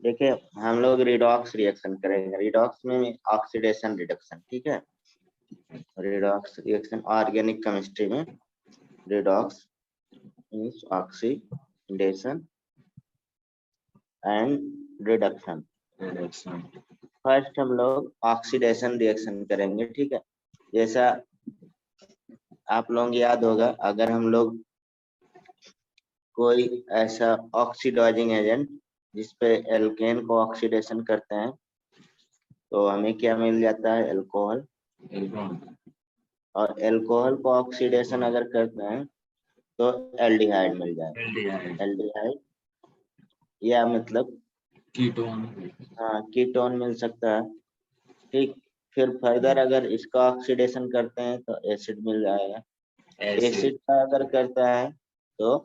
देखिए हम लोग रिडॉक्स रिएक्शन करेंगे, रिडॉक्स में ऑक्सीडेशन रिडक्शन, ठीक है। रिडॉक्स रिएक्शन ऑर्गेनिक केमिस्ट्री में redox means oxidation and reduction. First हम लोग ऑक्सीडेशन रिएक्शन करेंगे, ठीक है। जैसा आप लोग याद होगा, अगर हम लोग कोई ऐसा ऑक्सीडाइजिंग एजेंट जिसपे एल्केन को ऑक्सीडेशन करते हैं तो हमें क्या मिल जाता है, एल्कोहल। और एल्कोहल को ऑक्सीडेशन अगर करते हैं तो एल्डिहाइड मिल जाएगा। एल्डिहाइड या मतलब कीटोन, हाँ कीटोन मिल सकता है, ठीक। फिर फर्दर अगर इसका ऑक्सीडेशन करते हैं तो एसिड मिल जाएगा। एसिड का अगर करता है तो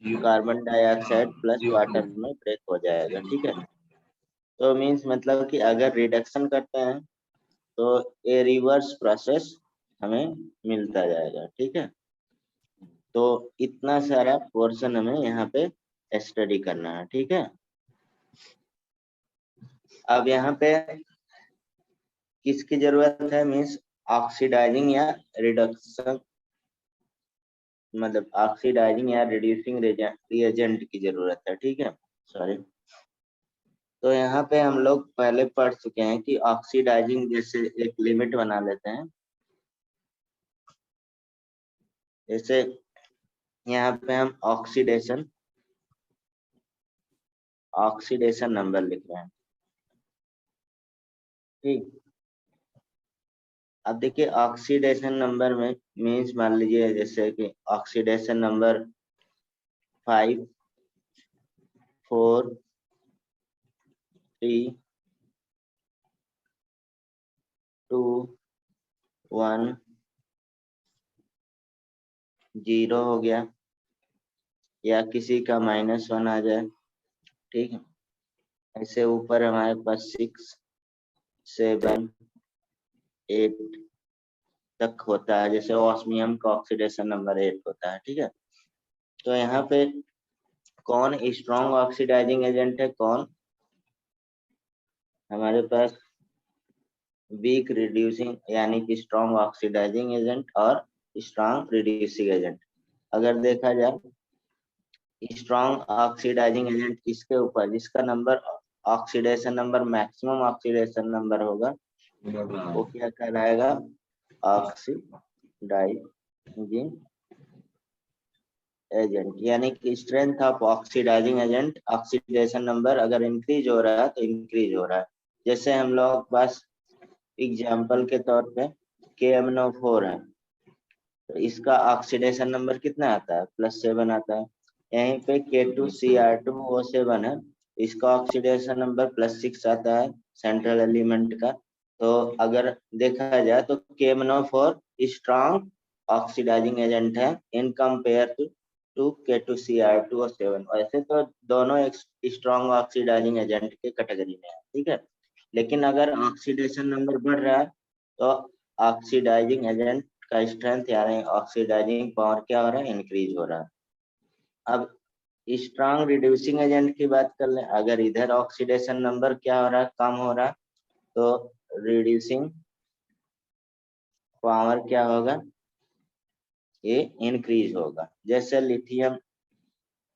कार्बन डाइऑक्साइड प्लस वाटर में ब्रेक हो जाएगा, ठीक है। तो मीन्स मतलब कि अगर रिडक्शन करते हैं तो ए रिवर्स प्रोसेस हमें मिलता जाएगा, ठीक है। तो इतना सारा पोर्शन हमें यहाँ पे स्टडी करना है, ठीक है। अब यहाँ पे किसकी जरूरत है, मीन्स ऑक्सीडाइजिंग या रिडक्शन, मतलब ऑक्सीडाइजिंग या रिड्यूसिंग रिएजेंट की जरूरत है, ठीक है। सॉरी। तो यहाँ पे हम लोग पहले पढ़ चुके हैं कि ऑक्सीडाइजिंग जैसे एक लिमिट बना लेते हैं। जैसे यहाँ पे हम ऑक्सीडेशन नंबर लिख रहे हैं, ठीक। अब देखिए ऑक्सीडेशन नंबर में मीन्स मान लीजिए जैसे कि ऑक्सीडेशन नंबर 5, 4, 3, 2, 1, 0 हो गया, या किसी का -1 आ जाए, ठीक है। ऐसे ऊपर हमारे पास 6, 7, 8 तक होता है, जैसे ऑस्मियम का ऑक्सीडेशन नंबर 8 होता है, ठीक है। तो यहाँ पे कौन स्ट्रॉन्ग ऑक्सीडाइजिंग एजेंट है, कौन हमारे पास वीक रिड्यूसिंग यानी कि स्ट्रॉन्ग ऑक्सीडाइजिंग एजेंट और स्ट्रॉन्ग रिड्यूसिंग एजेंट। अगर देखा जाए स्ट्रॉन्ग ऑक्सीडाइजिंग एजेंट किसके ऊपर, जिसका number oxidation number maximum oxidation number होगा वो क्या कहलाएगा, ऑक्सीडाइजिंग एजेंट। यानी कि strength of oxidizing agent, oxidation number अगर इंक्रीज हो रहा है तो इंक्रीज हो रहा है। जैसे हम लोग पास एग्जाम्पल के तौर पे KMnO4 है, तो इसका ऑक्सीडेशन नंबर कितना आता है, +7 आता है। यहीं पे K2Cr2O7 है, इसका ऑक्सीडेशन नंबर +6 आता है सेंट्रल एलिमेंट का। तो अगर देखा जाए तो KMnO4 स्ट्रॉन्ग ऑक्सीडाइजिंग एजेंट है इन कंपेयर टू K2Cr2O7। वैसे तो दोनों एक स्ट्रॉन्ग ऑक्सीडाइजिंग एजेंट के कैटेगरी में है, ठीक है। लेकिन अगर ऑक्सीडेशन नंबर बढ़ रहा है तो ऑक्सीडाइजिंग एजेंट का स्ट्रेंथ यानी ऑक्सीडाइजिंग पावर क्या हो रहा है, इंक्रीज हो रहा है। अब स्ट्रॉन्ग रिड्यूसिंग एजेंट की बात कर लें, अगर इधर ऑक्सीडेशन नंबर क्या हो रहा है, कम हो रहा है, तो रिड्यूसिंग पावर क्या होगा, ये इंक्रीज होगा। जैसे लिथियम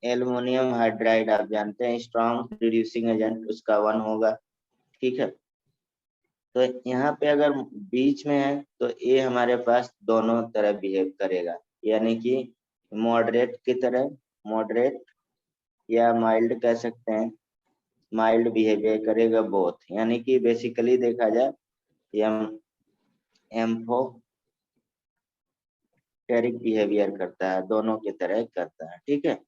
एल्युमिनियम हाइड्राइड आप जानते हैं स्ट्रॉन्ग रिड्यूसिंग एजेंट उसका 1 होगा, ठीक है। तो यहाँ पे अगर बीच में है तो ये हमारे पास दोनों तरह बिहेव करेगा, यानी कि मॉडरेट की तरह, मॉडरेट या माइल्ड कह सकते हैं, माइल्ड बिहेवियर करेगा बोथ। यानी कि बेसिकली देखा जाए एम्फोटेरिक बिहेवियर करता है, दोनों की तरह करता है, ठीक है।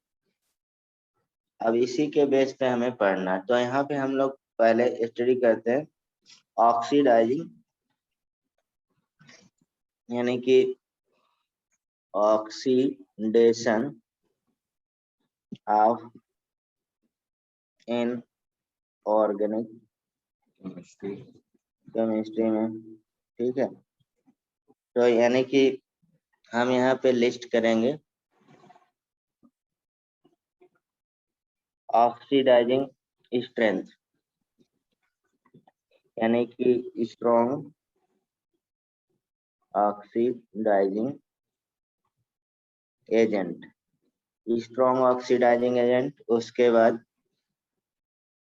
अब इसी के बेस पे हमें पढ़ना है, तो यहाँ पे हम लोग पहले स्टडी करते हैं ऑक्सीडाइजिंग यानी कि oxidation of in organic chemistry में, ठीक है। तो यानी कि हम यहाँ पे लिस्ट करेंगे ऑक्सीडाइजिंग स्ट्रेंथ, यानी कि strong oxidizing agent, strong oxidizing agent, उसके बाद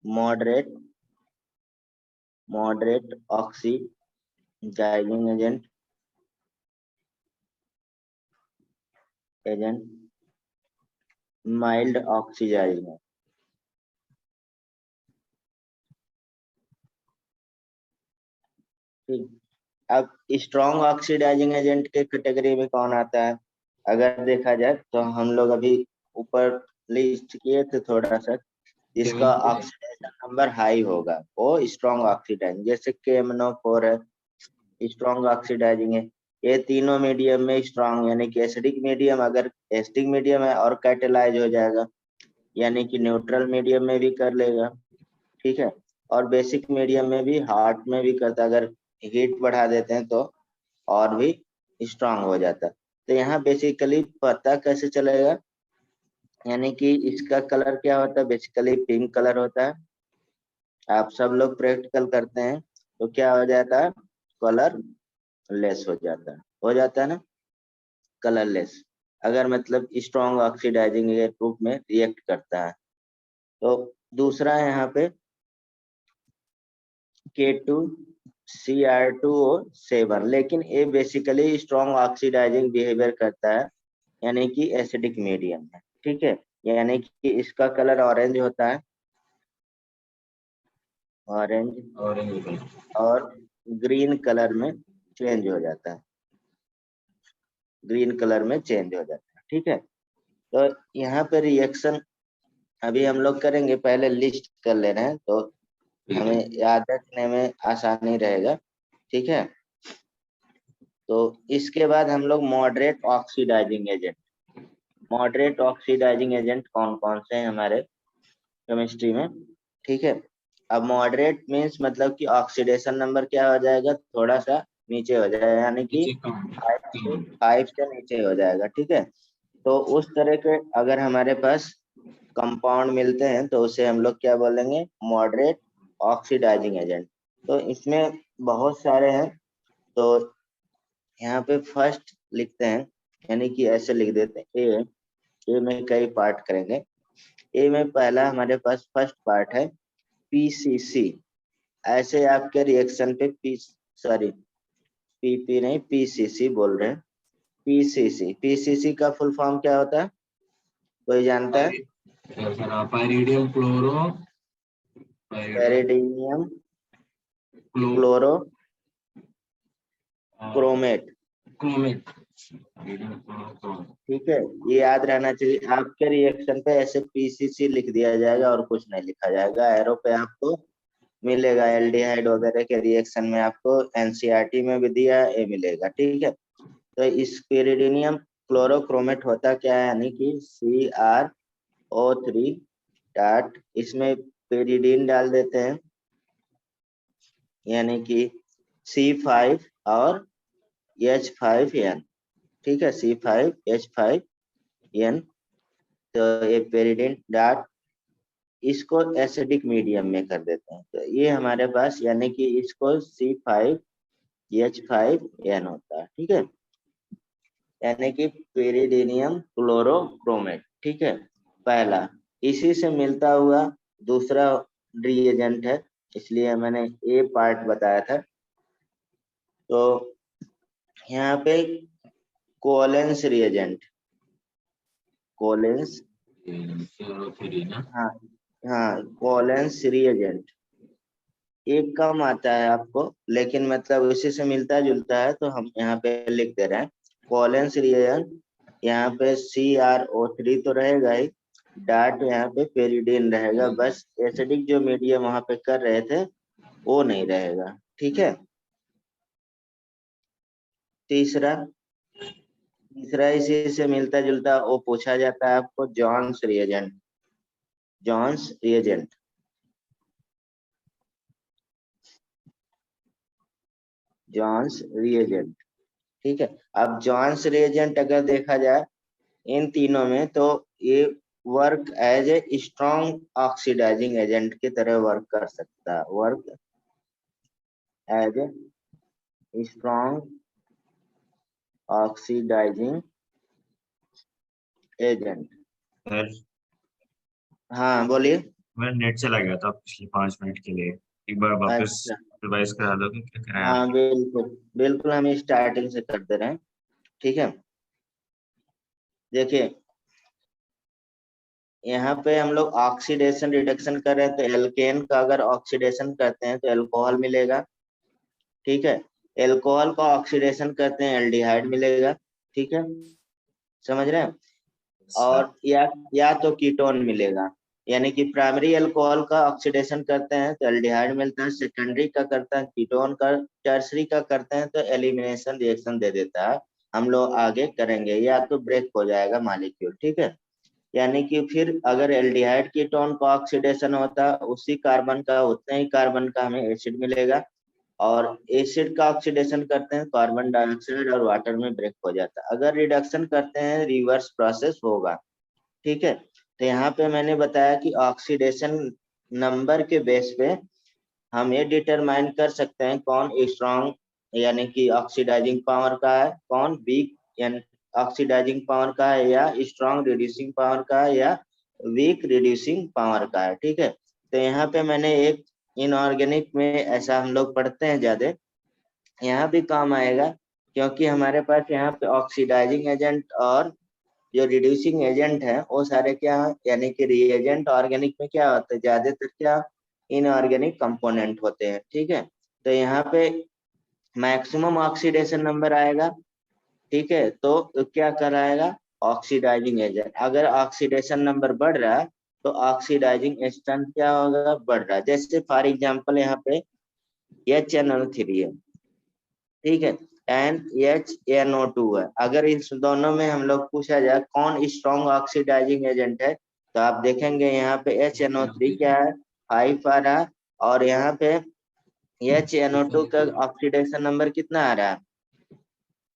moderate oxidizing agent, mild oxidizing. ठीक, अब स्ट्रॉन्ग ऑक्सीडाइजिंग एजेंट के कैटेगरी में कौन आता है? अगर देखा जाए तो हम लोग अभी ऊपर लिस्ट किए थे थोड़ा सा, जिसका ऑक्सीडेशन नंबर हाई होगा वो स्ट्रॉन्ग ऑक्सीडाइजिंग, जैसे KMnO4 है, स्ट्रॉन्ग ऑक्सीडाइजिंग है। ये तीनों मीडियम में स्ट्रॉन्ग, यानी कि एसिडिक मीडियम, अगर एसिडिक मीडियम है और कैटेलाइज हो जाएगा, यानी कि न्यूट्रल मीडियम में भी कर लेगा। ठीक है, और बेसिक मीडियम में भी, हार्ट में भी करता है, अगर हीट बढ़ा देते हैं तो और भी स्ट्रांग हो जाता है। तो यहाँ बेसिकली पता कैसे चलेगा, यानी कि इसका कलर क्या होता है, बेसिकली पिंक कलर होता है। आप सब लोग प्रैक्टिकल करते हैं तो क्या हो जाता है, कलर लेस हो जाता है ना, कलरलेस, अगर मतलब स्ट्रॉन्ग ऑक्सीडाइजिंग के रूप में रिएक्ट करता है। तो दूसरा यहाँ पे K2Cr2O7, लेकिन ये बेसिकली स्ट्रॉन्ग ऑक्सीडाइजिंग बिहेवियर करता है, यानी कि एसिडिक मीडियम है। ठीक है, यानी कि इसका कलर ऑरेंज होता है, ऑरेंज और ग्रीन कलर में चेंज हो जाता है, ग्रीन कलर में चेंज हो जाता है। ठीक है, तो यहाँ पे रिएक्शन अभी हम लोग करेंगे, पहले लिस्ट कर ले रहे हैं तो हमें याद रखने में आसानी रहेगा। ठीक है, तो इसके बाद हम लोग मॉडरेट ऑक्सीडाइजिंग एजेंट कौन कौन से हैं हमारे केमिस्ट्री में। ठीक है, अब मॉडरेट मीन्स मतलब कि ऑक्सीडेशन नंबर क्या हो जाएगा, थोड़ा सा नीचे हो जाएगा, यानी कि 5 से नीचे हो जाएगा। ठीक है, तो उस तरह के अगर हमारे पास कंपाउंड मिलते हैं तो उसे हम लोग क्या बोलेंगे, मॉडरेट ऑक्सीडाइजिंग एजेंट। तो इसमें बहुत सारे हैं, तो यहाँ पे फर्स्ट लिखते हैं, यानी कि ऐसे लिख देते हैं, ए में कई पार्ट करेंगे। ए में पहला हमारे पास फर्स्ट पार्ट है PCC। ऐसे आपके रिएक्शन पे PP नहीं PCC बोल रहे हैं। PCC का फुल फॉर्म क्या होता है, कोई जानता है? पैरिडीनियम क्लोरो क्रोमेट। ठीक है, ये याद रहना चाहिए, आपके रिएक्शन पे ऐसे PCC लिख दिया जाएगा और कुछ नहीं लिखा जाएगा। एरो पे आपको मिलेगा, एल्डिहाइड वगैरह के रिएक्शन में आपको NCERT में भी दिया ये मिलेगा। ठीक है, तो इस पैरिडीनियम क्लोरोक्रोमेट होता क्या है, यानी कि CrO3 डाट, इसमें पेरिडीन डाल देते हैं, यानी कि C5 और H5N। ठीक है, C5H5N, तो ये पेरिडीन डाट इसको एसिडिक मीडियम में कर देते हैं, तो ये हमारे पास, यानी कि इसको C5H5N होता है। ठीक है, यानी कि पेरिडीनियम क्लोरोक्रोमेट। ठीक है, पहला। इसी से मिलता हुआ दूसरा रिएजेंट है, इसलिए मैंने ए पार्ट बताया था। तो यहाँ पे कोलेंस रिएजेंट, कोलेंस, हाँ हाँ, कोलेंस रिएजेंट एक कम आता है आपको, लेकिन मतलब उसी से मिलता जुलता है, तो हम यहाँ पे लिख दे रहे हैं कोलेंस रिएजेंट। यहाँ पे CrO3 तो रहेगा ही, डाट यहाँ पे पेरिडीन रहेगा, बस एसिडिक जो मीडियम वहां पे कर रहे थे वो नहीं रहेगा। ठीक है, तीसरा इसी से मिलता जुलता वो पूछा जाता है आपको, जॉन्स रिएजेंट। ठीक है, अब जॉन्स रिएजेंट अगर देखा जाए इन तीनों में, तो ये work as a strong oxidizing agent की तरह वर्क कर सकता है, work as a strong oxidizing agent. Sir हाँ बोलिए। मेरा नेट चला गया था पिछले 5 मिनट के लिए, एक बार वापस अच्छा, रिवाइज करा दोगे क्या कराया हाँ आपने? बिल्कुल बिल्कुल, हम स्टार्टिंग से कर दे रहे हैं। ठीक है, देखिए यहाँ पे हम लोग ऑक्सीडेशन रिडक्शन कर रहे हैं, तो एल्केन का अगर ऑक्सीडेशन करते हैं तो अल्कोहल मिलेगा। ठीक है, एल्कोहल का ऑक्सीडेशन करते हैं एल्डिहाइड मिलेगा। ठीक है, समझ रहे हैं। सर और या तो कीटोन मिलेगा, यानी कि प्राइमरी अल्कोहल का ऑक्सीडेशन करते हैं तो एल्डिहाइड मिलता है, सेकेंडरी का करते हैं कीटोन का, टर्सरी का करते हैं तो एलिमिनेशन रिएक्शन दे देता है। हम लोग आगे करेंगे, या तो ब्रेक हो जाएगा मॉलिक्यूल। ठीक है, यानी कि फिर अगर एल्डिहाइड कीटोन का ऑक्सीडेशन होता है, उसी कार्बन का उतने ही कार्बन का हमें एसिड मिलेगा, और एसिड का ऑक्सीडेशन करते हैं कार्बन डाइऑक्साइड और वाटर में ब्रेक हो जाता है। अगर रिडक्शन करते हैं रिवर्स प्रोसेस होगा। ठीक है, तो यहाँ पे मैंने बताया कि ऑक्सीडेशन नंबर के बेस पे हम ये डिटरमाइन कर सकते हैं कौन स्ट्रॉन्ग यानी कि ऑक्सीडाइजिंग पावर का है, कौन वीक यानी ऑक्सीडाइजिंग पावर का है, या स्ट्रॉन्ग रिड्यूसिंग पावर का है, या वीक रिड्यूसिंग पावर का है। ठीक है, तो यहाँ पे मैंने एक इनऑर्गेनिक में ऐसा हम लोग पढ़ते हैं ज्यादा, यहाँ भी काम आएगा, क्योंकि हमारे पास यहाँ पे ऑक्सीडाइजिंग एजेंट और जो रिड्यूसिंग एजेंट है वो सारे क्या है, यानी कि रिएजेंट ऑर्गेनिक में क्या होता है, ज्यादातर क्या इनऑर्गेनिक कंपोनेंट होते हैं। ठीक है, तो यहाँ पे मैक्सिमम ऑक्सीडेशन नंबर आएगा। ठीक है, तो क्या कराएगा ऑक्सीडाइजिंग एजेंट, अगर ऑक्सीडेशन नंबर बढ़ रहा है तो ऑक्सीडाइजिंग एजेंट क्या होगा, बढ़ रहा है। जैसे फॉर एग्जांपल यहाँ पे HNO3 है। ठीक है, NaHNO2 है। अगर इस दोनों में हम लोग पूछा जाए कौन स्ट्रॉन्ग ऑक्सीडाइजिंग एजेंट है, तो आप देखेंगे यहाँ पे HNO3 क्या है, 5 आ रहा है, और यहाँ पे HNO2 का ऑक्सीडेशन नंबर कितना आ रहा है,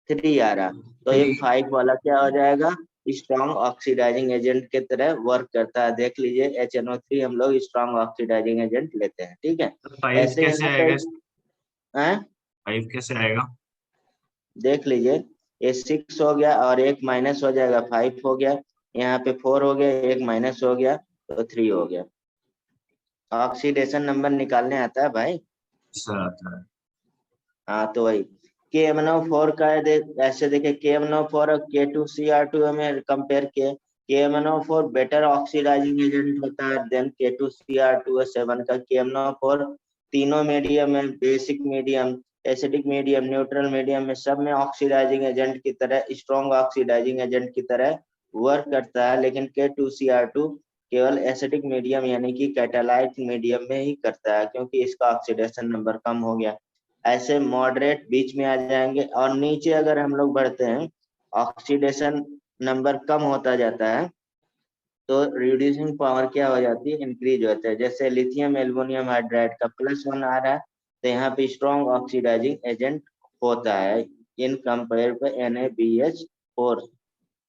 3 आ रहा। तो ये 5 वाला क्या हो जाएगा, स्ट्रॉन्ग ऑक्सीडाइजिंग एजेंट की तरह वर्क करता है। देख लीजिए HNO3 हम लोग स्ट्रॉन्ग ऑक्सीडाइजिंग एजेंट लेते हैं। ठीक है, तो 5 ऐसे कैसे यहाँ पे आएगा? हैं? 5 कैसे आएगा? देख लीजिए, ये 6 हो गया और एक माइनस हो जाएगा, 5 हो गया, यहाँ पे 4 हो गया, एक माइनस हो गया तो 3 हो गया। ऑक्सीडेशन नंबर निकालने आता है भाई। सर आता है। हाँ तो वही KMnO4 का है, ऐसे देखे KMnO4 और K2Cr2 में कंपेयर किए, KMnO4 बेटर ऑक्सीडाइजिंग एजेंट होता है देन K2Cr2 7 का। KMnO4 तीनों मीडियम में, basic medium, acidic medium, neutral medium में, सब में ऑक्सीडाइजिंग एजेंट की तरह, स्ट्रॉन्ग ऑक्सीडाइजिंग एजेंट की तरह वर्क करता है। लेकिन K2Cr2 केवल एसिडिक मीडियम यानी कि कैटालाइट मीडियम में ही करता है, क्योंकि इसका ऑक्सीडेशन नंबर कम हो गया। ऐसे मॉडरेट बीच में आ जाएंगे, और नीचे अगर हम लोग बढ़ते हैं ऑक्सीडेशन नंबर कम होता जाता है तो रिड्यूसिंग पावर क्या हो जाती है, इंक्रीज होता है। जैसे लिथियम एल्युमिनियम हाइड्राइड का +1 आ रहा है, तो यहाँ पे स्ट्रॉन्ग ऑक्सीडाइजिंग एजेंट होता है इन कंपेयर पे NaBH4।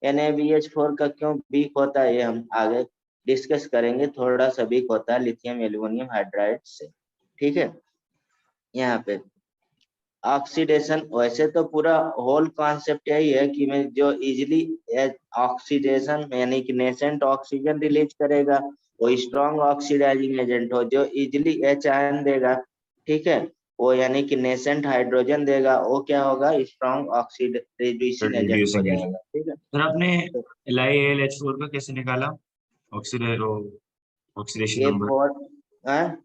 NaBH4 का क्यों वीक होता है ये हम आगे डिस्कस करेंगे, थोड़ा सा वीक होता है लिथियम एल्युमिनियम हाइड्राइड से। ठीक है, यहाँ पे ऑक्सीडेशन, वैसे तो पूरा होल कॉन्सेप्ट यही है कि मैं जो इजिली ऑक्सीडेशन यानी कि नेसेंट ऑक्सीजन रिलीज करेगा वो स्ट्रॉन्ग ऑक्सीडाइजिंग एजेंट हो, जो इजिली H आयन देगा। ठीक है, वो यानी कि नेसेंट हाइड्रोजन देगा, वो क्या होगा, स्ट्रॉन्ग ऑक्सीड रिड्यूसिंग एजेंट हो रिड्यूसिंग एजेंट। जाएगा। ठीक है, सर आपने तो LiAlH4 का कैसे निकाला? ऑक्सीडे ऑक्सीडेशन ये नंबर। 4 हाँ,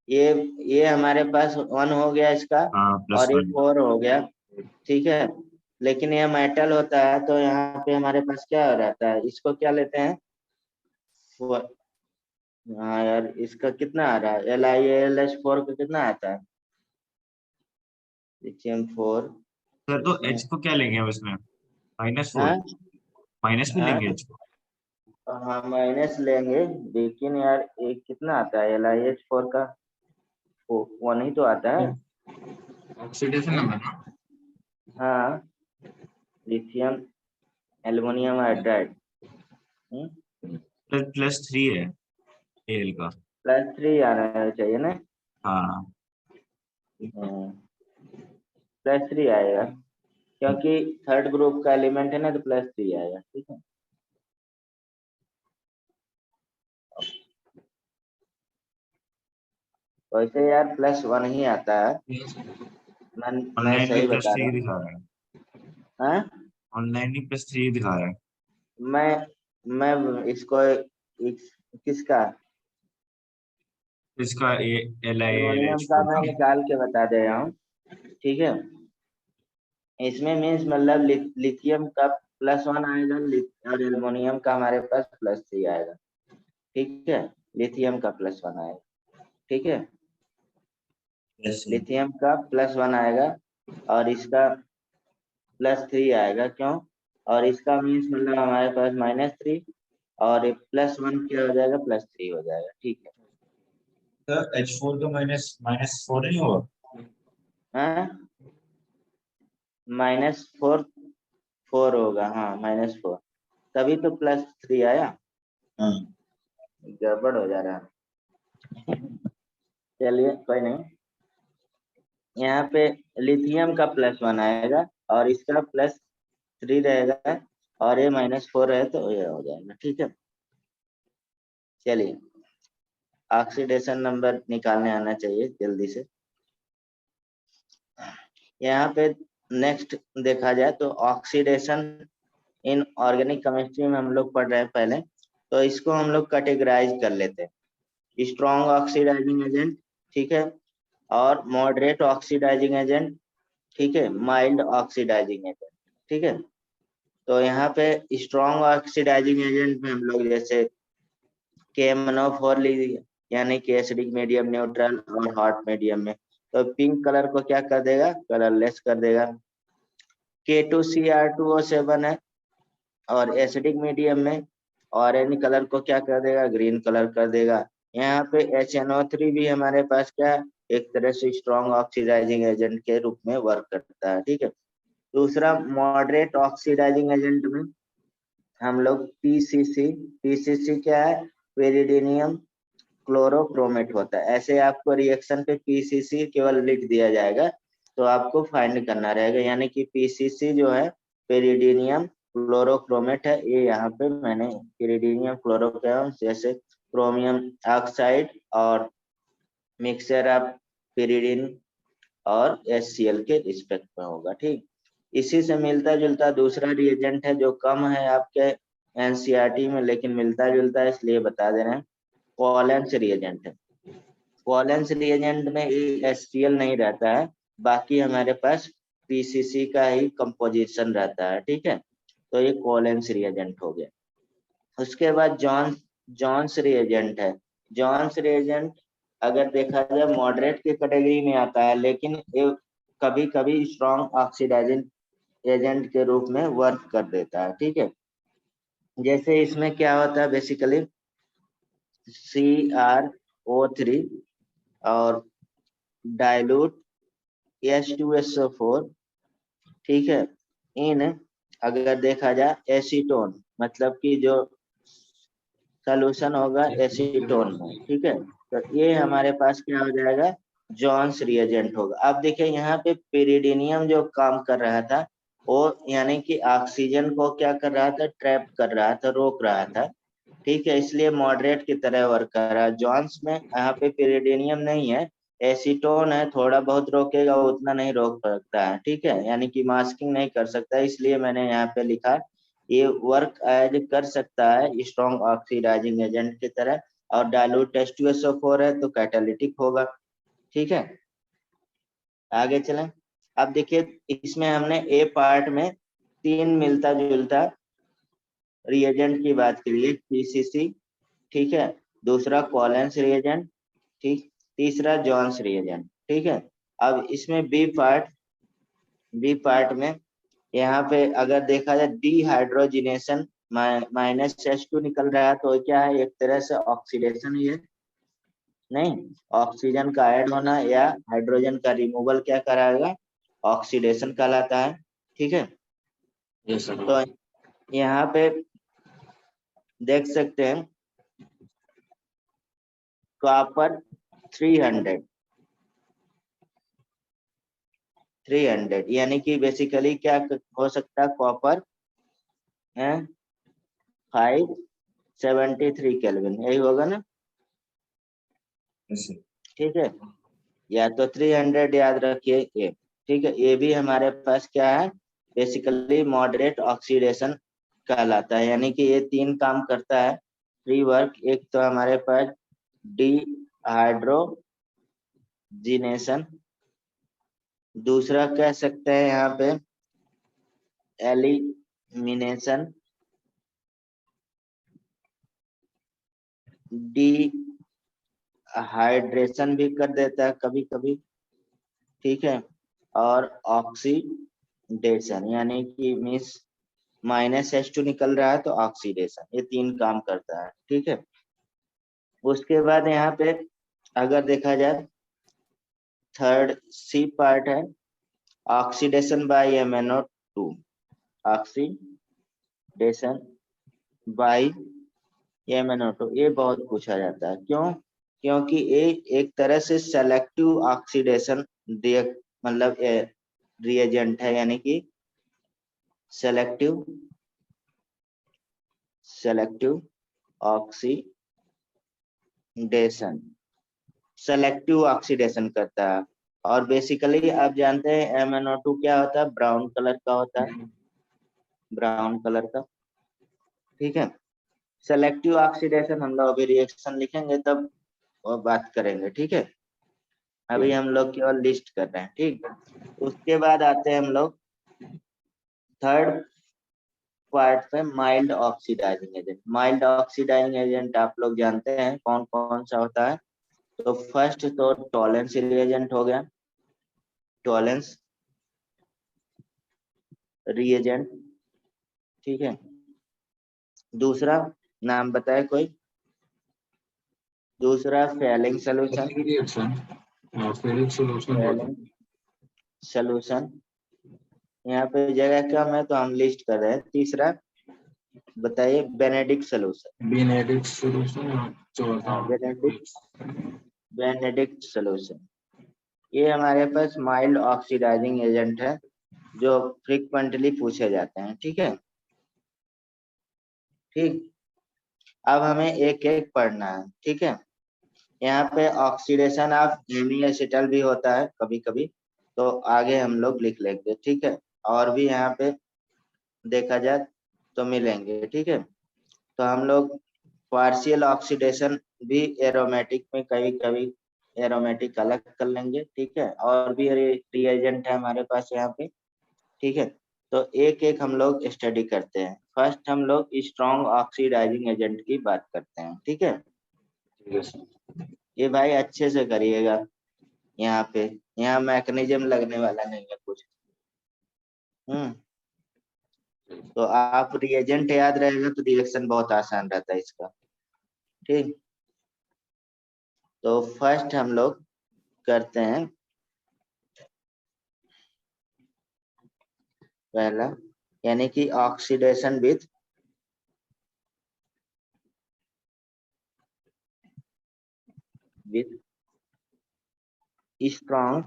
ये ये हमारे पास 1 हो गया इसका, हाँ और ये +1। 4 हो गया। ठीक है, लेकिन ये मेटल होता है तो यहाँ पे हमारे पास क्या रहता है, इसको क्या लेते हैं हाँ यार, इसका कितना आ रहा है, LiAlH4 का कितना आता है, लिथियम 4। सर तो इसमें H को क्या लेंगे हम इसमें? -4। हाँ माइनस में हाँ लेंगे H को। हाँ माइनस लेंगे, लेकिन यार एक कितना आता है LiH4 का, वो 1 ही तो आता है। ऑक्सीडेशन हम्म? नंबर ना। हाँ, लिथियम एल्युमिनियम हाइड्राइड। +3 है एल का। +3 आना चाहिए ना। हाँ। +3 आएगा, क्योंकि थर्ड ग्रुप का एलिमेंट है ना, तो +3 आएगा। ठीक है, वैसे यार +1 ही आता है। मैं ऑनलाइन सही भी प्लस बता थ्री रहा हूँ। दिखा रहा है। हाँ, ऑनलाइन भी +3 दिखा रहा है। मैं इसको किसका इसका एल्युमिनियम का LiAlH4 मैं का। निकाल के बता दे रहा हूँ। ठीक है, इसमें मीन्स मतलब लिथियम का +1 आएगा, और एल्युमिनियम का हमारे पास +3 आएगा। ठीक है, लिथियम का +1 आएगा। ठीक है, जैसे लिथियम का +1 आएगा, और इसका +3 आएगा। क्यों? और इसका मीन्स मतलब हमारे पास -3, और +1 क्या हो जाएगा, +3 हो जाएगा। ठीक है, H4 का -4 नहीं होगा। हाँ, -4 4 होगा। हाँ, -4, तभी तो +3 आया। हाँ। गड़बड़ हो जा रहा है। चलिए कोई नहीं, यहाँ पे लिथियम का +1 आएगा, और इसका +3 रहेगा, और ये -4 है, तो ये हो जाएगा। ठीक है, चलिए ऑक्सीडेशन नंबर निकालने आना चाहिए जल्दी से। यहाँ पे नेक्स्ट देखा जाए तो ऑक्सीडेशन इन ऑर्गेनिक केमिस्ट्री में हम लोग पढ़ रहे हैं पहले, तो इसको हम लोग कैटेगराइज कर लेते हैं। स्ट्रॉन्ग ऑक्सीडाइजिंग एजेंट, ठीक है, और मॉडरेट ऑक्सीडाइजिंग एजेंट, ठीक है, माइल्ड ऑक्सीडाइजिंग एजेंट। ठीक है, तो यहाँ पे स्ट्रॉन्ग ऑक्सीडाइजिंग एजेंट में हम लोग जैसे KMnO4 लीजिए, यानी कि एसिडिक मीडियम, न्यूट्रल और हॉट मीडियम में, तो पिंक कलर को क्या कर देगा, कलरलेस कर देगा। K2Cr2O7 है, और एसिडिक मीडियम में ऑरेंज कलर को क्या कर देगा, ग्रीन कलर कर देगा। यहाँ पे HNO3 भी हमारे पास क्या है, एक तरह से स्ट्रॉन्ग ऑक्सीडाइजिंग एजेंट के रूप में वर्क करता है। ठीक है, दूसरा मॉडरेट ऑक्सीडाइजिंग एजेंट में हम लोग पीसीसी क्या है, पेरिडीनियम क्लोरोक्रोमेट होता है। ऐसे आपको रिएक्शन पे पीसीसी केवल लिख दिया जाएगा, तो आपको फाइंड करना रहेगा, यानी कि पीसीसी जो है पेरिडीनियम क्लोरोक्रोमेट है। ये यहाँ पे मैंने पेरिडीनियम क्लोरोक्रोम जैसे क्रोमियम ऑक्साइड और मिक्सचर ऑफ पेरिडीन और HCl के रिस्पेक्ट में होगा। ठीक, इसी से मिलता जुलता दूसरा रिएजेंट है जो कम है आपके एनसीईआरटी में, लेकिन मिलता जुलता है इसलिए बता दे रहे हैं, कोवैलेंस रिएजेंट है। कोवैलेंस रिएजेंट में HCl नहीं रहता है, बाकी हमारे पास पीसीसी का ही कंपोजिशन रहता है। ठीक है, तो ये कोवैलेंस रिएजेंट हो गया। उसके बाद जॉन्स रिएजेंट है। जॉन्स रिएजेंट अगर देखा जाए मॉडरेट की कैटेगरी में आता है, लेकिन ये कभी कभी स्ट्रॉन्ग ऑक्सीडाइजिंग एजेंट के रूप में वर्क कर देता है। ठीक है, जैसे इसमें क्या होता है, बेसिकली CrO3 और डाइल्यूट H2SO4, ठीक है, इन अगर देखा जाए एसीटोन, मतलब कि जो सोल्यूशन होगा एसीटोन में। ठीक है, तो ये हमारे पास क्या हो जाएगा, जॉन्स रिएजेंट होगा। अब देखिए यहाँ पे पेरिडीनियम जो काम कर रहा था, वो यानी कि ऑक्सीजन को क्या कर रहा था, ट्रैप कर रहा था, रोक रहा था। ठीक है, इसलिए मॉडरेट की तरह वर्क कर रहा है। जॉन्स में यहाँ पे पेरिडीनियम नहीं है, एसीटोन है, थोड़ा बहुत रोकेगा, उतना नहीं रोक सकता है। ठीक है, यानी कि मास्किंग नहीं कर सकता, इसलिए मैंने यहाँ पे लिखा ये वर्क एज कर सकता है स्ट्रॉन्ग ऑक्सीडाइजिंग एजेंट की तरह, और डाइल्यूट H2SO4 है तो कैटालिटिक होगा। ठीक है, आगे चलें। अब देखिए इसमें हमने ए पार्ट में 3 मिलता जुलता रिएजेंट की बात करी है, पीसीसी, ठीक है, दूसरा कोवैलेंस रिएजेंट, ठीक, तीसरा जॉन्स रिएजेंट। ठीक है, अब इसमें बी पार्ट में यहाँ पे अगर देखा जाए डिहाइड्रोजिनेशन -H2 निकल रहा है, तो क्या है, एक तरह से ऑक्सीडेशन ही है। नहीं, ऑक्सीजन का ऐड होना या हाइड्रोजन का रिमूवल क्या कराएगा, ऑक्सीडेशन कहलाता है। ठीक है, यस सर। तो यहाँ पे देख सकते हैं कॉपर 300 यानी कि बेसिकली क्या हो सकता है, कॉपर है 573 केल्विन, यही होगा ना। yes, sir. ठीक है, या तो 300 याद रखिए ये। ठीक है, ये भी हमारे पास क्या है, बेसिकली मॉडरेट ऑक्सीडेशन कहलाता है, यानी कि ये 3 काम करता है फ्री वर्क। एक तो हमारे पास डिहाइड्रोजिनेशन, दूसरा कह सकते हैं यहाँ पे एलिमिनेशन, डिहाइड्रेशन भी कर देता है कभी कभी। ठीक है, और ऑक्सीडेशन यानी कि मीन्स -H2 निकल रहा है तो ऑक्सीडेशन, ये 3 काम करता है। ठीक है, उसके बाद यहाँ पे अगर देखा जाए थर्ड सी पार्ट है oxidation by MnO2, oxidation by MnO2, ये बहुत पूछा जाता है। क्यों? क्योंकि ये एक तरह से सेलेक्टिव ऑक्सीडेशन मतलब रिएजेंट है, यानी कि सेलेक्टिव ऑक्सीडेशन, सेलेक्टिव ऑक्सीडेशन करता है। और बेसिकली आप जानते हैं MnO2 क्या होता है, ब्राउन कलर का होता है, ब्राउन कलर का। ठीक है, सेलेक्टिव ऑक्सीडेशन हम लोग अभी रिएक्शन लिखेंगे तब वो बात करेंगे। ठीक है, अभी हम लोग केवल लिस्ट कर रहे हैं। ठीक, उसके बाद आते हैं हम लोग थर्ड पार्ट पे, mild oxidizing agent. Mild oxidizing agent आप लोग जानते हैं कौन कौन सा होता है। तो फर्स्ट तो टॉलेंस रिएजेंट हो गया, टॉलेंस रिएजेंट। ठीक है, दूसरा नाम बताए कोई, दूसरा फेलिंग सोल्यूशन, फेलिंग सोल्यूशन, यहाँ पे जगह कम है तो हम लिस्ट कर रहे हैं। तीसरा बताइए बेनेडिक्ट सोल्यूशन, बेनेडिक्ट सोल्यूशन। ये हमारे पास माइल्ड ऑक्सीडाइजिंग एजेंट है जो फ्रीक्वेंटली पूछे जाते हैं। ठीक है, ठीक, अब हमें एक एक पढ़ना है। ठीक है, यहाँ पे ऑक्सीडेशन ऑफ एसिटल भी होता है कभी कभी, तो आगे हम लोग लिख लेंगे। ठीक है, और भी यहाँ पे देखा जाए तो मिलेंगे। ठीक है, तो हम लोग पार्शियल ऑक्सीडेशन भी एरोमेटिक में कभी कभी एरोमेटिक अलग कर लेंगे। ठीक है, और भी रिएजेंट है हमारे पास यहाँ पे। ठीक है, तो एक एक हम लोग स्टडी करते हैं। फर्स्ट हम लोग स्ट्रॉन्ग ऑक्सीडाइजिंग एजेंट की बात करते हैं। ठीक है, ये भाई अच्छे से करिएगा, यहाँ पे यहाँ मैकेनिज्म लगने वाला नहीं है कुछ। तो आप रिएजेंट याद रहेगा तो रिएक्शन बहुत आसान रहता है इसका। ठीक, तो फर्स्ट हम लोग करते हैं पहला, यानी कि oxidation with strong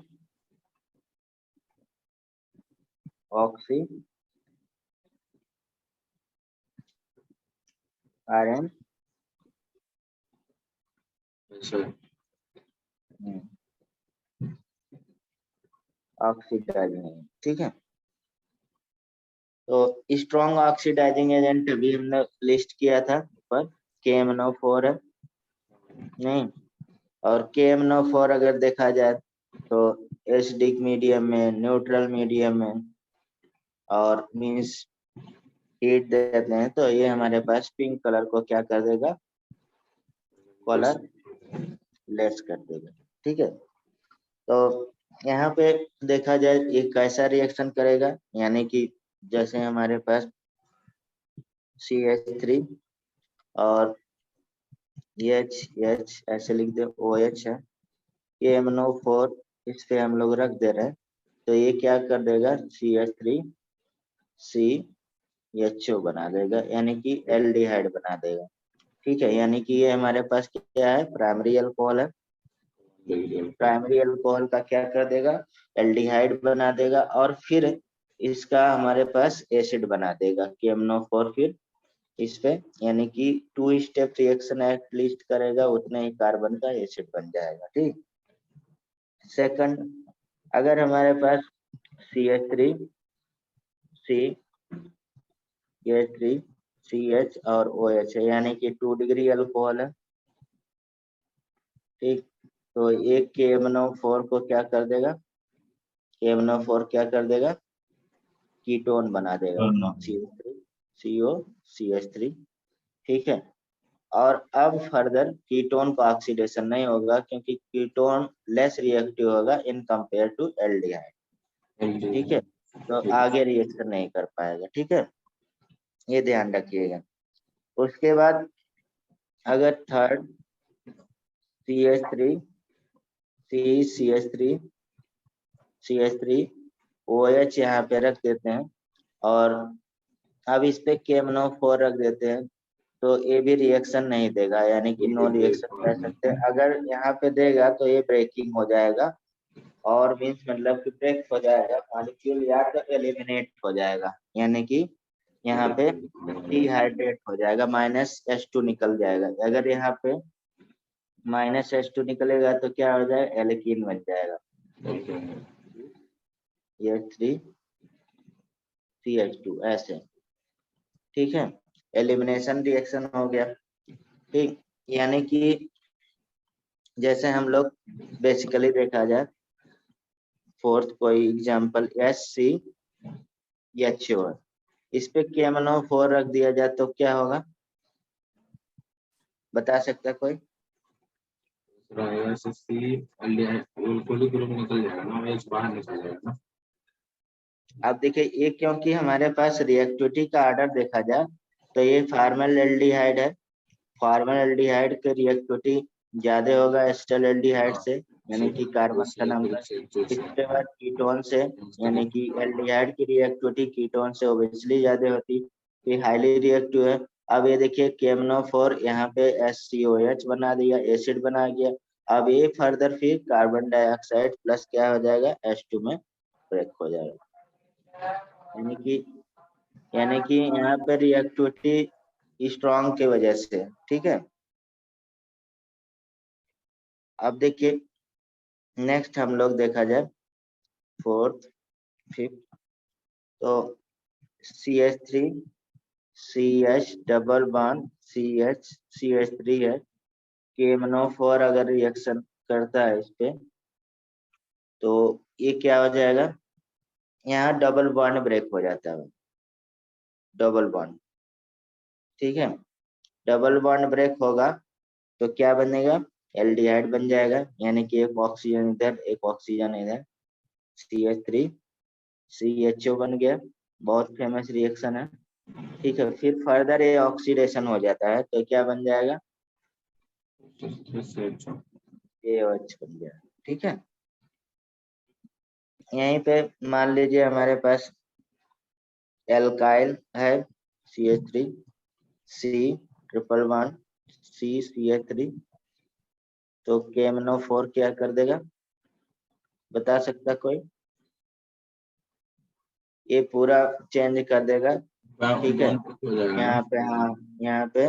oxy iron oxidizing. ठीक है, तो स्ट्रॉन्ग ऑक्सीडाइजिंग एजेंट भी हमने लिस्ट किया था पर KMnO4 है नहीं, और KMnO4 अगर देखा जाए तो एसिडिक मीडियम में, न्यूट्रल मीडियम में और मीन्स हीट देते हैं तो ये हमारे पास पिंक कलर को क्या कर देगा, कलर लेस कर देगा। ठीक है, तो यहाँ पे देखा जाए ये कैसा रिएक्शन करेगा, यानी कि जैसे हमारे पास CH3 और H ऐसे लिख दे, OH है, KMnO4 इस पे हम लोग रख दे रहे हैं, तो ये क्या कर देगा, CH3CHO बना देगा, यानी कि एल्डिहाइड बना देगा। ठीक है, यानी कि ये हमारे पास क्या है, प्राइमरी अल्कोहल है। प्राइमरी अल्कोहल का क्या कर देगा, एल्डिहाइड बना देगा, और फिर इसका हमारे पास एसिड बना देगा KMnO4। फिर इस पे यानी कि 2 स्टेप रिएक्शन एटलीस्ट करेगा, उतने ही कार्बन का एसिड बन जाएगा। ठीक। सेकंड, अगर हमारे पास CH3 CH और OH है, यानी कि 2 डिग्री अल्कोहल है। ठीक, तो एक KMnO4 को क्या कर देगा, KMnO4 क्या कर देगा, कीटोन बना देगा, CH3COCH3। ठीक है, और अब फर्दर कीटोन का ऑक्सीडेशन नहीं होगा, क्योंकि कीटोन लेस रिएक्टिव होगा इन कंपेयर टू एल्डिहाइड। ठीक है, तो आगे रिएक्शन नहीं कर पाएगा। ठीक है, ये ध्यान रखिएगा। उसके बाद अगर थर्ड CH3 CH3 OH यहाँ पे रख देते हैं, और अब इस पे KMnO4 रख देते हैं, तो ये भी रिएक्शन नहीं देगा, यानी कि नो रिएक्शन कह सकते हैं। अगर यहाँ पे देगा तो ये ब्रेकिंग हो जाएगा, और मीन्स मतलब कि ब्रेक हो जाएगा, मॉलिक्यूल या तो एलिमिनेट हो जाएगा, यानी कि यहाँ पे डिहाइड्रेट हो जाएगा, -H2 निकल जाएगा। अगर यहाँ पे -H2 निकलेगा तो क्या हो जाएगा, एल्कीन बन जाएगा, ये 3CH2 ऐसे। ठीक है, एलिमिनेशन रिएक्शन हो गया। ठीक, यानी कि जैसे हम लोग बेसिकली देखा जाए, फोर्थ कोई एग्जांपल HCHO, इस पे KMnO4 रख दिया जाए तो क्या होगा, बता सकता कोई? अब देखिए, ये क्योंकि हमारे पास रिएक्टिविटी का आर्डर देखा जाए तो ये फॉर्मल एल्डिहाइड है, फॉर्मल एल्डिहाइड के रिएक्टिविटी ज्यादा होगा एस्टर एल्डिहाइड से, यानी कि कार्बन का नंबर। इसके बाद कीटोन से, यानी कि एल्डिहाइड की रिएक्टिविटी कीटोन से ओब्वियसली ज्यादा होती, ये हाईली रिएक्टिव है। अब ये देखिए KMnO4 यहाँ पे HCOH बना दिया, एसिड बना गया। अब ये फर्दर फिर कार्बन डाइऑक्साइड प्लस क्या हो जाएगा, H2 में ब्रेक हो जाएगा, यानी कि यहाँ पे रिएक्टिविटी स्ट्रॉन्ग की वजह से। ठीक है, अब देखिए नेक्स्ट हम लोग देखा जाए फोर्थ फिफ्थ, तो CH3 CH double bond CH3 है, KMnO4 अगर रिएक्शन करता है इस पे तो ये क्या हो जाएगा, यहाँ डबल बॉन्ड ब्रेक हो जाता है, डबल बॉन्ड। ठीक है, डबल बॉन्ड ब्रेक होगा तो क्या बनेगा, एल्डिहाइड बन जाएगा, यानी कि एक ऑक्सीजन इधर एक ऑक्सीजन इधर, CH3 CHO बन गया, बहुत फेमस रिएक्शन है। ठीक है, फिर फर्दर ये ऑक्सीडेशन हो जाता है तो क्या बन जाएगा, AOH बन गया। ठीक है, यहीं पे मान लीजिए हमारे पास एल्काइल है, CH3 C triple bond CH3, तो KMnO4 क्या कर देगा, बता सकता कोई? ये पूरा चेंज कर देगा। ठीक है, यहाँ पे हाँ, यहाँ पे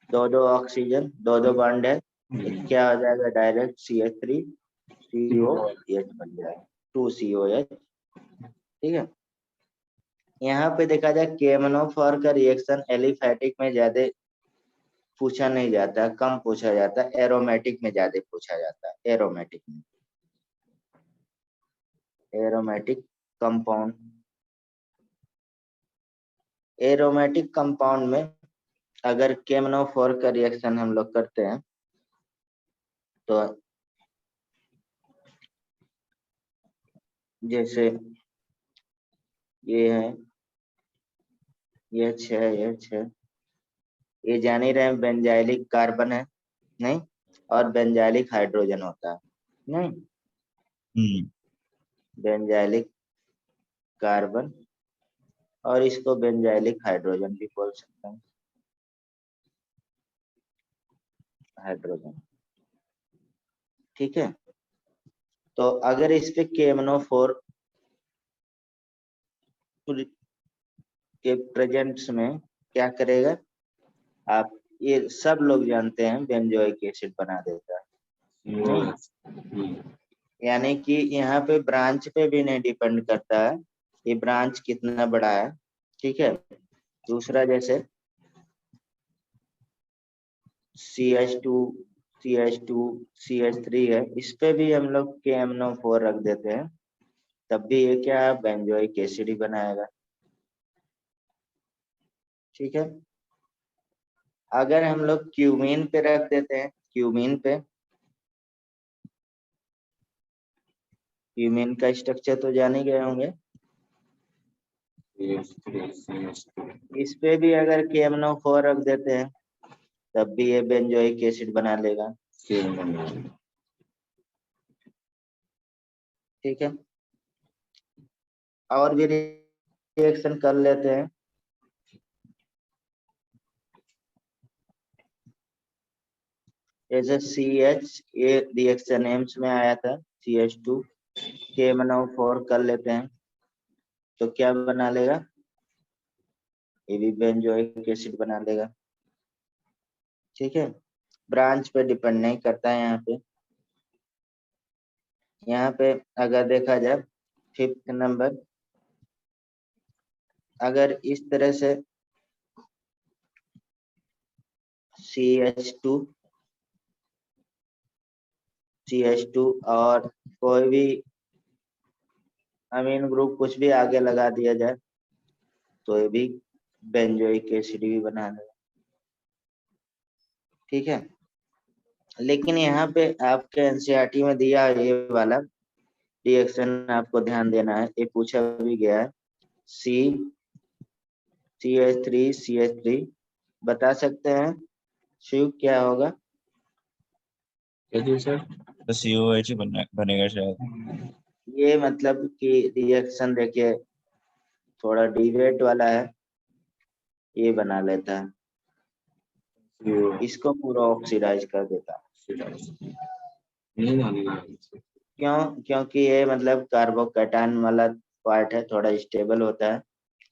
दो ऑक्सीजन दो बॉन्ड है, तो क्या हो जाएगा, डायरेक्ट CH3 COH बन जाएगा, 2COH। ठीक है, यहाँ पे देखा जाए KMnO4 का रिएक्शन एलिफैटिक में ज्यादा पूछा नहीं जाता, कम पूछा जाता है, एरोमेटिक में ज्यादा पूछा जाता है। एरोमेटिक कंपाउंड, एरोमेटिक कंपाउंड में अगर KMnO4 का रिएक्शन हम लोग करते हैं तो जैसे ये है, ये जान ही रहे हैं बेंजाइलिक कार्बन है नहीं, और बेंजाइलिक हाइड्रोजन होता है नहीं, बेंजाइलिक कार्बन, और इसको बेंजाइलिक हाइड्रोजन भी बोल सकते हैं। हाइड्रोजन। ठीक है, तो अगर इस पे KMnO4 के प्रेजेंट्स में क्या करेगा, आप ये सब लोग जानते हैं बेंजोइक एसिड बना देता है। नहीं, यानी कि यहाँ पे ब्रांच पे भी नहीं डिपेंड करता है ये ब्रांच कितना बड़ा है। ठीक है, दूसरा जैसे CH2 CH2 CH3 है, इस पे भी हम लोग KMnO4 रख देते हैं, तब भी ये क्या बेंजोइक एसिड ही बनाएगा। ठीक है, अगर हम लोग क्यूमीन पे रख देते हैं, क्यूमीन का स्ट्रक्चर तो जान ही गए होंगे। इस पे भी अगर KMnO4 रख देते हैं तब भी ये बेंजोइक एसिड बना लेगा। ठीक है, और भी रिएक्शन कर लेते हैं। जैसे CH, ये रिएक्शन एम्स में आया था, CH2 KMnO4 कर लेते हैं तो क्या बना लेगा, ये भी बेंजोइक एसिड बना लेगा। ठीक है, ब्रांच पे डिपेंड नहीं करता है यहाँ पे। यहाँ पे अगर देखा जाए 5th नंबर, अगर इस तरह से CH2 और कोई भी अमीन ग्रुप कुछ भी आगे लगा दिया जाए तो ये भी बेंजोइक एसिड भी बना लेगा। ठीक है, लेकिन यहाँ पे आपके एनसीईआरटी में दिया ये वाला रिएक्शन आपको ध्यान देना है, ये पूछा भी गया है। CH3 बता सकते हैं शिव क्या होगा? सर तो COH बनेगा शायद। ये मतलब कि रिएक्शन देखिए थोड़ा डिबेट वाला है, ये बना लेता है, इसको पूरा ऑक्सीडाइज कर देता है। क्यों? क्योंकि ये मतलब कार्बोकैटायन वाला पार्ट है, थोड़ा स्टेबल होता है।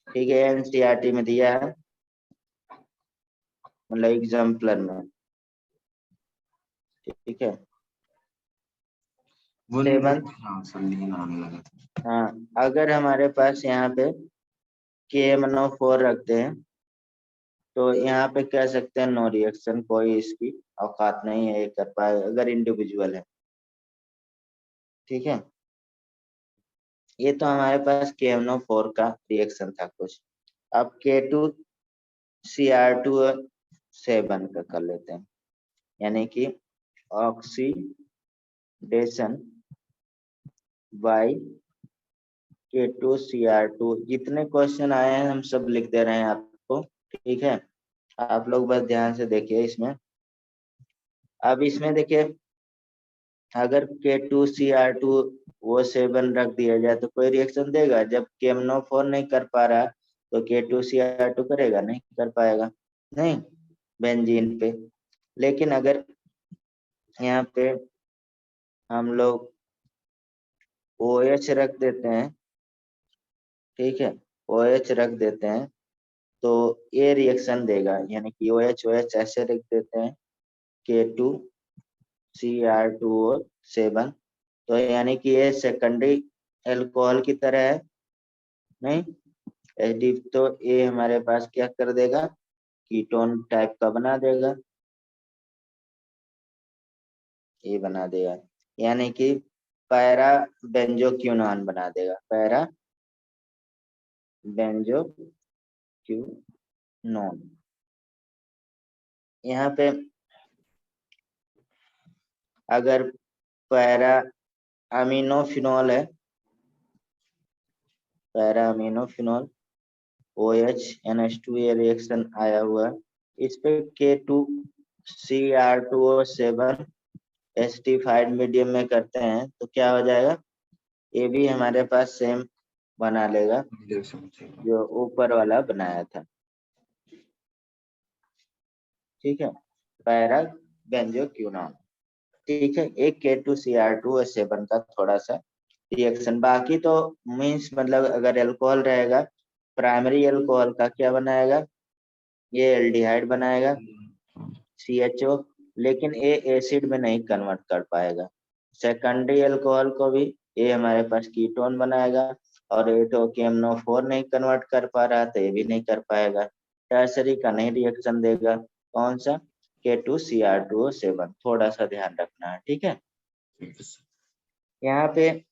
ठीक है, एनसीईआरटी में दिया है, मतलब एग्जाम्पलर में। ठीक है, हाँ, अगर हमारे पास यहाँ पे KMnO4 रखते हैं तो यहाँ पे कह सकते हैं नो रिएक्शन, कोई इसकी औकात नहीं है ये कर पाए अगर इंडिविजुअल है। ठीक है, ये तो हमारे पास KMnO4 का रिएक्शन था कुछ। अब K2Cr2 का कर लेते हैं, यानी कि ऑक्सीडेशन बाय K2Cr2। जितने क्वेश्चन आए हैं हम सब लिख दे रहे हैं आपको। ठीक है, आप लोग बस ध्यान से देखिए इसमें। अब इसमें देखिए अगर K2Cr2O7 रख दिया जाए तो कोई रिएक्शन देगा? जब KMnO4 नहीं कर पा रहा तो K2Cr2 करेगा? नहीं कर पाएगा, नहीं बेंजीन पे। लेकिन अगर यहाँ पे हम लोग OH रख देते हैं, ठीक है, OH रख देते हैं तो ये रिएक्शन देगा, यानी कि OH ऐसे रख देते हैं K2Cr2O7, तो यानी कि ये सेकेंडरी एल्कोहल की तरह है, नहीं एसिड, तो ये हमारे पास क्या कर देगा, कीटोन टाइप का बना देगा, ये बना देगा, यानी कि पैरा बेंजोक्विनोन बना देगा, पैरा बेंजोक्विनोन। यहाँ पे अगर पैरा अमीनोफिनॉल है, पैरा अमीनोफिनॉल OH NH2 ये रिएक्शन आया हुआ है, इस पे K2Cr2O7 एसिडिफाइड मीडियम में करते हैं तो क्या हो जाएगा, ये भी हमारे पास सेम बना लेगा जो ऊपर वाला बनाया था। ठीक है, पैरा बेंजोक्विनोन। ठीक है, एक K2Cr2O7 का थोड़ा सा रिएक्शन, बाकी तो मीन्स मतलब अगर अल्कोहल रहेगा प्राइमरी अल्कोहल का क्या बनाएगा, ये एल्डिहाइड बनाएगा CHO, लेकिन ये एसिड में नहीं कन्वर्ट कर पाएगा। सेकेंडरी अल्कोहल को भी ये हमारे पास कीटोन बनाएगा, और ये तो KMnO4 नहीं कन्वर्ट कर पा रहा तो ये भी नहीं कर पाएगा। टर्सरी का नहीं रिएक्शन देगा, कौन सा, K2Cr2O7, थोड़ा सा ध्यान रखना है। ठीक है, यहाँ पे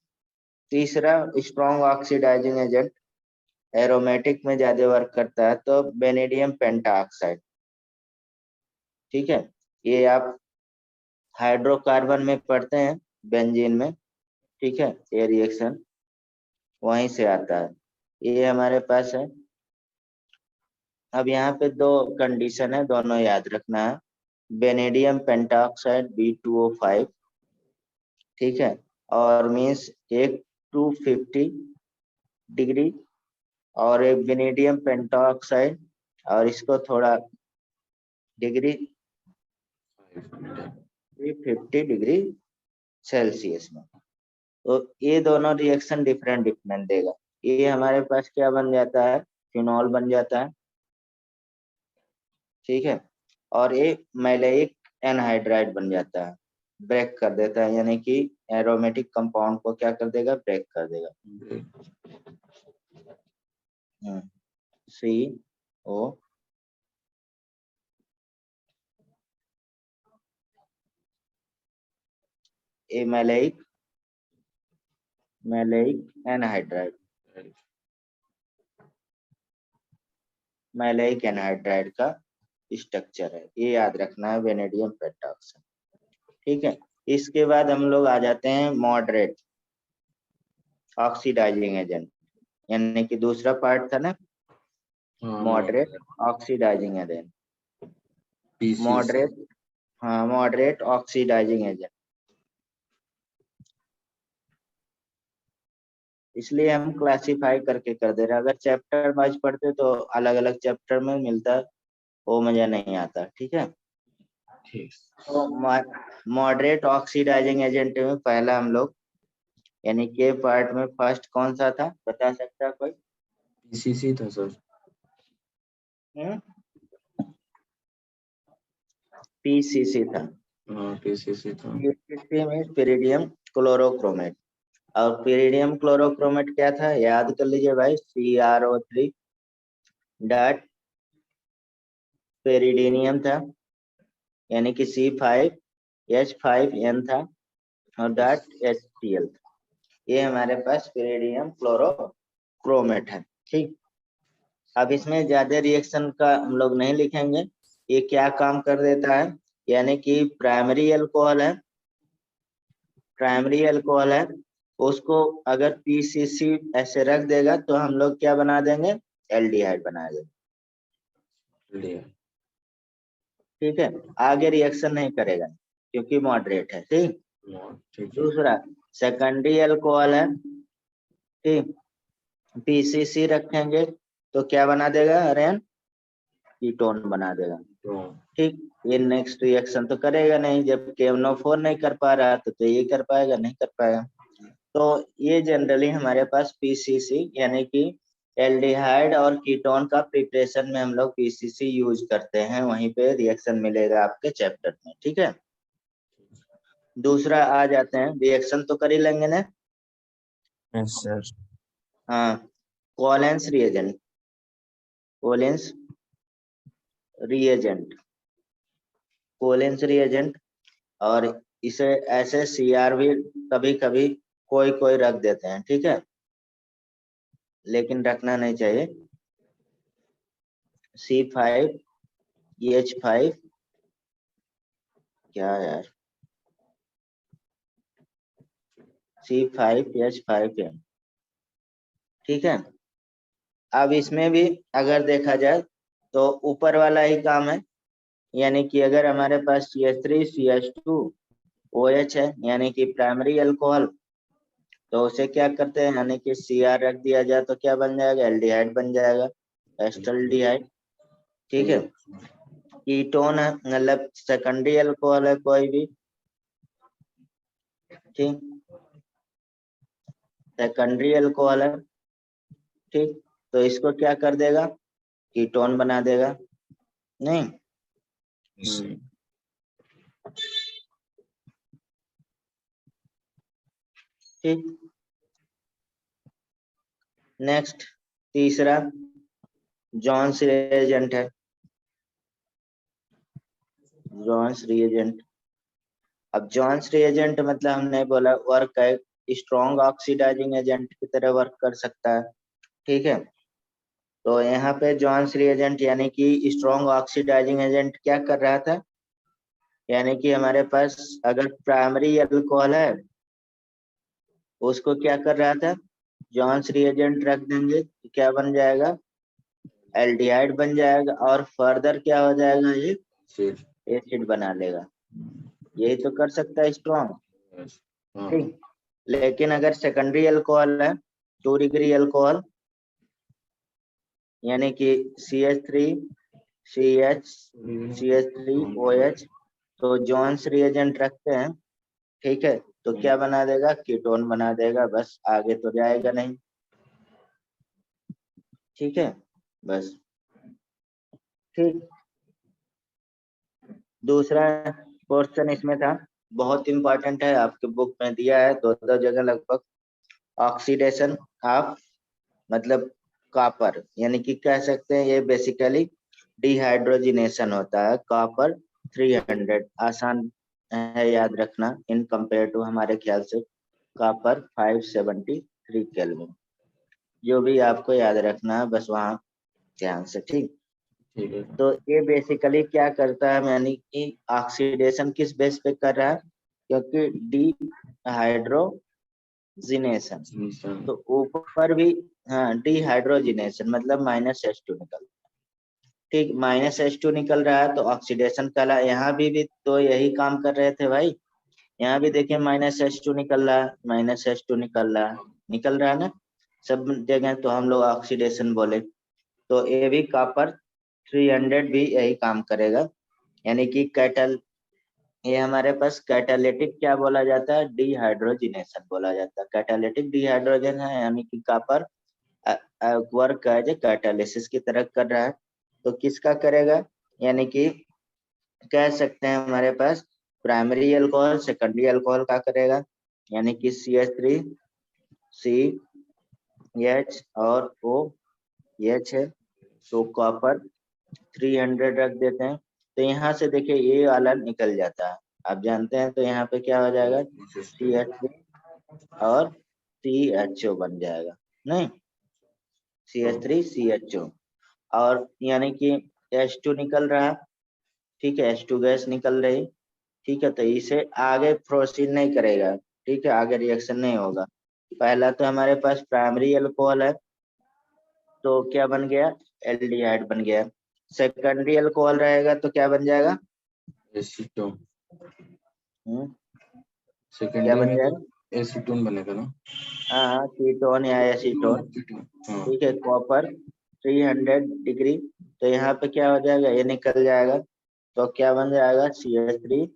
तीसरा स्ट्रॉन्ग ऑक्सीडाइजिंग एजेंट एरोमेटिक में ज्यादा वर्क करता है तो बेनेडियम पेंटाऑक्साइड। ठीक है, ये आप हाइड्रोकार्बन में पढ़ते हैं, बेंजीन में। ठीक है, ये रिएक्शन वहीं से आता है, ये हमारे पास है। अब यहाँ पे दो कंडीशन है, दोनों याद रखना है। बेनेडियम पेंटाऑक्साइड B2O5, ठीक है, और मीन्स एक 250 डिग्री, और एक वेनेडियम पेंटाऑक्साइड और इसको थोड़ा डिग्री 350 डिग्री सेल्सियस में। तो ये दोनों रिएक्शन डिफरेंट डिफरेंट देगा। ये हमारे पास क्या बन जाता है, फिनॉल बन जाता है। ठीक है, और ये मैलेइक एनहाइड्राइड बन जाता है, ब्रेक कर देता है, यानी कि एरोमेटिक कंपाउंड को क्या कर देगा, ब्रेक कर देगा। CO ए मैलेइक एनहाइड्राइड, मैलेइक एनहाइड्राइड का स्ट्रक्चर है, ये याद रखना है, वेनेडियम पेंटाऑक्साइड। ठीक है, इसके बाद हम लोग आ जाते हैं मॉडरेट ऑक्सीडाइजिंग एजेंट, यानी कि दूसरा पार्ट था ना, मॉडरेट ऑक्सीडाइजिंग एजेंट। मॉडरेट, हाँ, मॉडरेट ऑक्सीडाइजिंग एजेंट, इसलिए हम क्लासिफाई करके कर दे रहे हैं। अगर चैप्टर वाइज पढ़ते तो अलग अलग चैप्टर में मिलता, वो मजा नहीं आता। ठीक है, तो मॉडरेट ऑक्सीडाइजिंग एजेंट में पहला हम लोग, यानी के पार्ट में फर्स्ट कौन सा था, बता सकता है कोई? PCC था सर। PCC था। PCC था। PCC में पिरिडियम क्लोरोक्रोमेट, और पिरिडियम क्लोरोक्रोमेट क्या था, याद कर लीजिए भाई, CrO3 डॉट पेरिडिनियम था, यानी कि C5H5N था, और डॉट HCl था। ये हमारे पास पिरिडियम क्लोरोक्रोमेट है। ठीक, अब इसमें ज्यादा रिएक्शन का हम लोग नहीं लिखेंगे, ये क्या काम कर देता है, यानी कि प्राइमरी अल्कोहल है, उसको अगर PCC ऐसे रख देगा तो हम लोग क्या बना देंगे, एल्डिहाइड बना देंगे। ठीक है, आगे रिएक्शन नहीं करेगा क्योंकि मॉडरेट है। ठीक, दूसरा सेकेंडरी अल्कोहल है, ठीक, PCC रखेंगे तो क्या बना देगा, अरेन कीटोन बना देगा। ठीक, ये नेक्स्ट रिएक्शन तो करेगा नहीं, जब KMnO4 नहीं कर पा रहा तो ये कर पाएगा, नहीं कर पाएगा। तो ये जनरली हमारे पास PCC, यानी कि एल्डिहाइड और कीटोन का प्रिपरेशन में हम लोग PCC यूज करते हैं, वहीं पे रिएक्शन मिलेगा आपके चैप्टर में। ठीक है, दूसरा आ जाते हैं, रिएक्शन तो कर ही लेंगे ना। Yes sir. हाँ, कोलेंस रिएजेंट, और इसे ऐसे CR भी कभी कभी कोई रख देते हैं। ठीक है, लेकिन रखना नहीं चाहिए। C5H5, क्या यार, C5H5N। ठीक है, अब इसमें भी अगर देखा जाए तो ऊपर वाला ही काम है, यानी कि अगर हमारे पास CH3CH2OH है, यानी कि प्राइमरी अल्कोहल, तो उसे क्या करते हैं, यानी कि CR रख दिया जाए तो क्या बन जाएगा, एल्डिहाइड बन जाएगा, एस्टल्डिहाइड। ठीक है, कीटोन है, मतलब सेकेंडरी अल्कोहल है कोई भी, ठीक, सेकेंडरी अल्कोहल है, ठीक, तो इसको क्या कर देगा, कीटोन बना देगा, नहीं। ठीक, नेक्स्ट तीसरा जॉन्स रिएजेंट है, जॉन्स रिएजेंट। अब जॉन्स रिएजेंट मतलब हमने बोला वर्क है, स्ट्रॉन्ग ऑक्सीडाइजिंग एजेंट की तरह वर्क कर सकता है, ठीक है। तो यहाँ पे जॉन्स रिएजेंट यानी कि स्ट्रॉन्ग ऑक्सीडाइजिंग एजेंट क्या कर रहा था, यानी कि हमारे पास अगर प्राइमरी अल्कोहल है उसको क्या कर रहा था, जॉन्स रिएजेंट रख देंगे तो क्या बन जाएगा, एल्डिहाइड बन जाएगा, और फर्दर क्या हो जाएगा, ये एसिड बना लेगा। यही तो कर सकता है स्ट्रॉन्ग, ठीक। लेकिन अगर सेकेंडरी अल्कोहल है, 2 डिग्री अल्कोहल, यानी कि CH3 CH CH3OH, तो जॉन्स रिएजेंट रखते हैं, ठीक है, तो क्या बना देगा, कीटोन बना देगा, बस आगे तो जाएगा नहीं, ठीक है, बस, ठीक। दूसरा क्वेश्चन इसमें था, बहुत इंपॉर्टेंट है, आपके बुक में दिया है 2 जगह लगभग, ऑक्सीडेशन ऑफ मतलब कॉपर, यानी कि कह सकते हैं ये बेसिकली डिहाइड्रोजिनेशन होता है कॉपर 300, आसान है याद रखना इन कंपेयर टू हमारे ख्याल से कॉपर 573 केल्विन, जो भी आपको याद रखना है बस वहां ध्यान से, ठीक। तो ये बेसिकली क्या करता है, यानी कि ऑक्सीडेशन किस बेस पे कर रहा है, क्योंकि डिहाइड्रोजिनेशन, तो ऊपर भी, हाँ, डिहाइड्रोजिनेशन मतलब -H2 निकल, ठीक, -H2 निकल रहा है तो ऑक्सीडेशन कहला, यहाँ भी तो यही काम कर रहे थे भाई, यहाँ भी देखिए -H2 निकल रहा है, -H2 निकल रहा है ना सब जगह, तो हम लोग ऑक्सीडेशन बोले, तो ये भी कॉपर 300 भी यही काम करेगा, यानी कि ये हमारे पास कैटालिटिक क्या बोला जाता है, डिहाइड्रोजिनेशन बोला जाता है, कैटालिटिक डिहाइड्रोजन है, यानी कि कॉपर वर्क है जो कैटालिसिस की तरह कर रहा है, तो किसका करेगा, यानी कि कह सकते हैं हमारे पास प्राइमरी अल्कोहल सेकेंडरी अल्कोहल का करेगा, यानी कि CH3 CH और OH है, तो कॉपर 300 रख देते हैं, तो यहाँ से देखिए ये वाला निकल जाता है, आप जानते हैं, तो यहाँ पे क्या हो जाएगा, CH3 और CHO बन जाएगा, नहीं, CH3 CHO, और यानी कि H2 निकल रहा, ठीक है, H2 गैस निकल रही, ठीक है, तो इसे आगे प्रोसीड नहीं करेगा, ठीक है, आगे रिएक्शन नहीं होगा। पहला तो हमारे पास प्राइमरी अल्कोहल है, तो क्या बन गया, एल्डिहाइड बन गया, सेकेंडरी अल्कोहल रहेगा तो क्या बन जाएगा, एसीटोन, क्या बन जाएगा, एसीटोन बनेगा ना, हाँ, कीटोन या एसीटोन, ठीक है, कॉपर 300 डिग्री, तो यहाँ पे क्या हो जाएगा, ये निकल जाएगा, तो क्या बन जाएगा, CH3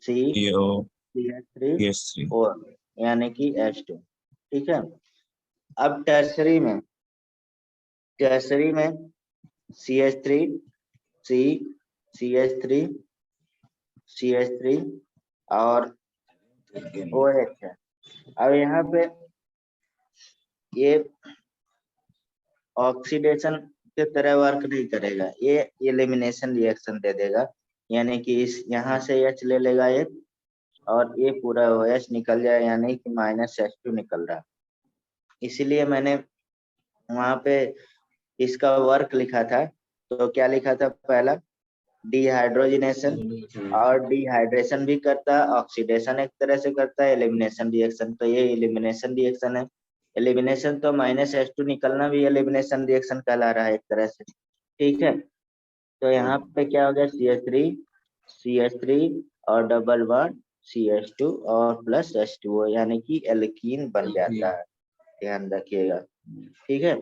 CH3 और यानी कि H2, ठीक है। अब टर्सरी में CH3 CH3 और OH है। अब यहाँ पे ये ऑक्सीडेशन के तरह वर्क नहीं करेगा, ये एलिमिनेशन रिएक्शन दे देगा, यानी कि इस यहाँ से H ले लेगा एक, और ये पूरा OH निकल जाए, यानी कि -H2 निकल रहा, इसीलिए मैंने वहां पे इसका वर्क लिखा था, तो क्या लिखा था, पहला डिहाइड्रोजिनेशन, और डिहाइड्रेशन भी करता है, ऑक्सीडेशन एक तरह से करता है, एलिमिनेशन रिएक्शन, तो ये एलिमिनेशन रिएक्शन है, एलिमिनेशन तो -H2 निकलना भी एलिमिनेशन रिएक्शन कहला रहा है एक तरह से, ठीक है। तो यहाँ पे क्या हो गया, CH3 और डबल बॉन्ड CH2 और प्लस H2O, यानी कि एल्कीन बन जाता है, ध्यान रखिएगा, ठीक है।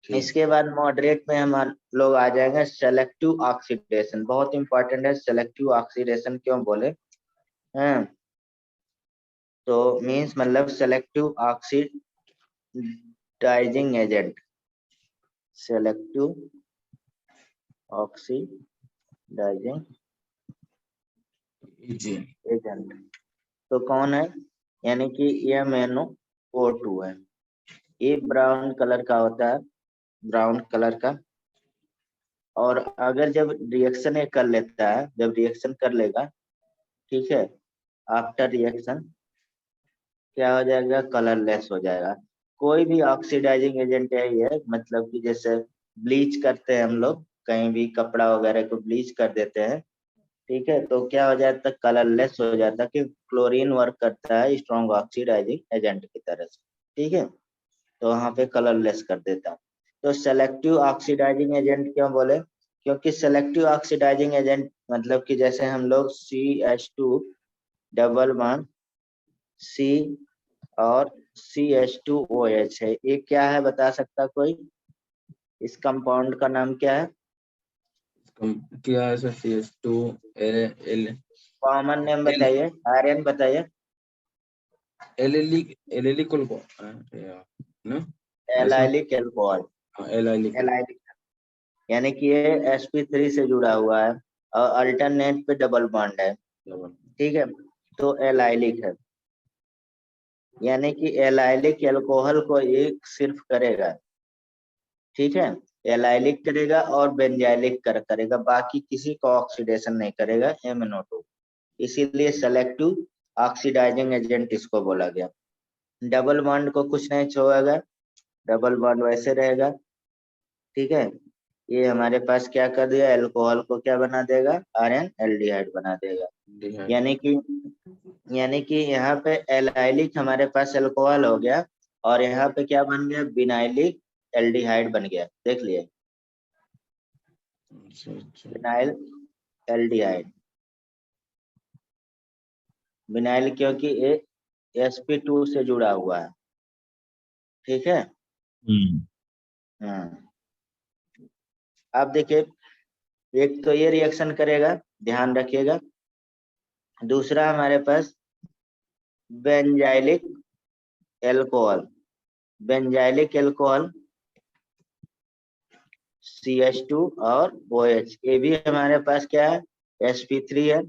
ठीक। इसके बाद मॉडरेट में हम लोग आ जाएंगे सेलेक्टिव ऑक्सीडेशन। बहुत इंपॉर्टेंट है सेलेक्टिव ऑक्सीडेशन, क्यों बोले हैं, तो मींस मतलब selective oxidising agent, selective oxidising जी। एजेंट तो कौन है, यानी कि ये MnO2 है। ये ब्राउन कलर का होता है, ब्राउन कलर का। और अगर जब रिएक्शन ये कर लेता है, जब रिएक्शन कर लेगा, ठीक है, आफ्टर रिएक्शन क्या हो जाएगा, कलरलेस हो जाएगा। कोई भी ऑक्सीडाइजिंग एजेंट है ये, मतलब कि जैसे ब्लीच करते हैं हम लोग, कहीं भी कपड़ा वगैरह को ब्लीच कर देते हैं, ठीक है, तो क्या हो जाता है, कलरलेस हो जाता है, कि क्लोरीन वर्क करता है स्ट्रॉन्ग ऑक्सीडाइजिंग एजेंट की तरह से, ठीक है, तो वहां पे कलरलेस कर देता है। तो सेलेक्टिव ऑक्सीडाइजिंग एजेंट क्यों बोले, क्योंकि सेलेक्टिव ऑक्सीडाइजिंग एजेंट मतलब कि जैसे हम लोग CH2 डबल बॉन्ड C और CH2OH है, ये क्या है बता सकता कोई, इस कंपाउंड का नाम क्या है, क्या है sir? CH2 L common name बताइए, आर्यन बताइए। एल को ना ऐसा। एलाइलिक एल्कोहल, हाँ एल एलाइलिक, यानी कि ये sp3 से जुड़ा हुआ है और अल्टरनेट पे डबल बॉन्ड है, ठीक है, तो एलाइलिक है, यानी कि एलाइलिक एल्कोहल को एक सिर्फ करेगा, ठीक है, एलाइलिक करेगा और बेंजाइलिक करेगा, बाकी किसी को ऑक्सीडेशन नहीं करेगा MnO2, इसीलिए सेलेक्टिव ऑक्सीडाइजिंग एजेंट इसको बोला गया। डबल बॉन्ड को कुछ नहीं छोड़ेगा, डबल बॉन्ड वैसे रहेगा, ठीक है, ये हमारे पास क्या कर दिया, एल्कोहल को क्या बना देगा, आर्यन एल्डिहाइड बना देगा। यानी कि यहाँ पे एलाइलिक हमारे पास एल्कोहल हो गया और यहाँ पे क्या बन गया, बिनाइलिक एल्डिहाइड बन गया, देख लिए, बिनाइल एल्डिहाइड, बिनाइल क्योंकि ये sp2 से जुड़ा हुआ है, ठीक है। अब देखिए, एक तो ये रिएक्शन करेगा, ध्यान रखिएगा, दूसरा हमारे पास benzylic alcohol, benzylic alcohol CH2 और OH, ये भी हमारे पास क्या है, sp3 है,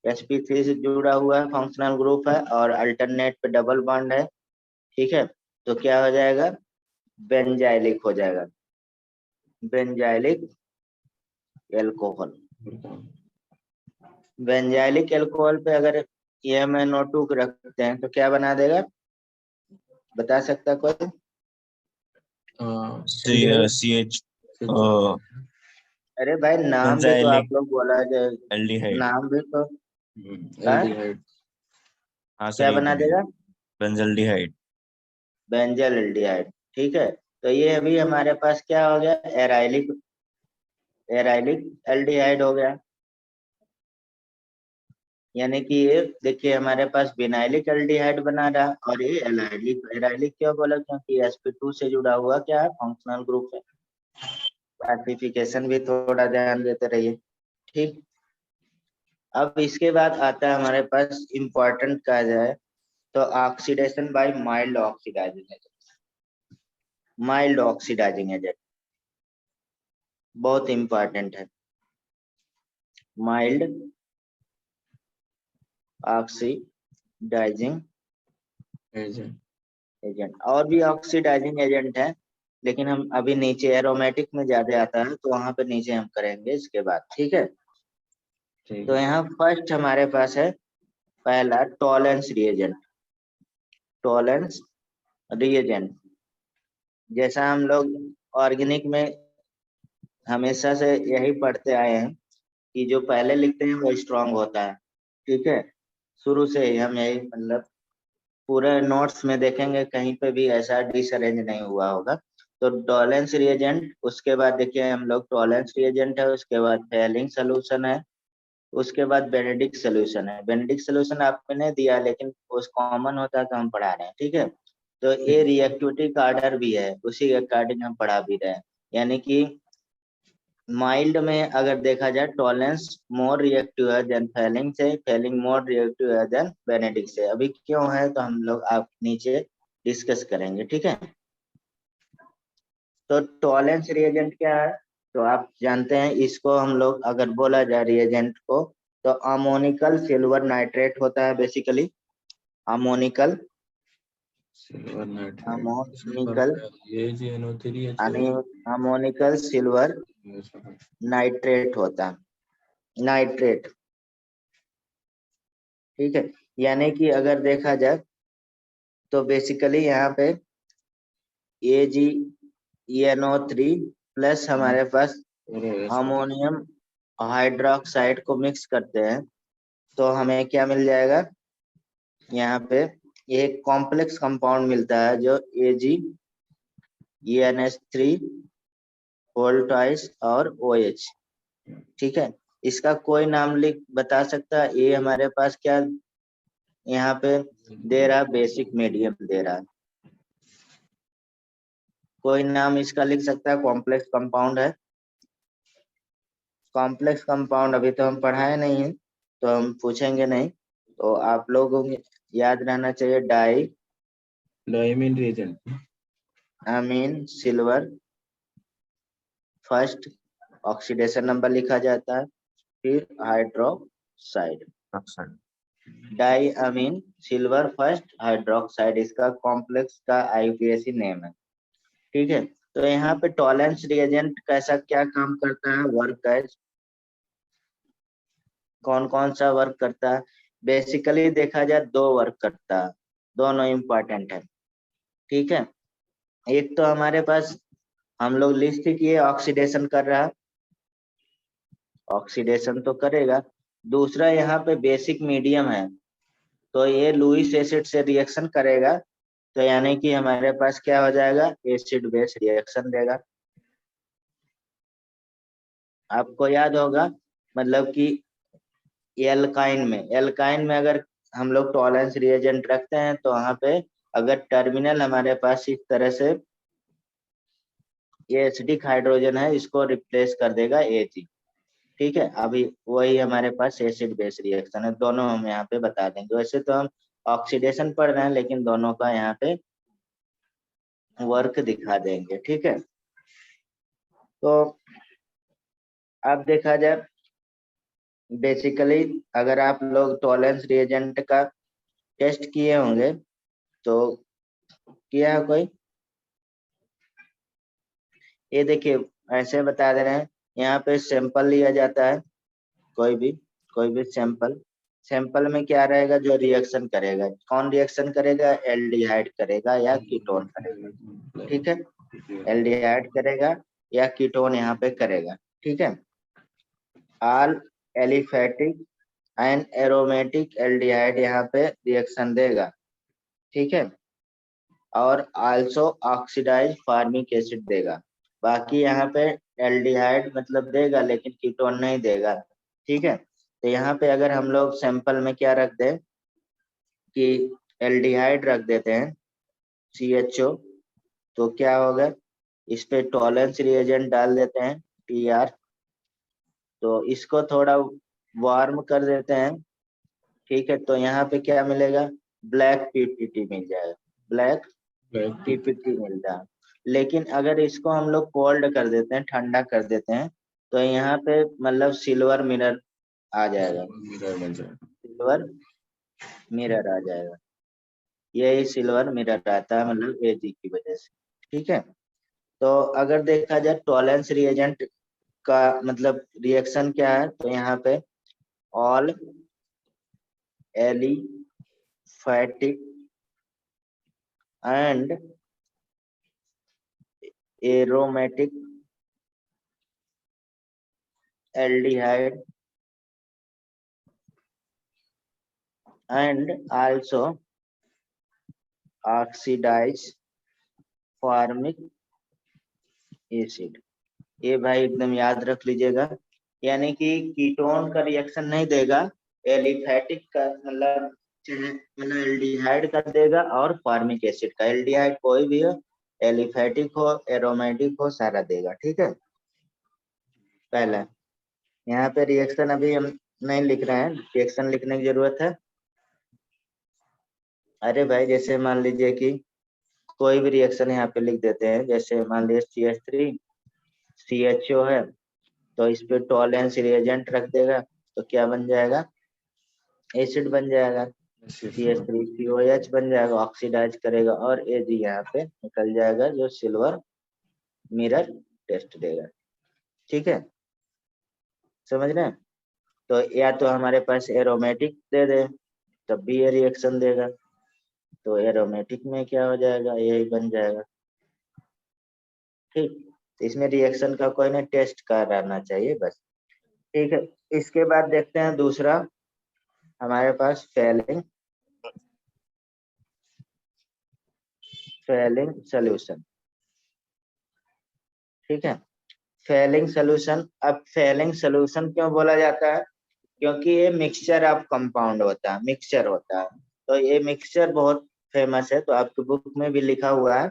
sp3 से जुड़ा हुआ है, फंक्शनल ग्रुप है और अल्टरनेट पे डबल बॉन्ड है, ठीक है, तो क्या हो जाएगा, बेंजाइलिक हो जाएगा, बेंजाइलिक एल्कोहल। बेंजाइलिक एल्कोहल पे अगर MnO2 को रखते हैं तो क्या बना देगा, बता सकता कोई, CH अरे भाई नाम भी तो आप लोग बोला है, एल्डिहाइड। नाम भी तो एल्डिहाइड। हाँ क्या सर, बना देगा, बेंजल्डिहाइड। बेंजल एल्डिहाइड, ठीक है, तो ये अभी हमारे पास क्या हो गया, एराइलिक, एराइलिक एल्डिहाइड हो गया। यानी कि ये देखिए हमारे पास बिनाइलिक एल्डिहाइड बना रहा और ये एलाइलिक, एराइलिक क्यों बोला, क्योंकि sp2 से जुड़ा हुआ क्या है, फंक्शनल ग्रुप है। क्लासिफिकेशन भी थोड़ा ध्यान देते रहिए, ठीक। अब इसके बाद आता है हमारे पास इम्पोर्टेंट कहा जाए तो oxidation by mild oxidizing agent, mild oxidizing agent बहुत इंपॉर्टेंट है, माइल्ड ऑक्सीडाइजिंग एजेंट। और भी ऑक्सीडाइजिंग एजेंट है, लेकिन हम अभी नीचे एरोमेटिक में ज्यादा आता है तो वहां पे नीचे हम करेंगे इसके बाद, ठीक है। तो यहाँ फर्स्ट हमारे पास है पहला टॉलेंस रिएजेंट, टॉलेंस रिएजेंट, जैसा हम लोग ऑर्गेनिक में हमेशा से यही पढ़ते आए हैं कि जो पहले लिखते हैं वो स्ट्रांग होता है, ठीक है, शुरू से ही हम यही मतलब पूरे नोट्स में देखेंगे कहीं पे भी ऐसा डिसअरेंज नहीं हुआ होगा। तो टॉलेंस रिएजेंट, उसके बाद देखिए हम लोग टॉलेंस रिएजेंट है, उसके बाद फेलिंग सोल्यूशन है, उसके बाद बेनेडिक्ट सोल्यूशन है। बेनेडिक्ट सोल्यूशन आपने नहीं दिया लेकिन उस कॉमन होता है तो हम पढ़ा रहे हैं, ठीक है। तो ये रिएक्टिविटी का ऑर्डर भी है, उसी के अकॉर्डिंग हम पढ़ा भी रहे हैं। यानी कि माइल्ड में अगर देखा जाए टॉलरेंस मोर रिएक्टिव है देन फेलिंग से, फेलिंग मोर रिएक्टिव है देन बेनेडिक्ट से। अभी क्यों है तो हम लोग आप नीचे डिस्कस करेंगे, ठीक है। तो टॉलरेंस रिएजेंट क्या है तो आप जानते हैं, इसको हम लोग अगर बोला जाए रिएजेंट को तो अमोनिकल सिल्वर नाइट्रेट होता है basically. Ammoniacal silver nitrate ammoniacal ये GnO3 अमोनिकल सिल्वर नाइट्रेट होता है, नाइट्रेट, ठीक है। यानी कि अगर देखा जाए तो बेसिकली यहाँ पे AgNO3 प्लस हमारे पास अमोनियम हाइड्रोक्साइड को मिक्स करते हैं तो हमें क्या मिल जाएगा, यहाँ पे एक कॉम्प्लेक्स कंपाउंड मिलता है जो AgNH3 होल ट्वाइस और OH, ठीक है। इसका कोई नाम लिख बता सकता है, ये हमारे पास क्या यहाँ पे दे रहा, बेसिक मीडियम दे रहा है। कोई नाम इसका लिख सकता है, कॉम्प्लेक्स कंपाउंड है। कॉम्प्लेक्स कंपाउंड अभी तो हम पढ़ाए नहीं है तो हम पूछेंगे नहीं, तो आप लोगों को याद रहना चाहिए डाइमीन रिएजेंट, अमीन सिल्वर फर्स्ट ऑक्सीडेशन नंबर लिखा जाता है, फिर हाइड्रोक्साइड, डाई अमीन सिल्वर फर्स्ट हाइड्रोक्साइड, इसका कॉम्प्लेक्स का IUPAC नेम है, ठीक है। तो यहाँ पे टॉलरेंस रिएजेंट कैसा क्या काम करता है, वर्क एज कौन कौन सा वर्क करता है। बेसिकली देखा जाए दो वर्क करता है, दोनों इम्पोर्टेंट है, ठीक है। एक तो हमारे पास हम लोग लिस्ट किए ऑक्सीडेशन कर रहा है, ऑक्सीडेशन तो करेगा। दूसरा यहाँ पे बेसिक मीडियम है तो ये लुईस एसिड से रिएक्शन करेगा, तो यानी कि हमारे पास क्या हो जाएगा, एसिड बेस रिएक्शन देगा। आपको याद होगा मतलब कि एल्काइन में अगर हम लोग टॉलरेंस रिएजेंट रखते हैं तो वहां पे अगर टर्मिनल हमारे पास इस तरह से ये एसिडिक हाइड्रोजन है, इसको रिप्लेस कर देगा Ag, ठीक है। अभी वही हमारे पास एसिड बेस रिएक्शन है, दोनों हम यहाँ पे बता देंगे। वैसे तो हम ऑक्सीडेशन पढ़ रहे हैं लेकिन दोनों का यहाँ पे वर्क दिखा देंगे, ठीक है। तो अब देखा जाए बेसिकली अगर आप लोग टॉलरेंस रिएजेंट का टेस्ट किए होंगे तो किया है कोई, ये देखिए ऐसे बता दे रहे हैं, यहाँ पे सैंपल लिया जाता है, कोई भी सैंपल में क्या रहेगा, जो रिएक्शन करेगा, कौन रिएक्शन करेगा, एल्डिहाइड करेगा या कीटोन करेगा, ठीक है। एल्डिहाइड करेगा या कीटोन यहाँ पे करेगा, ठीक है। All aliphatic and aromatic aldehyde यहाँ पे रिएक्शन देगा, ठीक है। और आल्सो ऑक्सीडाइज फार्मिक एसिड देगा। बाकी यहाँ पे एल्डिहाइड मतलब देगा लेकिन कीटोन नहीं देगा, ठीक है। तो यहाँ पे अगर हम लोग सैंपल में क्या रख दें कि एल्डिहाइड रख देते हैं CHO, तो क्या होगा, इस पे टॉलरेंस रिएजेंट डाल देते हैं TR, तो इसको थोड़ा वार्म कर देते हैं, ठीक है। तो यहाँ पे क्या मिलेगा, ब्लैक PPT मिल जाएगा, ब्लैक PPT मिल जाएगा। लेकिन अगर इसको हम लोग कोल्ड कर देते हैं, ठंडा कर देते हैं, तो यहाँ पे मतलब सिल्वर मिरर आ जाएगा, सिल्वर मिरर आ जाएगा, यही सिल्वर मिरर आता है मतलब Ag की वजह से, ठीक है। तो अगर देखा जाए टॉलरेंस रिएजेंट का मतलब रिएक्शन क्या है, तो यहाँ पे all aliphatic and aromatic aldehyde and also oxidize formic acid, ये भाई एकदम याद रख लीजिएगा। यानी कि कीटोन का रिएक्शन नहीं देगा, एलिफैटिक का मतलब मतलब एल्डिहाइड का देगा और फॉर्मिक एसिड का, एल्डिहाइड कोई भी हो, एलिफेटिक हो, एरोमेटिक हो, सारा देगा। ठीक है। पहला यहाँ पे रिएक्शन अभी हम नहीं लिख रहे हैं, रिएक्शन लिखने की जरूरत है। अरे भाई जैसे मान लीजिए कि कोई भी रिएक्शन यहाँ पे लिख देते हैं, जैसे मान लीजिए CH3 CHO है, तो इस पे टॉलेंस रिएजेंट रख देगा तो क्या बन जाएगा, एसिड बन जाएगा। CH3COH बन जाएगा, ऑक्सीडाइज करेगा और Ag यहाँ पे निकल जाएगा जो सिल्वर मिरर टेस्ट देगा। ठीक है, समझ रहे हैं। तो या तो हमारे पास एरोमेटिक दे दे तब भी ये रिएक्शन देगा, तो एरोमेटिक में क्या हो जाएगा, यही बन जाएगा। ठीक, इसमें रिएक्शन का कोई ना टेस्ट कराना चाहिए बस। ठीक है, इसके बाद देखते हैं दूसरा हमारे पास फेलिंग सोल्यूशन। ठीक है, फेलिंग सोल्यूशन। अब फेलिंग सोल्यूशन क्यों बोला जाता है, क्योंकि ये मिक्सचर ऑफ कंपाउंड होता है, मिक्सचर होता है। तो ये मिक्सचर बहुत फेमस है, तो आपकी बुक में भी लिखा हुआ है।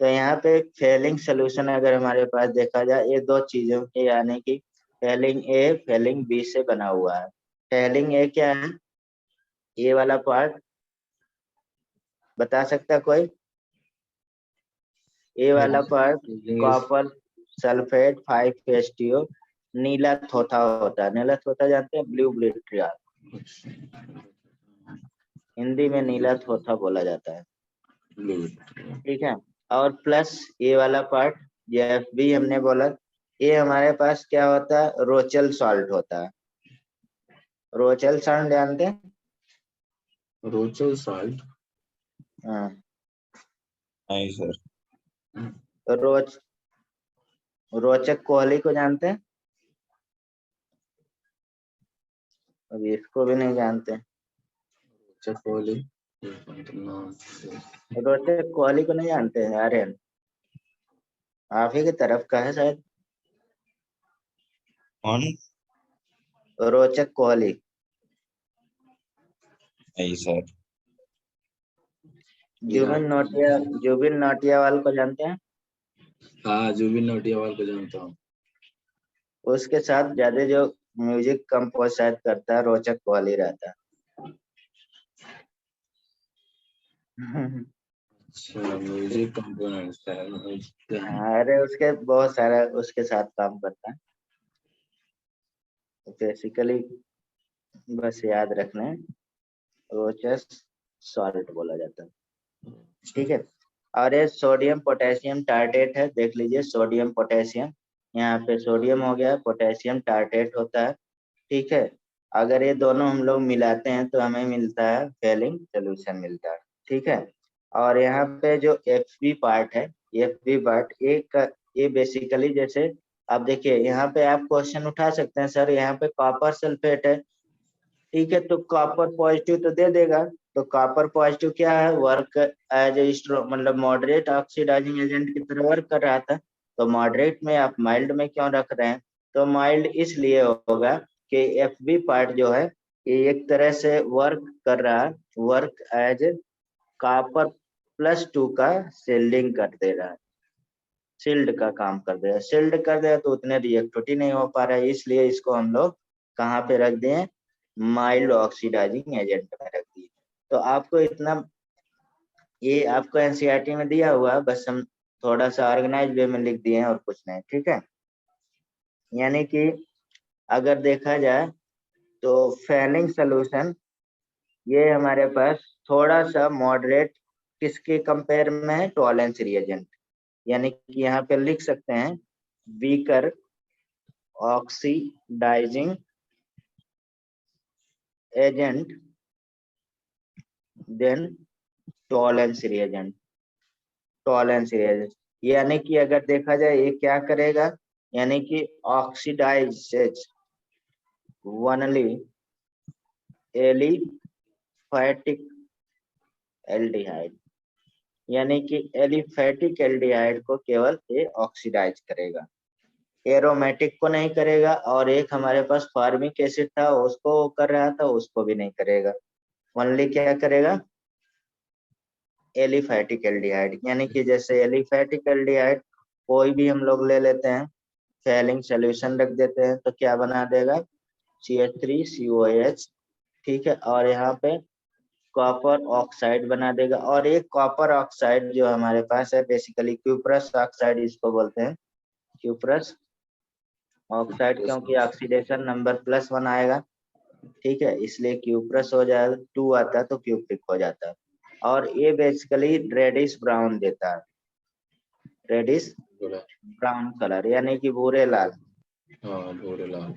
तो यहाँ पे फेलिंग सोल्यूशन अगर हमारे पास देखा जाए, ये दो चीजों के यानी कि फेलिंग ए फेलिंग बी से बना हुआ है। फेलिंग ए क्या है, ये वाला पार्ट बता सकता है कोई, ये वाला पार्ट कॉपर सल्फेट 5HTO नीला थोथा होता है। नीला थोथा जानते हैं, ब्लू विट्रियल, हिंदी में नीला थोथा बोला जाता है। ठीक है, और प्लस ये वाला पार्ट ये भी हमने बोला, ये हमारे पास क्या होता है, रोचेल सॉल्ट होता है। रोचेल सॉल्ट जानते हैं, रोचल सॉल्ट। हाँ। नहीं सर। रोच रोचक कोहली को जानते हैं, अभी इसको भी नहीं जानते। चकोली। रोचक कोहली को नहीं जानते हैं, अरे आप ही की तरफ का है शायद। कौन? रोचक कोहली, नहीं सर। जुबिन नौटियाल को जानते हैं, हाँ, जुबिन नौटियाल को जानता हूँ। उसके साथ ज्यादा जो म्यूजिक कंपोज शायद करता है रोचक कोहली रहता है। अच्छा, म्यूजिक कंपोनेंट्स है। अरे उसके बहुत सारा उसके साथ काम करता है, बेसिकली बस याद रखना है, रोचस सॉल्ट बोला जाता है। ठीक है, और ये सोडियम पोटेशियम टार्टेट है, देख लीजिए सोडियम पोटेशियम, यहाँ पे सोडियम हो गया, पोटेशियम टार्टेट होता है। ठीक है, अगर ये दोनों हम लोग मिलाते हैं तो हमें मिलता है फेलिंग सोल्यूशन मिलता है। ठीक है, और यहाँ पे जो FB पार्ट है, FB पार्ट ये बेसिकली जैसे आप देखिए यहाँ पे आप क्वेश्चन उठा सकते हैं, सर यहाँ पे कॉपर सल्फेट है, ठीक है, तो कॉपर पॉजिटिव तो दे देगा। तो कॉपर पॉजिटिव क्या है, वर्क एज ए स्ट्रॉन्ग मतलब मॉडरेट ऑक्सीडाइजिंग एजेंट की तरह वर्क कर रहा था। तो मॉडरेट में आप माइल्ड में क्यों रख रहे हैं, तो माइल्ड इसलिए होगा कि FB पार्ट जो है ये एक तरह से वर्क कर रहा है, वर्क एज कॉपर +2 का शील्डिंग कर दे रहा है, शील्ड का काम कर दे रहा है। शील्ड कर दे तो उतने रिएक्टिविटी नहीं हो पा रहा है, इसलिए इसको हम लोग कहाँ पे रख दिए, माइल्ड ऑक्सीडाइजिंग एजेंट में रख दिए। तो आपको इतना, ये आपको NCERT में दिया हुआ है, बस हम थोड़ा सा ऑर्गेनाइज वे में लिख दिए हैं और कुछ नहीं। ठीक है, यानी कि अगर देखा जाए तो फेलिंग सोल्यूशन ये हमारे पास थोड़ा सा मॉडरेट किसके कंपेयर में है, टॉलेंस रिएजेंट, यानी कि यहाँ पे लिख सकते हैं weaker oxidizing agent than Tollens reagent. Tollens reagent यानी कि अगर देखा जाए ये क्या करेगा, यानी कि ऑक्सीडाइजेज वनली एलिफैटिक एल्डिहाइड, यानी कि एलिफैटिक एल्डिहाइड को केवल ये ऑक्सीडाइज करेगा, एरोमेटिक को नहीं करेगा। और एक हमारे पास फॉर्मिक एसिड था उसको कर रहा था, उसको भी नहीं करेगा। ओनली क्या करेगा, एलिफैटिक एल्डिहाइड, यानी कि जैसे एलिफैटिक एल्डिहाइड कोई भी हम लोग ले लेते हैं, फेलिंग सोल्यूशन रख देते हैं तो क्या बना देगा, CH3COH, ठीक है। और यहाँ पे कॉपर ऑक्साइड बना देगा। और एक कॉपर ऑक्साइड जो हमारे पास है बेसिकली क्यूप्रस ऑक्साइड इसको बोलते हैं, क्यूप्रस ऑक्साइड, क्योंकि ऑक्सीडेशन नंबर +1 आएगा, ठीक है, इसलिए क्यूप्रस हो जाएगा, 2 आता है तो क्यूप्रिक हो जाता है। और ये बेसिकली रेडिश ब्राउन देता है, रेडिश ब्राउन कलर, यानी कि भूरे लाल, हाँ भूरे लाल,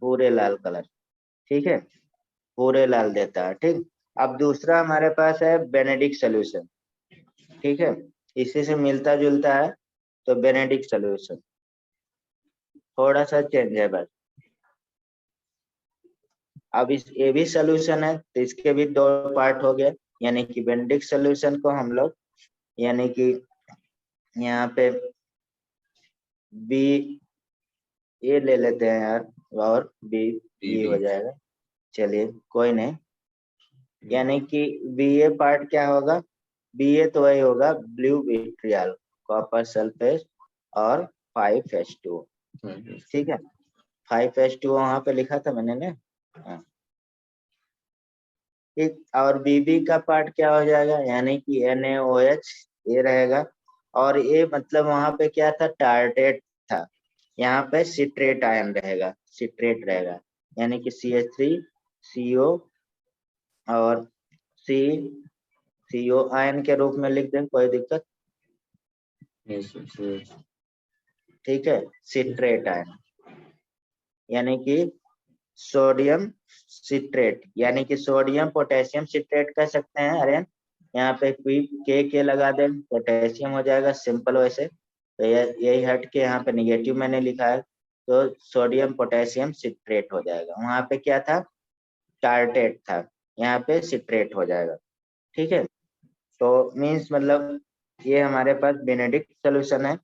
भूरे लाल कलर, ठीक है, भूरे लाल देता है, ठीक। अब दूसरा हमारे पास है बेनेडिक्ट सोल्यूशन, ठीक है, इसी से मिलता जुलता है, तो बेनेडिक्ट सोल्यूशन थोड़ा सा चेंज है बस। अब इस ये भी सोल्यूशन है तो इसके भी 2 पार्ट हो गए, यानी कि बेनेडिक्ट सोल्यूशन को हम लोग, यानी कि यहाँ पे बी ए ले लेते हैं यार, और बी ई हो जाएगा, चलिए कोई नहीं। यानी कि बी ए पार्ट क्या होगा, बी ए तो वही होगा ब्लू विट्रियल, कॉपर सल्फेट और 5H2, ठीक है, 5H2 वहां पे लिखा था मैंने ना, हाँ। ठीक, और बीबी का पार्ट क्या हो जाएगा, यानी कि NaOH ये रहेगा। और ये मतलब वहां पे क्या था, टार्टेट था, यहाँ पे सिट्रेट आयन रहेगा, सिट्रेट रहेगा, यानी कि CH3CO और CO आयन के रूप में लिख दें, कोई दिक्कत, ठीक है, सिट्रेट आयन, यानी कि सोडियम सिट्रेट, यानी कि सोडियम पोटेशियम सिट्रेट कह सकते हैं। अरे यहाँ पे के लगा दे, पोटेशियम हो जाएगा, सिंपल वैसे तो यही हट के यहाँ पे निगेटिव मैंने लिखा है, तो सोडियम पोटेशियम सिट्रेट हो जाएगा। वहां पे क्या था, टार्टेट था, यहाँ पे सिट्रेट हो जाएगा, ठीक है। तो मीन्स मतलब ये हमारे पास बेनेडिक्ट सोल्यूशन है,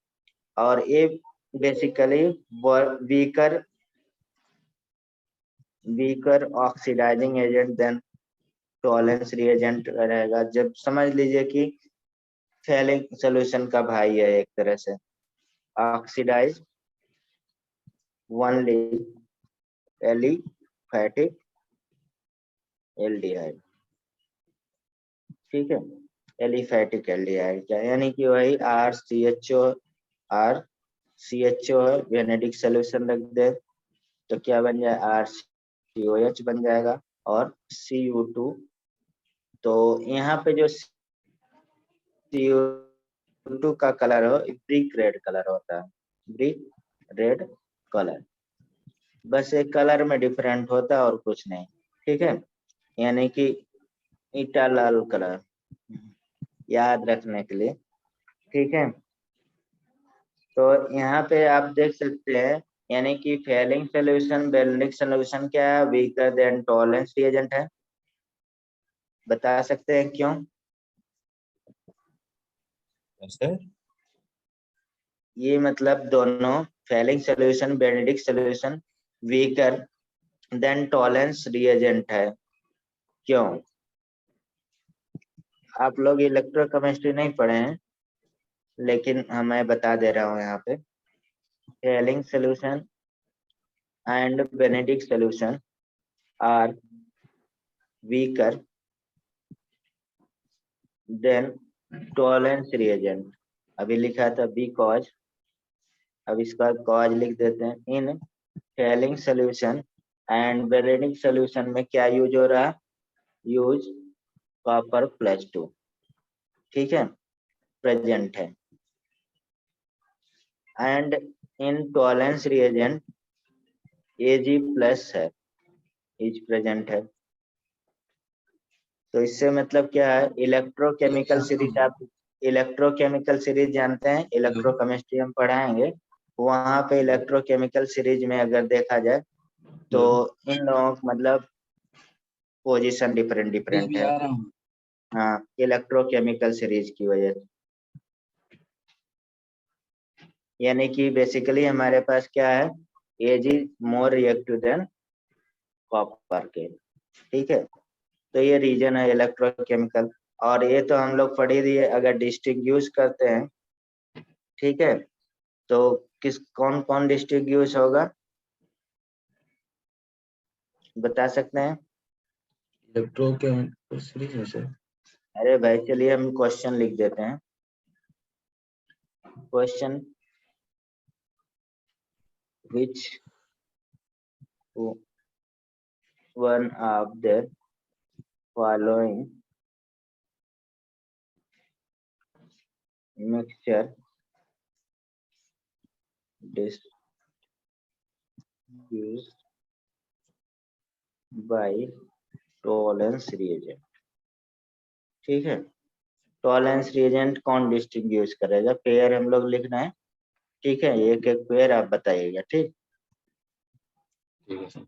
और ये basically weaker oxidizing agent than Tollens reagent रहेगा। जब समझ लीजिए कि फेलिंग सोल्यूशन का भाई है एक तरह से, ऑक्सीडाइज ओनली एलिफैटिक एल्डिहाइड, ठीक है, एलिफैटिक एल्डिहाइड क्या, यानी कि वही RCHO है, बेनेडिक्ट सोल्यूशन रख दे तो क्या बन जाए, RCOH बन जाएगा, और Cu2। तो यहाँ पे जो Cu2 का कलर हो, ब्रिक रेड कलर होता है, ब्रिक रेड कलर, बस एक कलर में डिफरेंट होता है और कुछ नहीं, ठीक है, यानी कि ईटा लाल कलर, याद रखने के लिए, ठीक है। तो यहाँ पे आप देख सकते हैं, यानी कि फेलिंग सोल्यूशन बेनेडिक्ट सोल्यूशन क्या है, वीकर देन टॉलेंस रिएजेंट है, बता सकते हैं क्यों, सर ये मतलब दोनों Fehling solution Benedict solution weaker than Tollens reagent है, क्यों, आप लोग इलेक्ट्रोकेमिस्ट्री नहीं पढ़े हैं, लेकिन मैं बता दे रहा हूँ यहाँ पे, Fehling solution and Benedict solution are weaker than Tollens reagent, अभी लिखा था बिकॉज, अब इसका कॉज लिख देते हैं, इन Fehling solution and Benedict solution में क्या यूज हो रहा है, यूज कॉपर +2, ठीक है, प्रेजेंट है, and in Tollens reagent Ag+ है, इज प्रेजेंट है। तो इससे मतलब क्या है, इलेक्ट्रोकेमिकल सीरीज, आप इलेक्ट्रोकेमिकल सीरीज जानते हैं, इलेक्ट्रोकेमिस्ट्री हम पढ़ाएंगे, वहां पे इलेक्ट्रोकेमिकल सीरीज में अगर देखा जाए तो इन लोगों का मतलब पोजीशन डिफरेंट डिफरेंट है, हाँ, इलेक्ट्रोकेमिकल सीरीज की वजह से, यानी कि बेसिकली हमारे पास क्या है, Ag more reactive than copper के, ठीक है। तो ये रीजन है इलेक्ट्रोकेमिकल। और ये तो हम लोग पढ़ ही दिए, अगर डिस्टिंग्विश करते हैं, ठीक है, तो किस कौन कौन डिस्टिंग्विश होगा बता सकते हैं? इलेक्ट्रोकेमिस्ट्री है सर। अरे भाई चलिए हम क्वेश्चन लिख देते हैं। Question, which one of the following mixture diffused by Tollens reagent, ठीक है। टॉलेंस रिएजेंट कौन डिस्टिंग्विश करेगा, पेयर हम लोग लिखना है, ठीक है। एक एक पेयर आप बताइएगा, ठीक। ठीक है सर।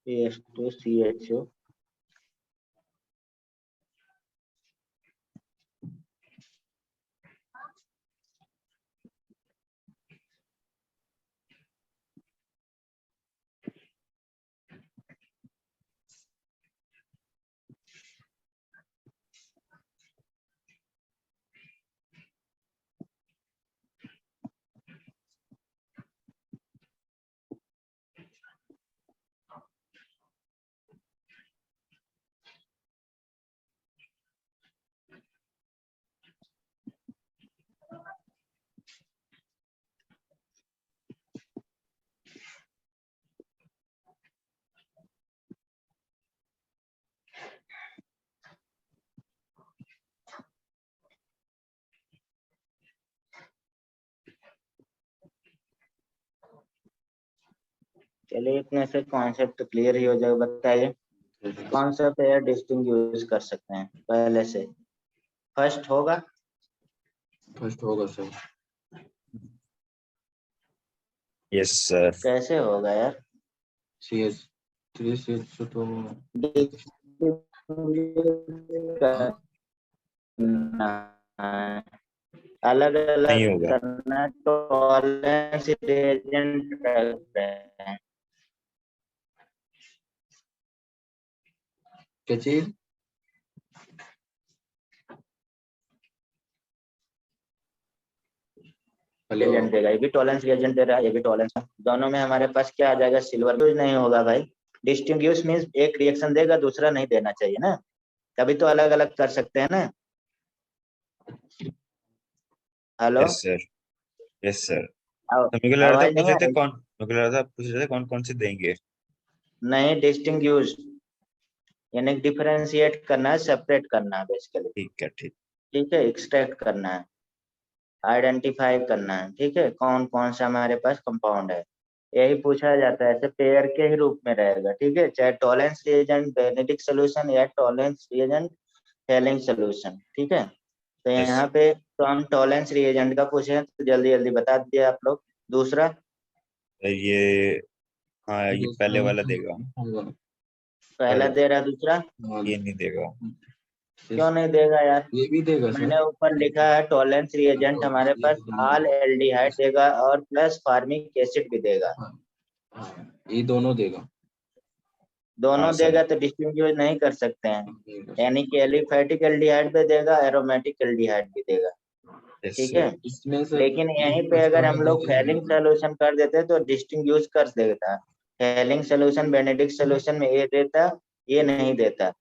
H2CHO, चलिए इतने से कॉन्सेप्ट क्लियर ही हो जाएगा। बताइए कौन सा पेयर डिस्टिंग्विश कर सकते हैं पहले से? फर्स्ट होगा, फर्स्ट होगा सर। Yes sir. कैसे होगा यार? CH3 CH तो अलग अलग नहीं होगा। करना, टॉलरेंस रिएजेंट रखते हैं। क्या चीज? हेलो। रिएजेंट देगा, ये भी टॉलरेंस रिएजेंट दे रहा है, ये भी टॉलरेंस। दोनों में हमारे पास क्या आ जाएगा? सिल्वर। कुछ नहीं होगा भाई। डिस्टिंग्विश मींस एक रिएक्शन देगा दूसरा नहीं देना चाहिए ना, तभी तो अलग अलग कर सकते हैं ना। Hello, yes sir. Yes sir. तो मेरे को लग रहा था आवाज पूछ नहीं रहे आ थे रही? कौन, मेरे को लग रहा था पूछ रहे थे कौन कौन से देंगे। नहीं, डिस्टिंग्विश यानी डिफरेंशिएट करना है, सेपरेट करना है बेसिकली, ठीक है ठीक। ठीक है। एक्सट्रैक्ट करना है, आइडेंटिफाई करना है, ठीक है, कौन कौन सा हमारे पास कंपाउंड है, यही पूछा जाता है। ऐसे पेयर के ही रूप में रहेगा, ठीक है, चाहे टॉलेंस रिएजेंट बेनेडिक्ट सॉल्यूशन या टॉलेंस रिएजेंट हेलिंग सॉल्यूशन, ठीक है। तो यस यहाँ पे तो हम टॉलेंस रिएजेंट का पूछे हैं, तो जल्दी जल्दी बता दिए आप लोग। दूसरा, ये, हाँ ये दूसरा पहले वाला देगा। होगा। पहला दे रहा, दूसरा ये नहीं देगा। क्यों नहीं देगा यार? ये भी देगा सर। मैंने ऊपर लिखा है टॉलेंस रिएजेंट हमारे पास ऑल एल्डिहाइड देगा और प्लस फार्मिक एसिड भी देगा। हाँ, ये दोनों देगा। हाँ दोनों सर। देगा तो डिस्टिंग्विश नहीं कर सकते हैं, नहीं कर यानी कि एलिफैटिक एल्डिहाइड भी देगा, एरोमेटिक एल्डिहाइड भी देगा, यस ठीक है। सर। सकते। इसमें से लेकिन यहीं पे फर्स्ट अगर वाला हम दे लोग देगा। हेलिंग सोल्यूशन कर देते तो डिस्टिंग्विश कर देता। हेलिंग सोल्यूशन बेनेडिक्ट सोल्यूशन में ये देता, ये नहीं देता,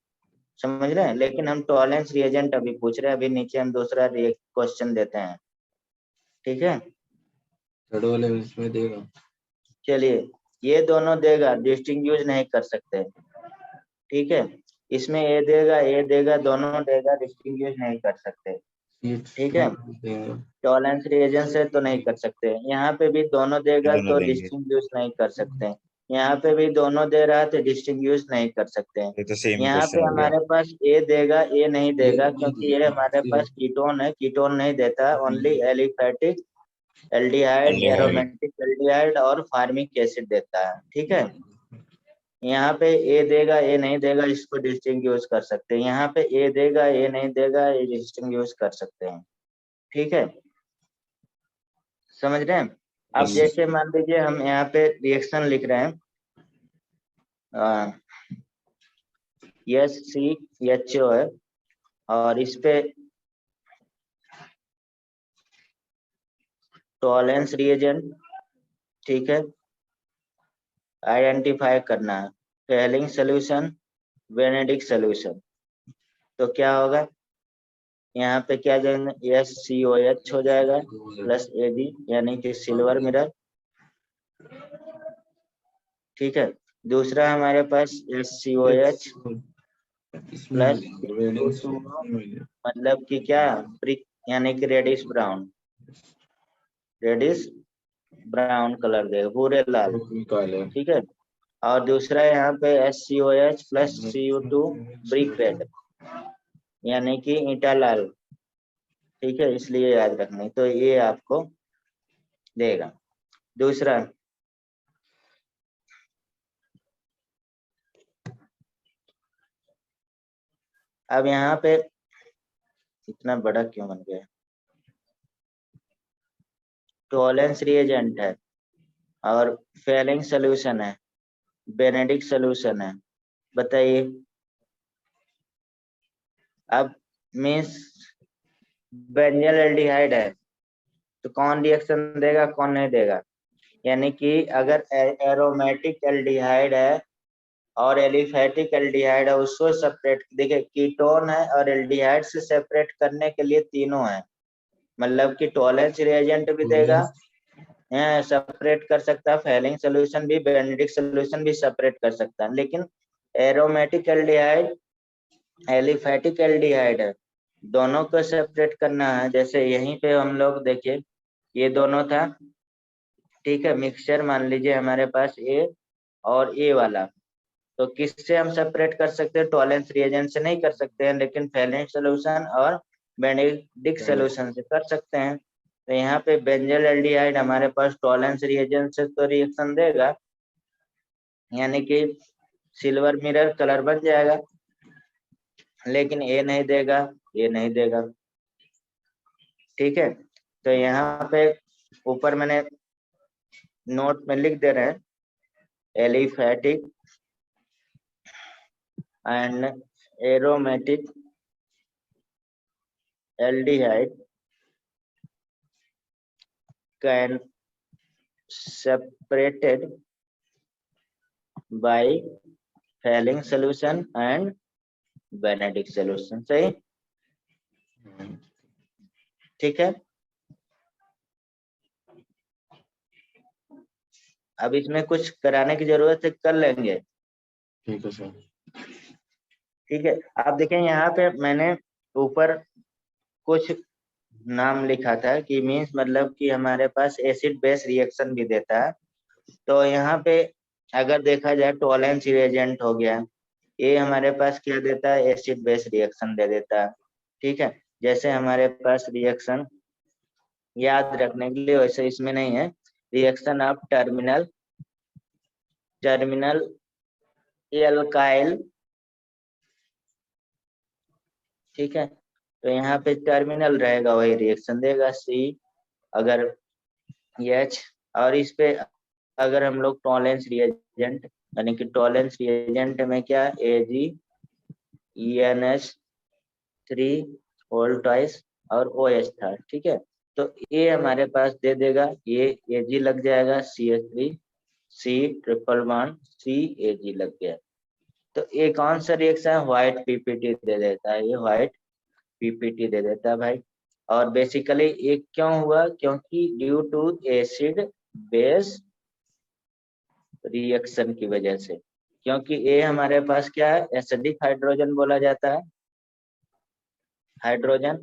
समझ रहे हैं। लेकिन हम टॉलेंस रिएजेंट अभी पूछ रहे हैं, अभी नीचे हम दूसरा क्वेश्चन देते हैं, ठीक है। थर्ड वाले में इसमें देगा। चलिए, ये दोनों देगा, डिस्टिंग्विश नहीं कर सकते, ठीक है। इसमें ये देगा, ये देगा, दोनों देगा, डिस्टिंग्विश नहीं कर सकते। ठीक है, देगा। टॉलेंस रिएजेंट से तो नहीं कर सकते। यहाँ पे भी दोनों देगा दोनों तो देंगे, डिस्टिंग्विश नहीं कर सकते। यहाँ पे भी दोनों दे रहा है तो डिस्टिंग्विश नहीं कर सकते। ये तो सेम यहाँ पे क्वेश्चन हो गया। हमारे पास ए देगा, ए नहीं देगा, ये क्योंकि ये हमारे पास कीटोन है, कीटोन नहीं देता, only aliphatic aldehyde, aldehyde, aromatic aldehyde और फार्मिक एसिड देता है। ठीक है, यहाँ पे ए देगा, ए नहीं देगा, इसको डिस्टिंग्विश कर सकते हैं। यहाँ पे ए देगा, ए नहीं देगा, ये डिस्टिंग्विश कर सकते हैं। ठीक है, समझ रहे हैं। अब Yes. जैसे मान लीजिए हम यहाँ पे रिएक्शन लिख रहे हैं, SCHO है, और इस पे टॉलेंस रिएजेंट, ठीक है, आइडेंटिफाई करना है, फेलिंग सोल्यूशन, बेनेडिक्ट सोल्यूशन। तो क्या होगा, यहाँ पे क्या जाएंगे, SCOH हो जाएगा प्लस AG, यानी कि सिल्वर मिरर। ठीक है, दूसरा हमारे पास SCOH प्लस मतलब कि क्या, ब्रिक, यानी कि reddish brown, reddish brown colour देगा, भूरे लाल। ठीक है, और दूसरा यहाँ पे SCOH plus Cu2 brick red, यानी कि ईटा लाल। ठीक है, इसलिए याद रखना, तो ये आपको देगा। दूसरा अब यहाँ पे इतना बड़ा क्यों बन गया, टॉलेंस रिएजेंट है और फेलिंग सोल्यूशन है, बेनेडिक्ट सोल्यूशन है, बताइए। अब मीन्स बेंजल एल्डिहाइड है, तो कौन रिएक्शन देगा कौन नहीं देगा, यानी कि अगर एरोमेटिक एल्डिहाइड है और एलिफैटिक एल्डिहाइड है, उसको सेपरेट, देखिए कीटोन है और एल्डिहाइड से सेपरेट करने के लिए तीनों है, मतलब कि टॉलेंस रिएजेंट भी देगा, सेपरेट कर सकता है, फेलिंग सोल्यूशन भी, बेनेडिक्ट सोल्यूशन भी सेपरेट कर सकता है। लेकिन एरोमेटिक एल्डिहाइड, एलिफैटिक एल्डिहाइड है, दोनों को सेपरेट करना है। जैसे यहीं पे हम लोग देखिए, ये दोनों था, ठीक है, मिक्सचर मान लीजिए हमारे पास ए और ए वाला, तो किससे हम सेपरेट कर सकते हैं, टॉलेंस रिएजेंट से नहीं कर सकते हैं, लेकिन फेलिंग सोल्यूशन और बेनेडिक्ट सोल्यूशन से कर सकते हैं। तो यहाँ पे बेंजल एल्डिहाइड हमारे पास टॉलेंस रिएजेंट से तो रिएक्शन देगा, यानी कि सिल्वर मिरर कलर बन जाएगा, लेकिन ए नहीं देगा, ये नहीं देगा। ठीक है, तो यहाँ पे ऊपर मैंने नोट में लिख दे रहे हैं, aliphatic and aromatic aldehyde can separated by failing solution and Benedict solution. सही, ठीक है। अब इसमें कुछ कराने की जरूरत है, कर लेंगे। ठीक है सर। ठीक है, आप देखें यहाँ पे मैंने ऊपर कुछ नाम लिखा था कि मीन्स मतलब कि हमारे पास एसिड बेस रिएक्शन भी देता है। तो यहाँ पे अगर देखा जाए टॉलेंस रिएजेंट हो गया, ये हमारे पास क्या देता है, एसिड बेस रिएक्शन दे देता है। ठीक है, जैसे हमारे पास रिएक्शन याद रखने के लिए, वैसे इसमें नहीं है, रिएक्शन ऑफ टर्मिनल एल्काइल। ठीक है, तो यहाँ पे टर्मिनल रहेगा, वही रिएक्शन देगा, C अगर H, और इस पे अगर हम लोग टॉलेंस रिएजेंट, यानी कि टॉलेंस रिएजेंट में क्या, AgENH3 होल ट्वाइस और OH था। ठीक है, तो ये हमारे पास दे देगा, ये Ag लग जाएगा, CH3 C triple bond CAg लग गया। तो ये कौन सा रिएक्शन है, व्हाइट PPT दे देता है, ये व्हाइट PPT दे देता है भाई। और बेसिकली ये क्यों हुआ, क्योंकि due to acid base reaction की वजह से, क्योंकि ये हमारे पास क्या है, एसिडिक हाइड्रोजन बोला जाता है, हाइड्रोजन,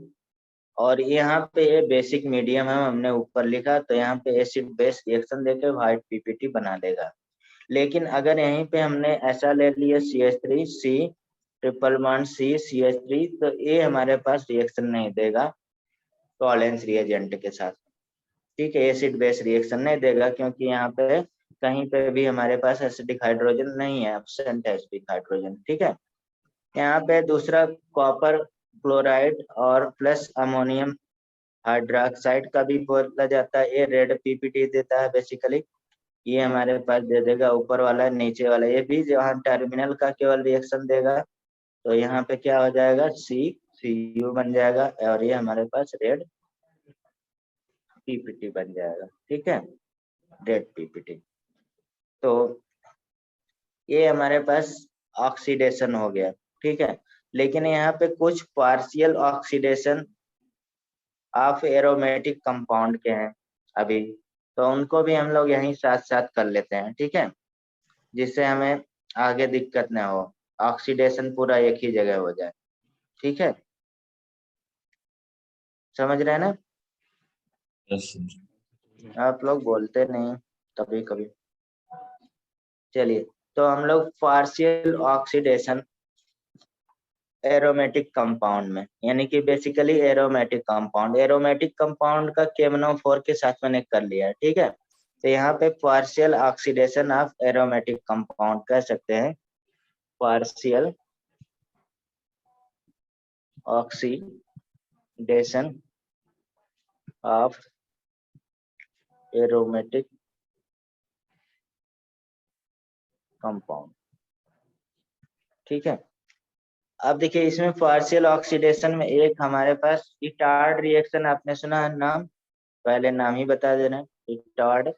और यहाँ पे ये बेसिक मीडियम है, हमने ऊपर लिखा, तो यहाँ पे एसिड बेस रिएक्शन देके व्हाइट पीपीटी बना देगा। लेकिन अगर यहीं पे हमने ऐसा ले लिया CH3 C triple bond C CH3, तो ये हमारे पास रिएक्शन नहीं देगा टॉलेंस रिएजेंट के साथ। ठीक है, एसिड बेस रिएक्शन नहीं देगा, क्योंकि यहाँ पे कहीं पे भी हमारे पास एसिडिक हाइड्रोजन नहीं है, एब्सेंट है एसिडिक हाइड्रोजन। ठीक है, यहाँ पे दूसरा कॉपर क्लोराइड और प्लस अमोनियम हाइड्रोक्साइड का भी बोला जाता है, ये रेड पीपीटी देता है बेसिकली। ये हमारे पास दे देगा ऊपर वाला, नीचे वाला ये भी जहाँ टर्मिनल का केवल रिएक्शन देगा, तो यहाँ पे क्या हो जाएगा CCU बन जाएगा, और ये हमारे पास रेड पीपीटी बन जाएगा। ठीक है, रेड पीपीटी। तो ये हमारे पास ऑक्सीडेशन हो गया। ठीक है, लेकिन यहाँ पे कुछ partial oxidation of aromatic compound के हैं अभी, तो उनको भी हम लोग यहीं साथ साथ कर लेते हैं। ठीक है, जिससे हमें आगे दिक्कत ना हो, ऑक्सीडेशन पूरा एक ही जगह हो जाए। ठीक है, समझ रहे हैं ना? यस आप लोग बोलते नहीं कभी कभी। चलिए, तो हम लोग पार्शियल ऑक्सीडेशन एरोमेटिक कंपाउंड में, यानी कि बेसिकली एरोमेटिक कंपाउंड का KMnO4 के साथ मैंने कर लिया है। ठीक है, तो यहाँ पे partial oxidation of aromatic compound कह सकते हैं, partial oxidation of aromatic compound. ठीक है, अब देखिए इसमें पार्शियल ऑक्सीडेशन में एक हमारे पास इटार्ड रिएक्शन, आपने सुना है नाम? पहले नाम ही बता दे रहे हैं, इटार्ड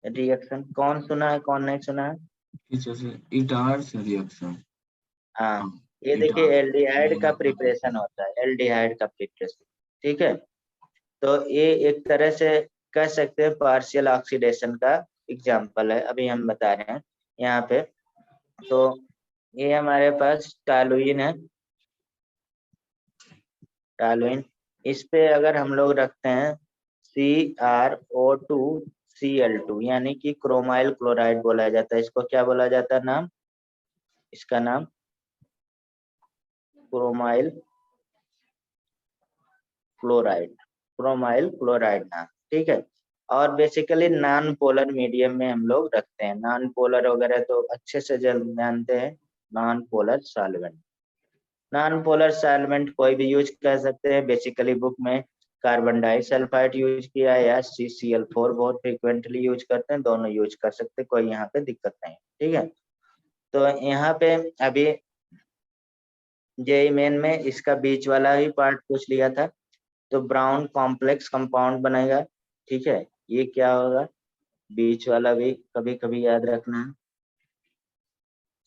रिएक्शन। कौन सुना है, कौन नहीं सुना है? इटार्स रिएक्शन। हाँ, ये देखिए एल्डिहाइड का प्रिपरेशन होता है, एल्डिहाइड का प्रिपरेशन। ठीक है, तो ये एक तरह से कह सकते हैं पार्शियल ऑक्सीडेशन का एग्जाम्पल है, अभी हम बता रहे हैं यहाँ पे। तो ये हमारे पास टॉलुइन है, टॉलुइन, इस पे अगर हम लोग रखते हैं CrO2Cl2, यानी कि क्रोमाइल क्लोराइड बोला जाता है इसको। क्या बोला जाता है नाम इसका? नाम क्रोमाइल क्लोराइड नाम। ठीक है, और बेसिकली नॉन पोलर मीडियम में हम लोग रखते हैं। नॉन पोलर वगैरह तो अच्छे से जानते हैं, non polar solvent. Non polar solvent कोई भी यूज कर सकते हैं, बेसिकली बुक में कार्बन डाइसल्फाइड यूज किया है या CCl4 बहुत फ्रिक्वेंटली यूज करते हैं, दोनों यूज कर सकते हैं, कोई यहाँ पे दिक्कत नहीं। ठीक है, तो यहाँ पे अभी जेई मेन में इसका बीच वाला ही पार्ट पूछ लिया था, तो ब्राउन कॉम्प्लेक्स कंपाउंड बनेगा। ठीक है, ये क्या होगा, बीच वाला भी कभी कभी याद रखना है,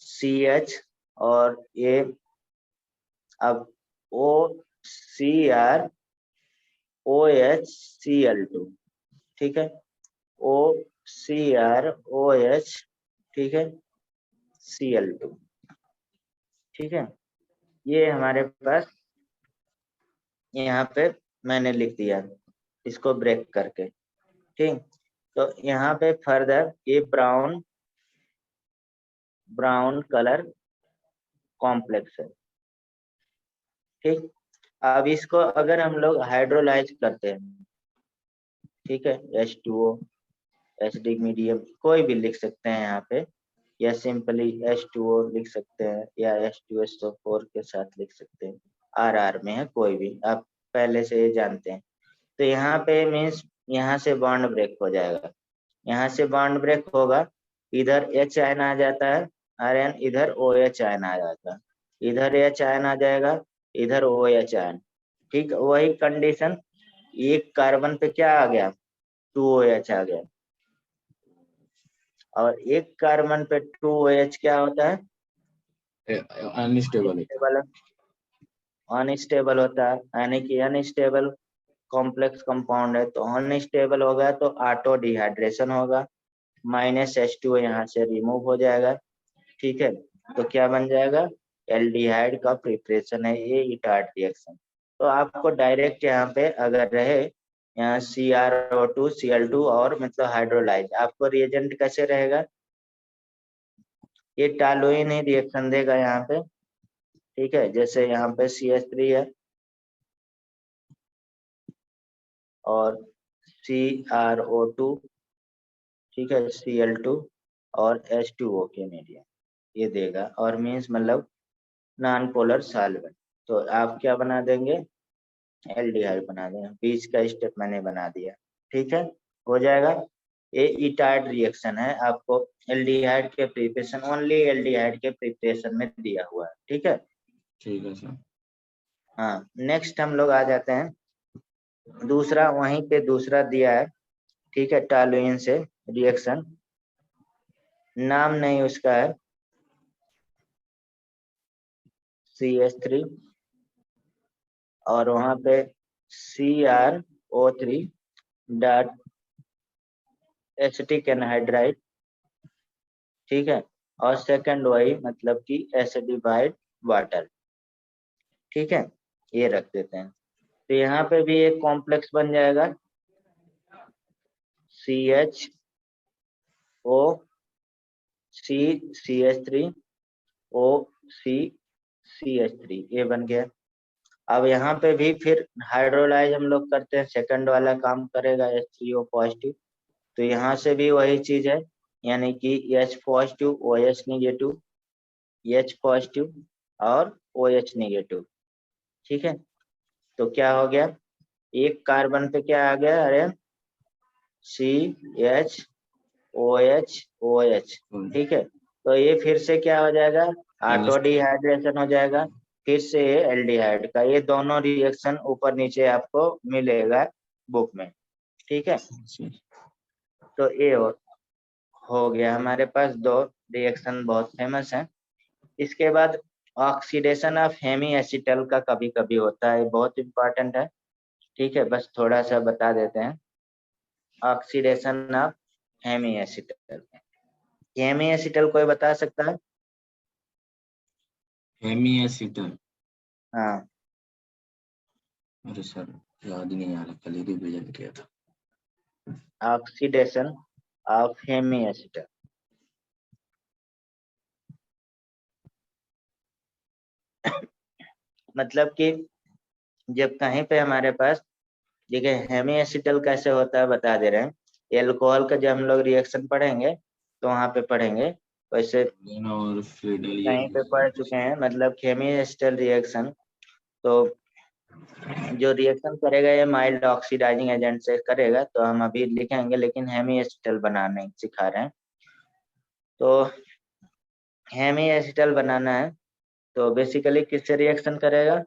CH और ये अब OCrOHCl2। ठीक है, OCrOH, ठीक है, Cl2। ठीक है, ये हमारे पास यहाँ पे मैंने लिख दिया इसको ब्रेक करके। ठीक, तो यहाँ पे फर्दर ये ब्राउन कलर कॉम्प्लेक्स है। ठीक, अब इसको अगर हम लोग हाइड्रोलाइज करते हैं, ठीक है, H2O एसिडिक मीडियम कोई भी लिख सकते हैं यहाँ पे, या सिंपली H2O लिख सकते हैं, या H2SO4 के साथ लिख सकते हैं, RR में है कोई भी, आप पहले से ही जानते हैं। तो यहाँ पे मीन्स यहाँ से बॉन्ड ब्रेक हो जाएगा, यहाँ से बॉन्ड ब्रेक होगा, इधर H आयन आ जाता है RN, इधर OH आयन आ जाता है, इधर H आयन आ जाएगा, इधर OH आयन। ठीक, वही कंडीशन, एक कार्बन पे क्या आ गया, 2OH आ गया, और एक कार्बन पे 2OH क्या होता है, अनस्टेबल होता है, यानी कि अनस्टेबल कॉम्प्लेक्स कंपाउंड है। तो अनस्टेबल होगा तो ऑटो डिहाइड्रेशन होगा, -H2O यहाँ से रिमूव हो जाएगा। ठीक है, तो क्या बन जाएगा, एल्डिहाइड का प्रिपरेशन है ये इटार्ड रिएक्शन। तो आपको डायरेक्ट यहाँ पे अगर रहे यहाँ CrO2 Cl2 और मतलब हाइड्रोलाइज, आपको रिएजेंट कैसे रहेगा, ये टॉलुइन ही रिएक्शन देगा यहाँ पे, ठीक है। जैसे यहाँ पे CH3 है और CrO2, ठीक है, Cl2 और H2O के मीडियम ये देगा, और मीन्स मतलब नॉन पोलर सॉल्वेंट। तो आप क्या बना देंगे, एल्डिहाइड बना देंगे। बीच का स्टेप मैंने बना दिया, ठीक है, हो जाएगा। ये इटार्ड रिएक्शन है, आपको एल्डिहाइड के प्रिपरेशन, ओनली एल्डिहाइड के प्रिपरेशन में दिया हुआ है, ठीक है। ठीक है सर। हाँ, नेक्स्ट हम लोग आ जाते हैं दूसरा, वहीं पे दूसरा दिया है, ठीक है, टॉलुइन से रिएक्शन, नाम नहीं उसका है, CH3 और वहां पे CrO3 डॉट एसिटिक एनहाइड्राइड, ठीक है, और सेकंड वही मतलब कि एसिडिफाइड वाटर, ठीक है, ये रख देते हैं। तो यहाँ पे भी एक कॉम्प्लेक्स बन जाएगा CHO CH3OCCH3, ये बन गया। अब यहाँ पे भी फिर हाइड्रोलाइज हम लोग करते हैं, सेकंड वाला काम करेगा H3O पॉजिटिव, तो यहाँ से भी वही चीज है, यानी कि H positive OH negative, H positive और OH निगेटिव, ठीक है। तो क्या हो गया, एक कार्बन पे क्या आ गया, अरे CHOH, ठीक है। तो ये फिर से क्या हो जाएगा, ऑटो डिहाइड्रेशन हो जाएगा, फिर से एल्डिहाइड का, ये दोनों रिएक्शन ऊपर नीचे आपको मिलेगा बुक में, ठीक है। तो ये हो गया हमारे पास दो रिएक्शन बहुत फेमस हैं। इसके बाद ऑक्सीडेशन ऑफ हेमी एसिटल का कभी कभी होता है, बहुत इंपॉर्टेंट है, ठीक है, बस थोड़ा सा बता देते हैं। Oxidation of hemiacetal, hemiacetal कोई बता सकता है? हेमी एसिटल, हाँ, अरे सर याद नहीं आ रहा, कल ही रिवीजन किया था। ऑक्सीडेशन ऑफ हेमी एसिटल, मतलब कि जब कहीं पे हमारे पास, देखिए हेमी एसिटल कैसे होता है बता दे रहे हैं। एल्कोहल का जब हम लोग रिएक्शन पढ़ेंगे तो वहां पे पढ़ेंगे, वैसे और फ्रीडल ये कहीं पे पढ़ चुके हैं, मतलब हेमी एसिटल रिएक्शन, तो जो रिएक्शन करेगा ये माइल्ड ऑक्सीडाइजिंग एजेंट से करेगा, तो हम अभी लिखेंगे, लेकिन हेमी एसिटल बनाने सिखा रहे हैं। तो हेमी एसिटल बनाना है तो बेसिकली किससे रिएक्शन करेगा,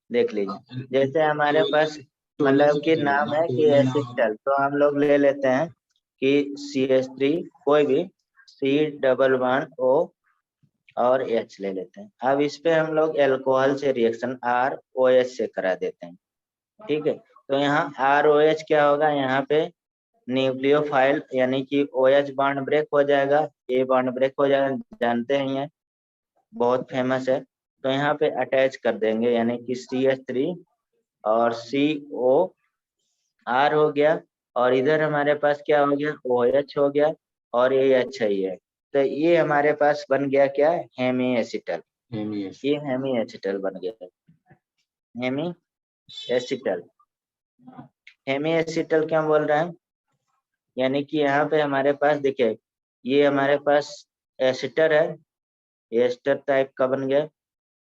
देख लीजिए। जैसे हमारे पास मतलब कि नाम है कि एसिटल, तो हम लोग ले लेते हैं कि CH3 कोई भी C++O और H ले लेते हैं। अब इस पे हम लोग एल्कोहल से रिएक्शन ROH से करा देते हैं, ठीक है। तो यहाँ ROH क्या होगा, यहाँ पे न्यूक्लियोफाइल यानी कि OH बॉन्ड ब्रेक हो जाएगा, A बॉन्ड ब्रेक हो जाएगा, जानते हैं ये बहुत फेमस है। तो यहाँ पे अटैच कर देंगे, यानी कि CH3 और COR हो गया, और इधर हमारे पास क्या हो गया, OH हो गया, और ये अच्छा ही है। तो ये हमारे पास बन गया क्या, हेमी एसिटल, ये हेमी एसिटल बन गया, हेमी एसिटल। हेमी एसिटल क्या बोल रहे हैं, यानी कि यहाँ पे हमारे पास देखिए, ये हमारे पास एसिटर है, ये एस्टर टाइप का बन गया,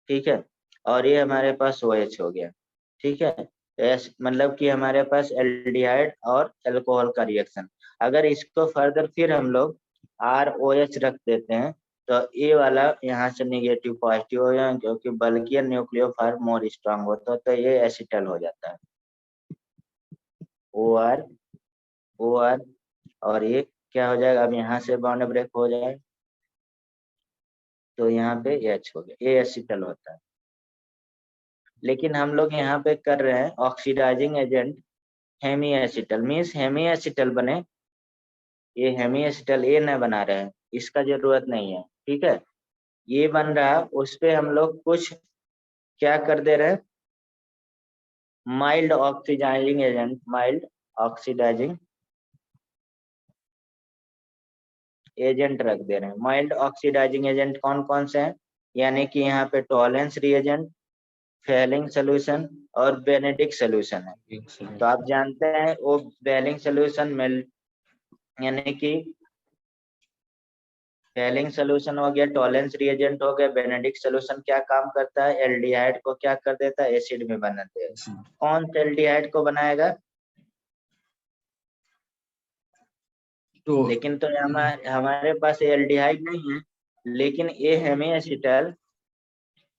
ठीक है, और ये हमारे पास OH हो गया, ठीक है। मतलब कि हमारे पास एल्डिहाइड और अल्कोहल का रिएक्शन। अगर इसको फर्दर फिर हम लोग ROH रख देते हैं, तो ये वाला यहाँ से निगेटिव पॉजिटिव हो जाए, क्योंकि बल्कि न्यूक्लियोफाइल मोर स्ट्रांग होता है, तो ये एसिटल हो जाता है, OR OR, और ये क्या हो जाएगा, अब यहाँ से बॉन्ड ब्रेक हो जाए, तो यहाँ पे H हो गया, ये एसिटल होता है। लेकिन हम लोग यहाँ पे कर रहे हैं oxidizing agent hemiacetal, means hemiacetal बने, ये हेमी एसिटल ये न बना रहे हैं, इसका जरूरत नहीं है, ठीक है। ये बन रहा है, उस पे हम लोग कुछ क्या कर दे रहे हैं, mild oxidizing agent, mild oxidizing agent रख दे रहे हैं। माइल्ड ऑक्सीडाइजिंग एजेंट कौन कौन से हैं, यानी कि यहाँ पे टॉलेंस रिएजेंट, फेलिंग सोल्यूशन और बेनेडिक्ट सोल्यूशन है। तो आप जानते हैं वो फेलिंग सोल्यूशन में, यानी कि फेलिंग सोल्यूशन हो गया, टॉलेंस रिएजेंट हो गया, बेनेडिक्ट सोल्यूशन क्या काम करता है, एल्डिहाइड को क्या कर देता है, एसिड में बना देगा। कौन सा एल्डिहाइड को बनाएगा, तो लेकिन तो हमारे पास एल्डिहाइड नहीं है, लेकिन ये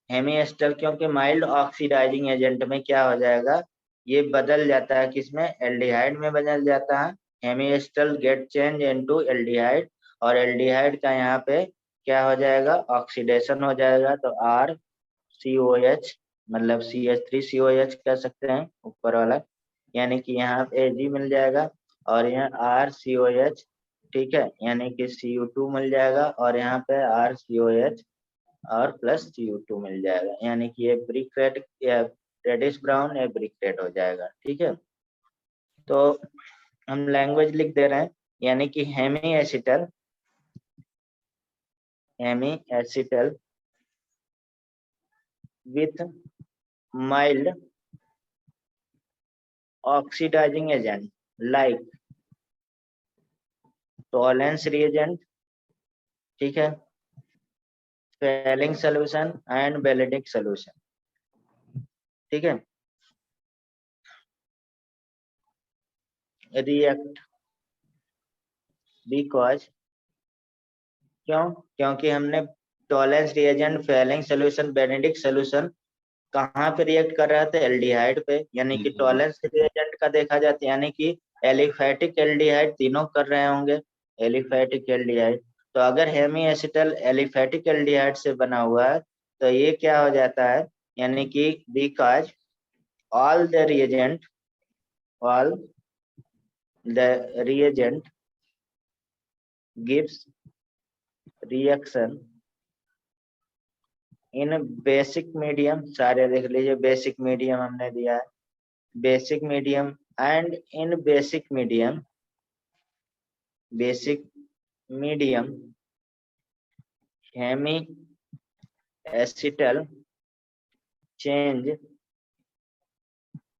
हेमी एस्टर क्योंकि माइल्ड ऑक्सीडाइजिंग एजेंट में क्या हो जाएगा, ये बदल जाता है किसमें, एल्डिहाइड में बदल जाता है। Hemi ester get change into aldehyde, और एल्डिहाइड का यहाँ पे क्या हो जाएगा, ऑक्सीडेशन हो जाएगा। तो RCOH मतलब CH3COH कह सकते हैं ऊपर वाला, यानी कि यहाँ पे Ag मिल जाएगा और यहाँ RCOH, ठीक है, यानी कि Cu2 मिल जाएगा और यहाँ पे RCOH और प्लस CO2 मिल जाएगा, यानी कि ये ब्रिक रेड या रेडिश ब्राउन या ब्रिक रेड हो जाएगा। ठीक है, तो हम लैंग्वेज लिख दे रहे हैं, यानी कि hemiacetal with mild oxidizing agent like Tollens reagent, ठीक है, Fehling solution and Benedict solution. ठीक है, रिएक्ट बिकॉज, क्योंकि हमने Tollens reagent, Fehling solution, Benedict solution कहाँ पे रिएक्ट कर रहा था, एल्डिहाइड पे, यानी कि टॉलेंस रिएजेंट का देखा जाता है, यानी कि एलिफैटिक एल्डिहाइड तीनों कर रहे होंगे, एलिफैटिक एल्डिहाइड। तो अगर हेमी एसिटल एलिफैटिक एल्डिहाइड से बना हुआ है तो ये क्या हो जाता है, यानी कि because all the reagent gives reaction in basic medium, सारे देख लीजिए बेसिक मीडियम हमने दिया है, basic medium and in basic medium hemiacetal change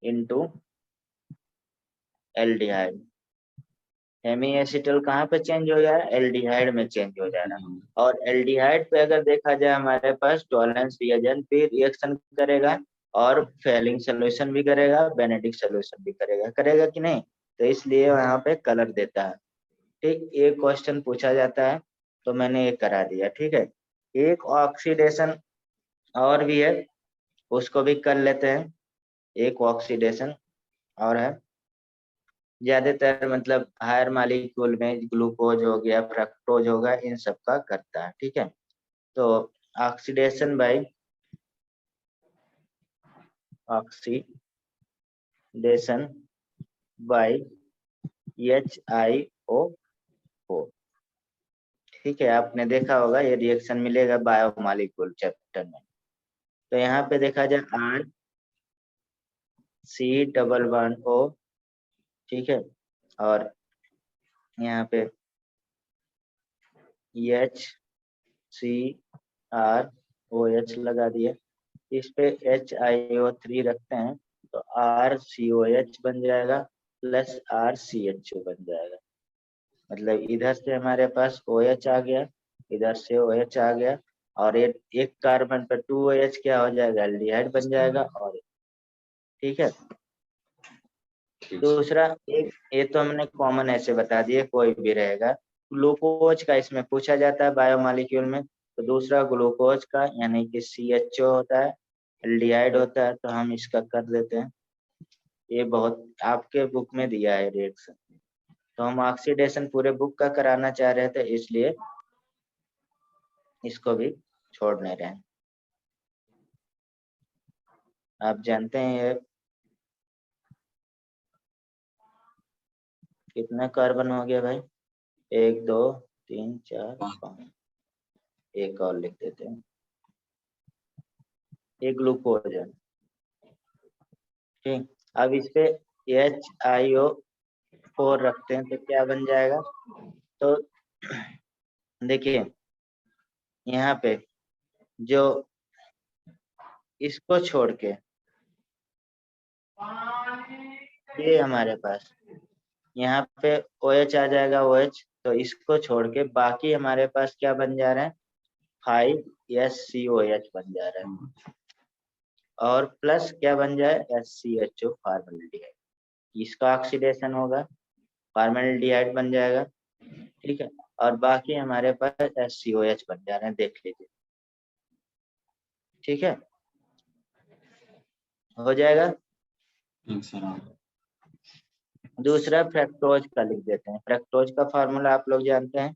into aldehyde. Hemiacetal कहाँ पे चेंज हो जा रहा है, एल्डिहाइड में चेंज हो जा रहा है। और एल्डिहाइड पे अगर देखा जाए हमारे पास टॉलेंस रिएजेंट भी रिएक्शन करेगा और फेलिंग सोल्यूशन भी करेगा, बेनेडिक्ट सोल्यूशन भी करेगा कि नहीं, तो इसलिए यहाँ पे कलर देता है। ठीक, एक क्वेश्चन पूछा जाता है तो मैंने ये करा दिया। ठीक है, एक ऑक्सीडेशन और भी है, उसको भी कर लेते हैं। एक ऑक्सीडेशन और है, ज्यादातर मतलब हायर मालिक्यूल में ग्लूकोज हो गया, फ्रक्टोज होगा, इन सब का करता है। ठीक है, तो ऑक्सीडेशन बाय HiO4। ठीक है, आपने देखा होगा ये रिएक्शन मिलेगा बायोमॉलिक्यूल चैप्टर में। तो यहाँ पे देखा जाए RC11O, ठीक है, और यहाँ पे HCrOH लगा दिया, इस पे HiO3 रखते हैं तो RCOH बन जाएगा प्लस RCHO बन जाएगा। मतलब इधर से हमारे पास OH आ गया, इधर से OH आ गया, और एक कार्बन पर 2OH क्या हो जाएगा, एल्डिहाइड बन जाएगा। और ठीक है, दूसरा एक, ये तो हमने कॉमन ऐसे बता दिए, कोई भी रहेगा। ग्लूकोज का इसमें पूछा जाता है बायोमॉलिक्यूल में, तो दूसरा ग्लूकोज का यानी कि CHO होता है, एल्डिहाइड होता है, तो हम इसका कर देते हैं। ये बहुत आपके बुक में दिया है रिएक्शन, तो हम ऑक्सीडेशन पूरे बुक का कराना चाह रहे थे, इसलिए इसको भी छोड़ नहीं रहे हैं। आप जानते हैं ये कितना कार्बन हो गया भाई, 1 2 3 4 5, एक और लिख देते हैं। ये ग्लूकोज है। ठीक, अब इस पे HiO4 रखते हैं तो क्या बन जाएगा। तो देखिए यहाँ पे जो इसको छोड़ के ये हमारे पास यहाँ पे OH आ जाएगा, OH, तो इसको छोड़ के बाकी हमारे पास क्या बन जा रहे हैं, 5SCOH बन जा रहा है, और प्लस क्या बन जाए, SCHO फॉर्मल्डिहाइड, इसका ऑक्सीडेशन होगा, फॉर्मल्डिहाइड बन जाएगा। ठीक है, और बाकी हमारे पास SCOH बन जा रहे हैं, देख लीजिए। ठीक है, हो जाएगा। दूसरा फ्रक्टोज का लिख देते हैं। फ्रक्टोज का फार्मूला आप लोग जानते हैं,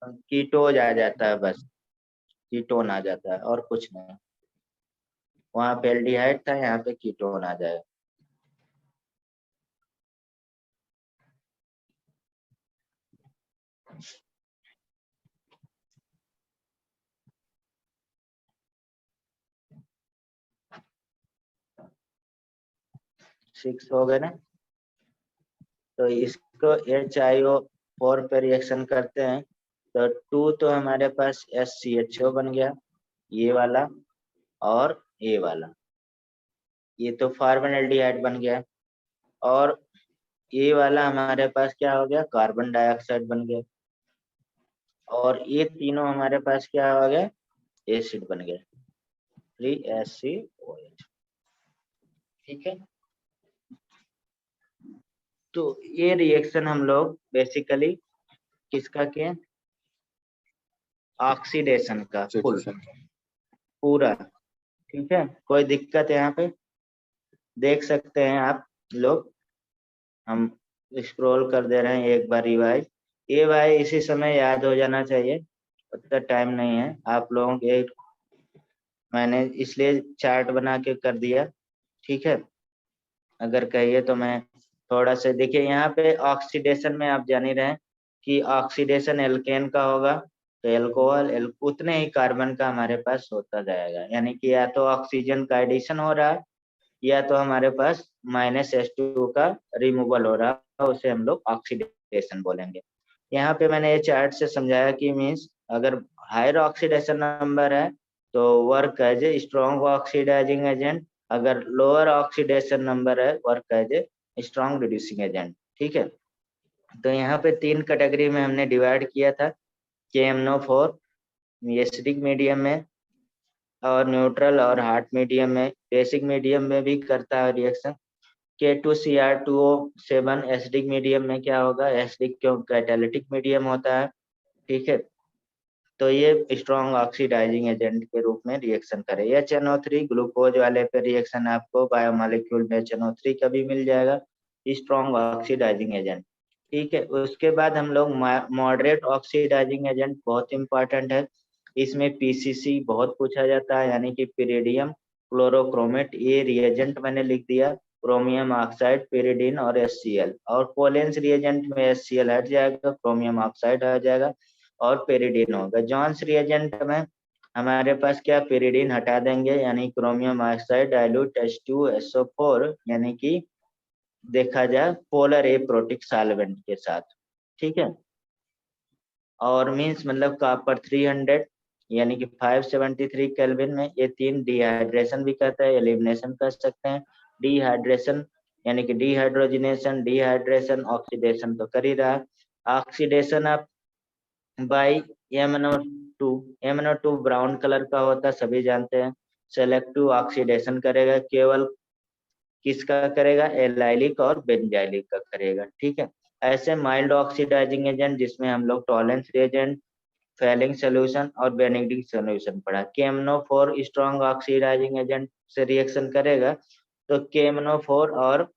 कीटोज आ जाता है, बस कीटोन आ जाता है और कुछ नहीं। वहां पे एल्डिहाइड था, यहाँ पे कीटोन आ जाएगा। सिक्स हो गए ना, तो इसको HiO4 पे रिएक्शन करते हैं तो 2 तो हमारे पास SCHO बन गया, ये वाला और ये वाला, ये तो फॉर्मल्डिहाइड बन गया, और ये वाला हमारे पास क्या हो गया, कार्बन डाइऑक्साइड बन गया, और ये तीनों हमारे पास क्या हो गया, एसिड बन गया, 3SCOH। ठीक है, तो ये रिएक्शन हम लोग बेसिकली किसका किए, ऑक्सीडेशन का पूरा। ठीक है, कोई दिक्कत यहाँ पे देख सकते हैं आप लोग, हम स्क्रॉल कर दे रहे हैं एक बार रिवाइज। ये भाई इसी समय याद हो जाना चाहिए, उतना टाइम नहीं है आप लोगों के, मैंने इसलिए चार्ट बना के कर दिया। ठीक है, अगर कहिए तो मैं थोड़ा सा देखिए, यहाँ पे ऑक्सीडेशन में आप जान ही रहे हैं कि ऑक्सीडेशन एल्केन का होगा, तो एल्कोहल उतने ही कार्बन का हमारे पास होता जाएगा, यानी कि या तो ऑक्सीजन का एडिशन हो रहा है या तो हमारे पास -H2 का रिमूवल हो रहा है, उसे हम लोग ऑक्सीडेशन बोलेंगे। यहाँ पे मैंने ये चार्ट से समझाया कि मीन्स अगर हायर ऑक्सीडेशन नंबर है तो work as a strong oxidizing agent, अगर लोअर ऑक्सीडेशन नंबर है work as a strong reducing agent. ठीक है, तो यहाँ पे 3 कैटेगरी में हमने डिवाइड किया था, KMnO4 एसिडिक मीडियम में, और न्यूट्रल और हार्ड मीडियम में, बेसिक मीडियम में भी करता है रिएक्शन। K2Cr2O7 एसिडिक मीडियम में क्या होगा, एसिडिक क्यों कैटालिटिक मीडियम होता है। ठीक है, तो ये स्ट्रॉन्ग ऑक्सीडाइजिंग एजेंट के रूप में रिएक्शन करे। HNO3 ग्लूकोज वाले पे रिएक्शन आपको बायोमोलिक्यूल में HNO3 का भी मिल जाएगा, स्ट्रॉन्ग ऑक्सीडाइजिंग एजेंट। ठीक है, उसके बाद हम लोग मॉडरेट ऑक्सीडाइजिंग एजेंट, बहुत इंपॉर्टेंट है, इसमें PCC बहुत पूछा जाता है, यानी कि पिरिडियम क्लोरोक्रोमेट, ये रिएजेंट मैंने लिख दिया, क्रोमियम ऑक्साइड, पिरिडीन और HCl, और पोलेंस रिएजेंट में HCl हट जाएगा, क्रोमियम ऑक्साइड आ जाएगा और पेरिडीन होगा। जॉन्स रिएजेंट में हमारे पास क्या, पेरिडीन हटा देंगे, यानी क्रोमियम ऑक्साइड डाइल्यूट H2SO4, यानी कि देखा जाए पोलर एप्रोटिक सॉल्वेंट के साथ। ठीक है, और मींस मतलब कॉपर 300 यानी कि 573 केल्विन में, ये 3 डिहाइड्रेशन भी कहता है, एलिमिनेशन कर सकते हैं। डिहाइड्रेशन यानी कि डिहाइड्रोजिनेशन, डिहाइड्रेशन, ऑक्सीडेशन तो कर ही रहा। ऑक्सीडेशन आप by MnO2, MnO2 brown colour का होता है, सभी जानते हैं। सेलेक्टिव ऑक्सीडेशन करेगा, केवल किसका करेगा, एलाइलिक और बेंजाइलिक का करेगा। ठीक है, ऐसे माइल्ड ऑक्सीडाइजिंग एजेंट जिसमें हम लोग टॉलेंस रिएजेंट, फेलिंग सोल्यूशन और बेनिडिक्ट सोल्यूशन पढ़ा। KMnO4 स्ट्रॉन्ग ऑक्सीडाइजिंग एजेंट से रिएक्शन करेगा, तो KMnO4 और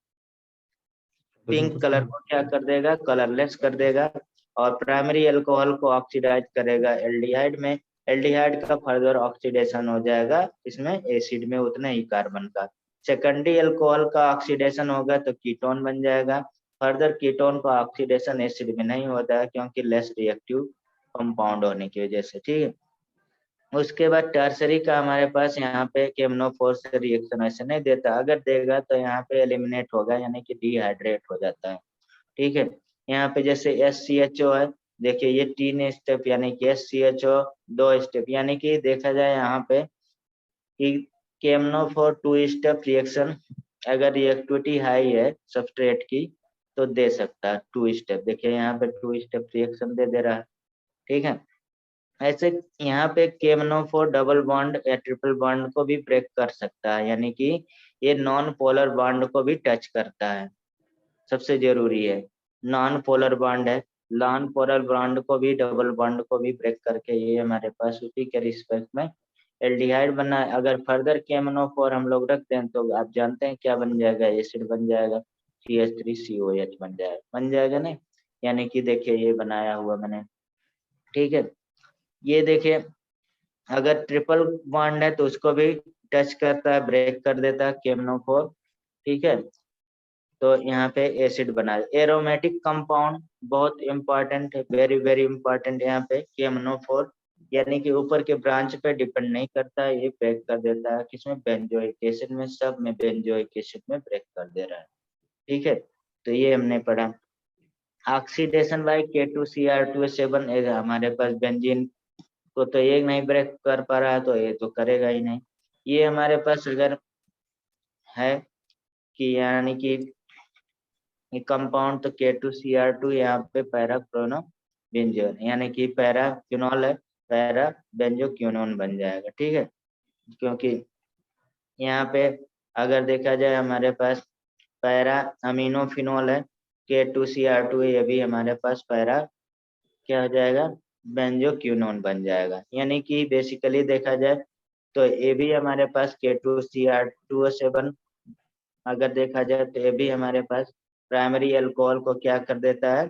पिंक कलर को क्या कर देगा, कलरलेस कर देगा, और प्राइमरी अल्कोहल को ऑक्सीडाइज करेगा एल्डिहाइड में, एल्डिहाइड का फर्दर ऑक्सीडेशन हो जाएगा इसमें एसिड में उतने ही कार्बन का। सेकेंडरी अल्कोहल का ऑक्सीडेशन होगा तो कीटोन बन जाएगा, फर्दर कीटोन का ऑक्सीडेशन एसिड में नहीं होता है क्योंकि लेस रिएक्टिव कंपाउंड होने की वजह से। ठीक है, उसके बाद टर्सरी का हमारे पास यहाँ पे KMnO4 से रिएक्शन ऐसे नहीं देता, अगर देगा तो यहाँ पे एलिमिनेट होगा, यानी कि डिहाइड्रेट हो जाता है। ठीक है, यहाँ पे जैसे SCHO है, देखिए ये 3 स्टेप, यानी कि SCHO 2 स्टेप, यानी कि देखा जाए यहाँ पे कि KMnO4 2 स्टेप रिएक्शन, अगर रिएक्टिविटी हाई है सबस्ट्रेट की तो दे सकता है 2 स्टेप। देखिए यहाँ पे 2 स्टेप रिएक्शन दे रहा है। ठीक है, ऐसे यहाँ पे KMnO4 डबल बॉन्ड या ट्रिपल बॉन्ड को भी ब्रेक कर सकता है, यानी कि ये नॉन पोलर बॉन्ड को भी टच करता है। सबसे जरूरी है नॉन पोलर बॉन्ड है, नॉन पोलर बॉन्ड को भी डबल बॉन्ड को भी ब्रेक करके ये हमारे पास उसी के रिस्पेक्ट में एल्डिहाइड बना है। अगर फर्दर KMnO4 हम लोग रखते हैं तो आप जानते हैं क्या बन जाएगा, एसिड बन जाएगा, CH3COH बन जाएगा नहीं, यानी कि देखिए ये बनाया हुआ मैंने। ठीक है, ये देखिए अगर ट्रिपल बॉन्ड है तो उसको भी टच करता है, ब्रेक कर देता है KMnO4। ठीक है, तो यहाँ पे एसिड बना। एरोमेटिक कंपाउंड बहुत इंपॉर्टेंट है, वेरी वेरी इंपॉर्टेंट यहाँ पे KMnO4, यानी कि ऊपर के ब्रांच पे डिपेंड नहीं करता है, ये ब्रेक कर देता है किसमें, बेंजोइक एसिड में, सब में बेंजोइक एसिड में ब्रेक कर दे रहा है। ठीक है, तो ये हमने पढ़ा। ऑक्सीडेशन बाय K2Cr2S7 हमारे पास बेंजीन को तो ये नहीं ब्रेक कर पा रहा है, तो ये तो करेगा ही नहीं। ये हमारे पास अगर है कि यानी कि ये कंपाउंड तो K2Cr2 यहाँ पे पैरा क्रोनो बेंजोन, यानी कि पैरा क्यूनॉल है, पैरा बेंजोक्यूनोन बन जाएगा। ठीक है, क्योंकि यहाँ पे अगर देखा जाए हमारे पास पैरा अमीनोफिनॉल है K2Cr2, ये भी हमारे पास पैरा क्या हो जाएगा, बेंजोक्यूनोन बन जाएगा। यानी कि बेसिकली देखा जाए तो ये भी हमारे पास K2Cr2O7 अगर देखा जाए तो ये भी हमारे पास प्राइमरी अल्कोहल को क्या कर देता है,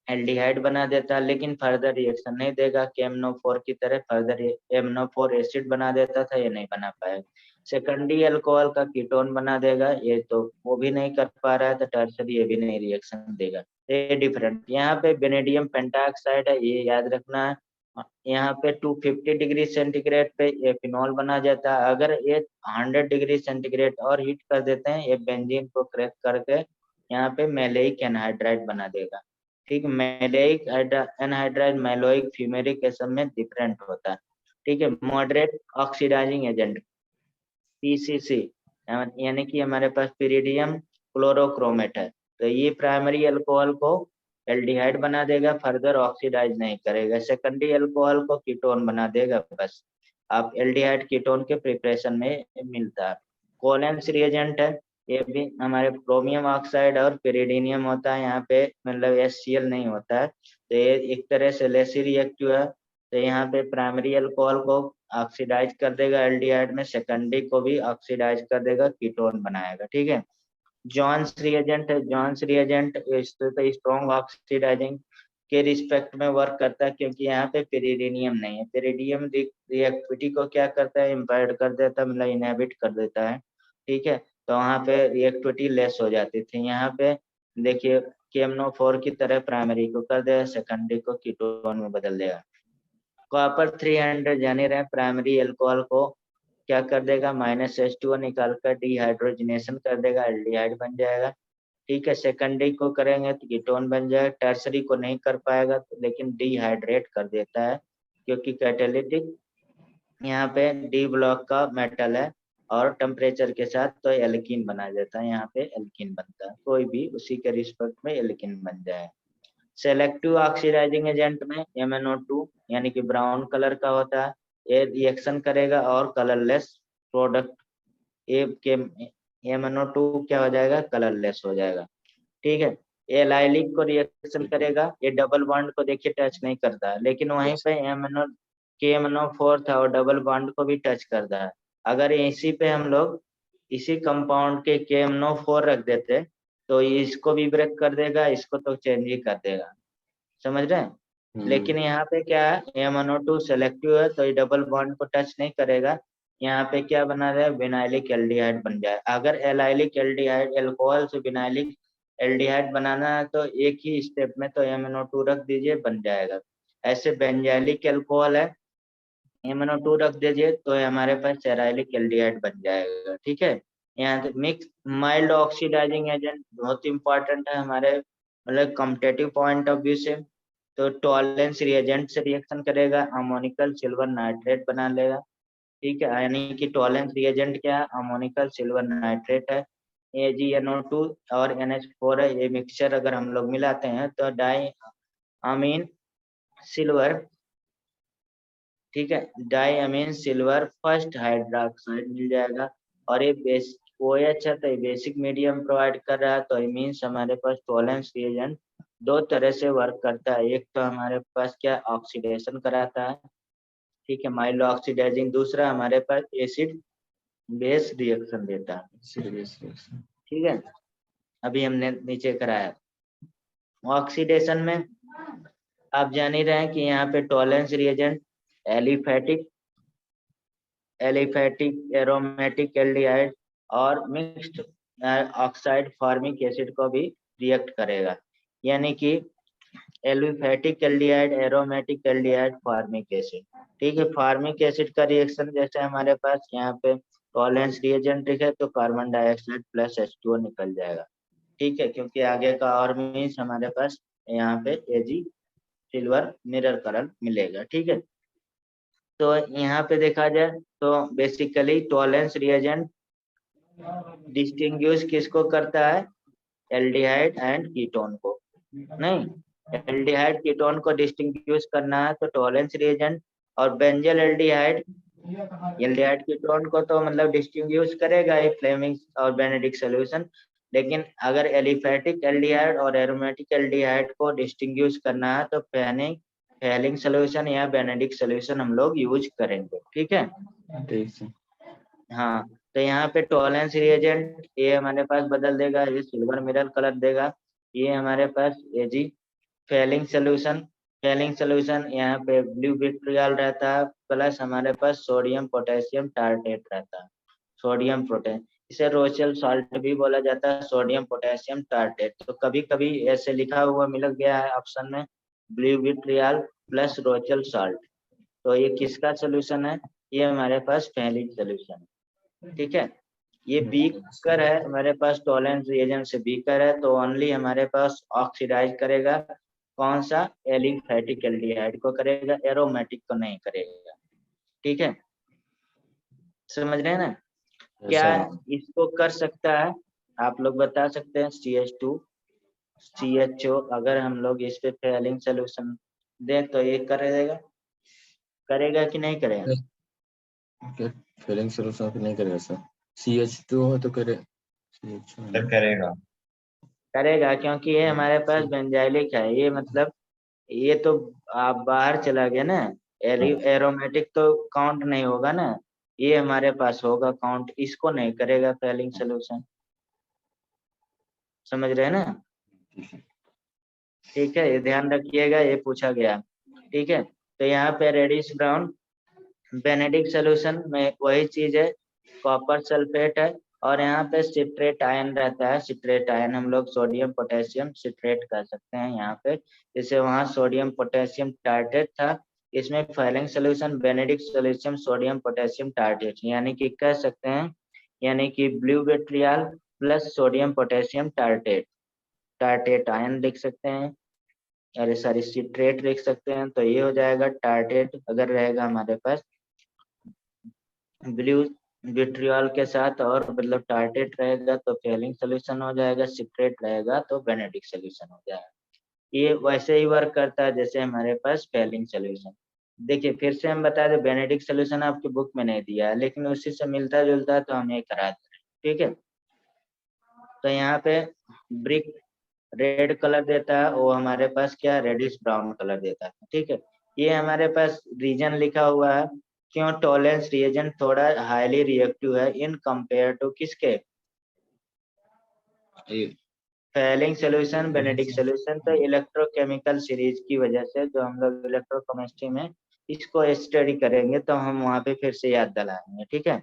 एल्डिहाइड बना देता है, लेकिन फर्दर रिएक्शन नहीं देगा KMnO4 की तरह, फर्दर MnO4 एसिड बना देता था, ये नहीं बना पाएगा। सेकेंडरी अल्कोहल का कीटोन बना देगा, ये तो वो भी नहीं कर पा रहा है, तो टर्सरी ये भी नहीं रिएक्शन देगा। ये डिफरेंट। यहाँ पे वेनेडियम पेंटाऑक्साइड है, ये याद रखना है। यहाँ पे 250 डिग्री सेंटीग्रेड पे ये फिनॉल बना जाता है, अगर ये 100 डिग्री सेंटीग्रेड और हीट कर देते हैं, ये बेंजीन को क्रैक करके यहाँ पे मैलेइक एनहाइड्राइड बना देगा। ठीक, मैलेइक एनहाइड्राइड मैलोइक फ्यूमेरिक एसिड में डिफरेंट होता है। ठीक है, मॉडरेट ऑक्सीडाइजिंग एजेंट PCC, यानी कि हमारे पास पिरिडियम क्लोरोक्रोमेट है, तो ये प्राइमरी अल्कोहल को एल्डिहाइड बना देगा, फर्दर ऑक्सीडाइज नहीं करेगा। सेकेंडरी अल्कोहल को कीटोन बना देगा, बस आप एल्डिहाइड कीटोन के प्रिपरेशन में मिलता है। कोलेंस रिएजेंट है, ये भी हमारे क्रोमियम ऑक्साइड और पिरिडीनियम होता है, यहाँ पे मतलब HCl नहीं होता है, तो ये एक तरह से लेसी रिएक्टिव है। तो यहाँ पे प्राइमरी अल्कोहल को ऑक्सीडाइज कर देगा एल्डिहाइड में, सेकेंडरी को भी ऑक्सीडाइज कर देगा, कीटोन बनाएगा। ठीक है, जॉन्स रिएजेंट है, जॉन्स रिएजेंट स्ट्रॉन्ग ऑक्सीडाइजिंग के रिस्पेक्ट में वर्क करता है, क्योंकि यहाँ पे पिरिडीनियम नहीं है। पिरिडियम रिएक्टिविटी को क्या करता है, इम्पेयर कर देता है, मतलब इनहिबिट कर देता है। ठीक है, तो वहाँ पे रिएक्टिविटी लेस हो जाती थी। यहाँ पे देखिए KMnO4 की तरह प्राइमरी को कर देगा, सेकेंडरी को कीटोन में बदल देगा। कॉपर 300 जाने रहे, प्राइमरी अल्कोहल को क्या कर देगा, -H2O निकाल कर डिहाइड्रोजनेशन कर देगा, एल्डिहाइड बन जाएगा। ठीक है, सेकेंडरी को करेंगे तो कीटोन बन जाएगा, टर्सरी को नहीं कर पाएगा तो लेकिन डिहाइड्रेट कर देता है, क्योंकि कैटालिटिक यहाँ पे डी ब्लॉक का मेटल है और टेम्परेचर के साथ तो एल्कीन बना देता है, यहाँ पे एल्कीन बनता है, कोई भी उसी के रिस्पेक्ट में एल्कीन बन जाए। सेलेक्टिव ऑक्सीडाइजिंग एजेंट में MnO2 यानी कि ब्राउन कलर का होता है, ये रिएक्शन करेगा और कलरलेस प्रोडक्ट ए के MnO2 क्या हो जाएगा, कलरलेस हो जाएगा। ठीक है, ये एलाइलिक को रिएक्शन करेगा, ये डबल बॉन्ड को देखिए टच नहीं करता है, लेकिन वहीं पे KMnO4 था और डबल बॉन्ड को भी टच करता है। अगर इसी पे हम लोग इसी कंपाउंड के KMnO4 रख देते तो इसको भी ब्रेक कर देगा, इसको तो चेंज ही कर देगा, समझ रहे हैं। लेकिन यहाँ पे क्या है, MnO2 सेलेक्टिव है तो ये डबल बॉन्ड को टच नहीं करेगा, यहाँ पे क्या बना रहा है, विनाइलिक एल्डिहाइड बन जाए। अगर एलाइलिक एल्डिहाइड अल्कोहल से विनाइलिक एल्डिहाइड बनाना है तो एक ही स्टेप में तो MnO2 रख दीजिए, बन जाएगा। ऐसे बेंजाइलिक अल्कोहल है, MnO2 रख दीजिए तो हमारे पास सेराइलिक एल्डिहाइड बन जाएगा। ठीक है, यहाँ मिक्स माइल्ड ऑक्सीडाइजिंग एजेंट बहुत इंपॉर्टेंट है हमारे मतलब कॉम्पिटेटिव पॉइंट ऑफ व्यू से। तो टॉलेंस रिएजेंट से रिएक्शन करेगा, अमोनिकल सिल्वर नाइट्रेट बना लेगा। ठीक है, यानी कि टॉलेंस रिएजेंट क्या है, अमोनिकल सिल्वर नाइट्रेट है। AgNO2 और NH4 है, ये मिक्सचर अगर हम लोग मिलाते हैं तो डाई अमीन सिल्वर, ठीक है, डाई अमीन सिल्वर फर्स्ट हाइड्रोक्साइड मिल जाएगा। और ये बेस OH है तो ये बेसिक मीडियम प्रोवाइड कर रहा है, तो ये मीन्स हमारे पास टॉलेंस रिएजेंट दो तरह से वर्क करता है। एक तो हमारे पास क्या ऑक्सीडेशन कराता है, ठीक है, माइल्ड ऑक्सीडाइजिंग। दूसरा हमारे पास एसिड बेस रिएक्शन देता है। ठीक है, अभी हमने नीचे कराया। ऑक्सीडेशन में आप जान ही रहे हैं कि यहाँ पे Tollens reagent aliphatic aromatic aldehyde और मिक्स्ड ऑक्साइड फॉर्मिक एसिड को भी रिएक्ट करेगा, यानी कि aliphatic aldehyde, aromatic aldehyde, formic acid. ठीक है, फॉर्मिक एसिड का रिएक्शन जैसे हमारे पास यहाँ पे टॉलेंस रिएजेंट है तो कार्बन डाइऑक्साइड प्लस H2O निकल जाएगा। ठीक है, क्योंकि आगे का और मीन्स हमारे पास यहाँ पे Ag सिल्वर मिरर कलर मिलेगा। ठीक है, तो यहाँ पे देखा जाए तो बेसिकली टॉलेंस रिएजेंट डिस्टिंग्विश किसको करता है, एल्डिहाइड एंड कीटोन को। नहीं, एल्डिहाइड कीटोन को डिस्टिंग्विश करना है तो टॉलेंस रिएजेंट, और बेंजल एल्डिहाइड एल्डिहाइड कीटोन को तो मतलब डिस्टिंग्विश करेगा ही फ्लेमिंग और बेनेडिक्ट सॉल्यूशन। लेकिन अगर एलिफेटिक एल्डिहाइड और एरोमेटिक एल्डिहाइड को डिस्टिंग्विश करना है तो फेलिंग सॉल्यूशन या बेनेडिक्ट सॉल्यूशन हम लोग यूज करेंगे। ठीक है, हाँ, तो यहाँ पे टॉलेंस रिएजेंट ये हमारे पास बदल देगा, ये सिल्वर मिरर कलर देगा। ये हमारे पास Ag फेलिंग सोल्यूशन यहाँ पे ब्लू विट्रियल रहता है, प्लस हमारे पास सोडियम पोटेशियम टार्ट्रेट रहता है। सोडियम पोटेशियम, इसे रोचेल सॉल्ट भी बोला जाता है, सोडियम पोटेशियम टार्ट्रेट। तो कभी कभी ऐसे लिखा हुआ मिल गया है ऑप्शन में ब्लू विट्रियल प्लस रोचेल सॉल्ट, तो ये किसका सोल्यूशन है, ये हमारे पास फेलिंग सोल्यूशन है। ठीक है, ये बीकर है हमारे पास, टॉलेंस रिएजेंट से बीकर है तो ओनली हमारे पास ऑक्सीडाइज करेगा, कौन सा, एलिफेटिक एल्डिहाइड को करेगा, एरोमेटिक को नहीं करेगा। ठीक है, समझ रहे हैं ना। क्या इसको कर सकता है, आप लोग बता सकते हैं, CH2 CHO अगर हम लोग इस पे फेलिंग सोल्यूशन दें तो ये करेगा कि नहीं करेगा, फेलिंग सोल्यूशन नहीं करेगा सर। CH2 हो तो करे, सर करेगा क्योंकि ये हमारे पास बेंजाइलिक है, ये मतलब ये तो आप बाहर चला गया ना, एरोमेटिक तो काउंट नहीं होगा ना, ये हमारे पास होगा काउंट, इसको नहीं करेगा फेलिंग सोल्यूशन। समझ रहे हैं ना। ठीक है, ये ध्यान रखिएगा, ये पूछा गया। ठीक है, तो यहाँ पे रेडिश ब्राउन बेनेडिक्ट सोल्यूशन में वही चीज है, कॉपर सल्फेट है, और यहाँ पे सिट्रेट आयन रहता है। सिट्रेट आयन हम लोग सोडियम पोटेशियम सिट्रेट कर सकते हैं यहाँ पे, जैसे वहाँ सोडियम पोटेशियम टार्ट्रेट था, इसमें Fehling solution Benedict solution sodium potassium tartrate, यानी कि कह सकते हैं, यानी कि blue vitriol plus sodium potassium tartrate ion लिख सकते हैं, अरे सॉरी सिट्रेट लिख सकते हैं। तो ये हो जाएगा टार्ट्रेट, अगर रहेगा हमारे पास ब्लू विट्रियल के साथ और मतलब टार्ट्रेट रहेगा तो फेलिंग सोल्यूशन हो जाएगा, सिट्रेट रहेगा तो बेनेडिक्ट सोल्यूशन हो जाएगा। ये वैसे ही वर्क करता है जैसे हमारे पास फेलिंग सोल्यूशन। देखिए फिर से हम बता दें, बेनेडिक्ट सोल्यूशन आपकी बुक में नहीं दिया है, लेकिन उसी से मिलता जुलता है तो हम ये करा दें। ठीक है, तो यहाँ पे ब्रिक रेड कलर देता है, वो हमारे पास क्या रेडिश ब्राउन कलर देता है। ठीक है, ये हमारे पास रीजन लिखा हुआ है, क्यों, टॉलेंस रिएजेंट थोड़ा हाईली रिएक्टिव है इन कंपेयर टू किसके, फेलिंग सोल्यूशन बेनेडिक्ट सोल्यूशन। तो इलेक्ट्रोकेमिकल सीरीज की वजह से जो हम लोग इलेक्ट्रोकेमिस्ट्री में इसको स्टडी करेंगे तो हम वहां पे फिर से याद दिलाएंगे। ठीक है,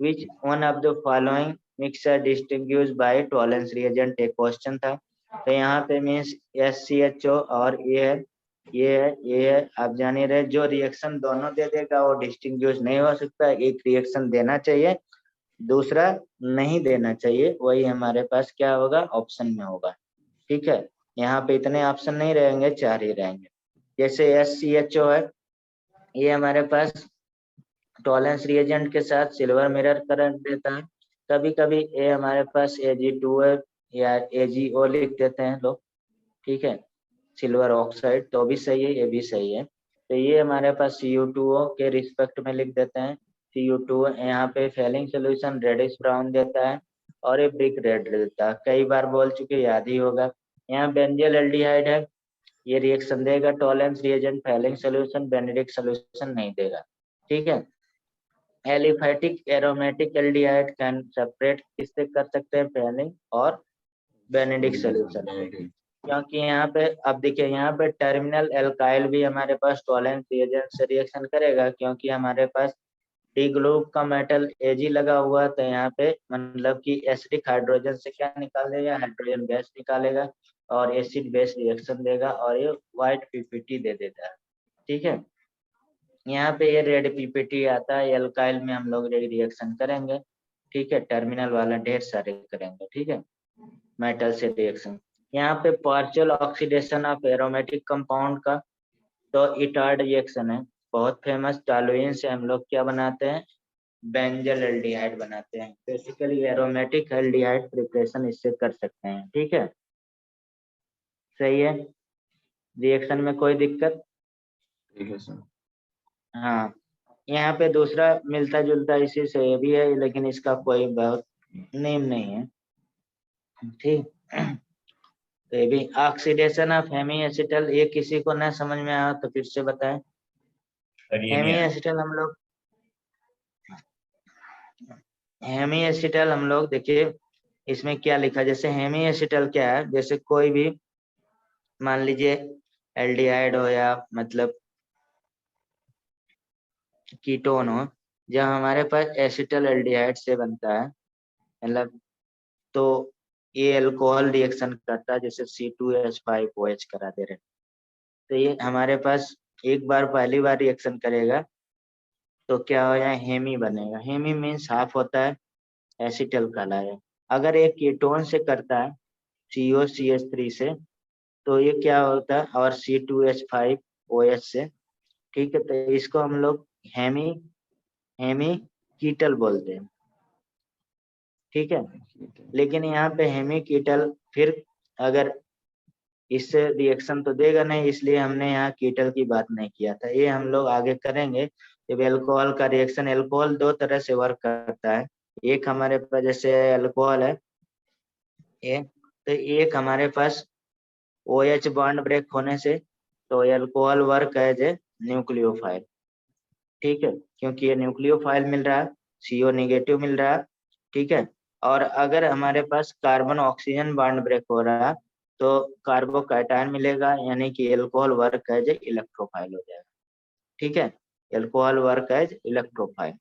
which one of the following mixer distinguish by Tollens reagent, एक क्वेश्चन था। तो यहाँ पे मीन्स SCHO और ये है ये है, आप जान ही रहे, जो रिएक्शन दोनों दे देगा वो डिस्टिंग्विश नहीं हो सकता, एक रिएक्शन देना चाहिए, दूसरा नहीं देना चाहिए, वही हमारे पास क्या होगा, ऑप्शन में होगा। ठीक है, यहाँ पे इतने ऑप्शन नहीं रहेंगे, 4 ही रहेंगे। जैसे SCHO है, ये हमारे पास टॉलेंस रिएजेंट के साथ सिल्वर मिरर करंट देता है। कभी कभी ये हमारे पास Ag2 है या AgO लिख देते हैं लोग। ठीक है, सिल्वर ऑक्साइड तो भी सही है, ये भी सही है। तो ये हमारे पास Cu2O के रिस्पेक्ट में लिख देते हैं। Cu2 यहाँ पे फेलिंग सोल्यूशन रेडिश ब्राउन देता है और ये ब्रिक रेड देता है, कई बार बोल चुके, याद ही होगा। यहाँ बेंजिल एल्डिहाइड है, ये रिएक्शन देगा Tollens reagent, Fehling solution, Benedict solution नहीं देगा। ठीक है, aliphatic aromatic aldehyde can separate किससे कर सकते हैं, फेलिंग और बेनेडिक्ट सोल्यूशन से। क्योंकि यहाँ पे अब देखिए, यहाँ पे टर्मिनल एल्काइल भी हमारे पास टॉलेंस रिएजेंट से रिएक्शन करेगा, क्योंकि हमारे पास डी ग्रुप का मेटल Ag लगा हुआ, तो यहाँ पे मतलब कि एसिडिक हाइड्रोजन से क्या निकाल देगा, हाइड्रोजन गैस निकालेगा और एसिड बेस रिएक्शन देगा और ये व्हाइट पीपीटी दे देता है। ठीक है, यहाँ पे ये रेड पीपीटी आता है, एल्काइल में हम लोग रिएक्शन करेंगे। ठीक है, टर्मिनल वाला ढेर सारे करेंगे। ठीक है, मेटल से रिएक्शन। यहाँ पे partial oxidation of aromatic compound का तो इटार्ड रिएक्शन है, बहुत फेमस। टॉलुइन से हम लोग क्या बनाते हैं, बेंजल एल्डिहाइड बनाते हैं। बेसिकली एरोमेटिक एल्डिहाइड प्रिपरेशन इससे कर सकते हैं। ठीक है, सही है, रिएक्शन में कोई दिक्कत? ठीक है सर। हाँ, यहाँ पे दूसरा मिलता जुलता इसी से ये भी है, लेकिन इसका कोई बहुत नेम नहीं है। ठीक, तो ये भी ऑक्सीडेशन ऑफ हेमी एसिटल, ये किसी को ना समझ में आया तो फिर से बताएं। सर ये नहीं हेमी आया। एसिटल हम लोग देखिए इसमें क्या लिखा, जैसे हेमी एसिटल क्या है, जैसे कोई भी मान लीजिए एल्डिहाइड हो या मतलब कीटोन हो, जब हमारे पास एसिटल एल्डिहाइड से बनता है, मतलब तो ये अल्कोहल रिएक्शन करता है, जैसे C2H5OH करा दे रहे, तो ये हमारे पास एक बार पहली बार रिएक्शन करेगा तो क्या हो जाए, हेमी बनेगा। हेमी मीन्स हाफ होता है, एसिटल कहलाएगा। अगर एक कीटोन से करता है COCH3 से, तो ये क्या होता है, और C2H5OH से। ठीक है, तो इसको हम लोग हेमी हेमी कीटल बोलते हैं। ठीक है, लेकिन यहाँ पे हेमी कीटल फिर अगर इससे रिएक्शन तो देगा नहीं, इसलिए हमने यहाँ कीटल की बात नहीं किया था, ये हम लोग आगे करेंगे। जब एल्कोहल का रिएक्शन, एल्कोहल 2 तरह से वर्क करता है, एक हमारे पास जैसे एल्कोहल है ये, तो एक हमारे पास OH बॉन्ड ब्रेक होने से, तो alcohol work as a nucleophile. ठीक है, क्योंकि ये न्यूक्लियोफाइल मिल रहा है, CO नेगेटिव मिल रहा है। ठीक है, और अगर हमारे पास कार्बन ऑक्सीजन बॉन्ड ब्रेक हो रहा है तो कार्बोकैटायन मिलेगा, यानी कि alcohol work as a electrophile हो जाएगा। ठीक है, एल्कोहल वर्क एज इलेक्ट्रोफाइल।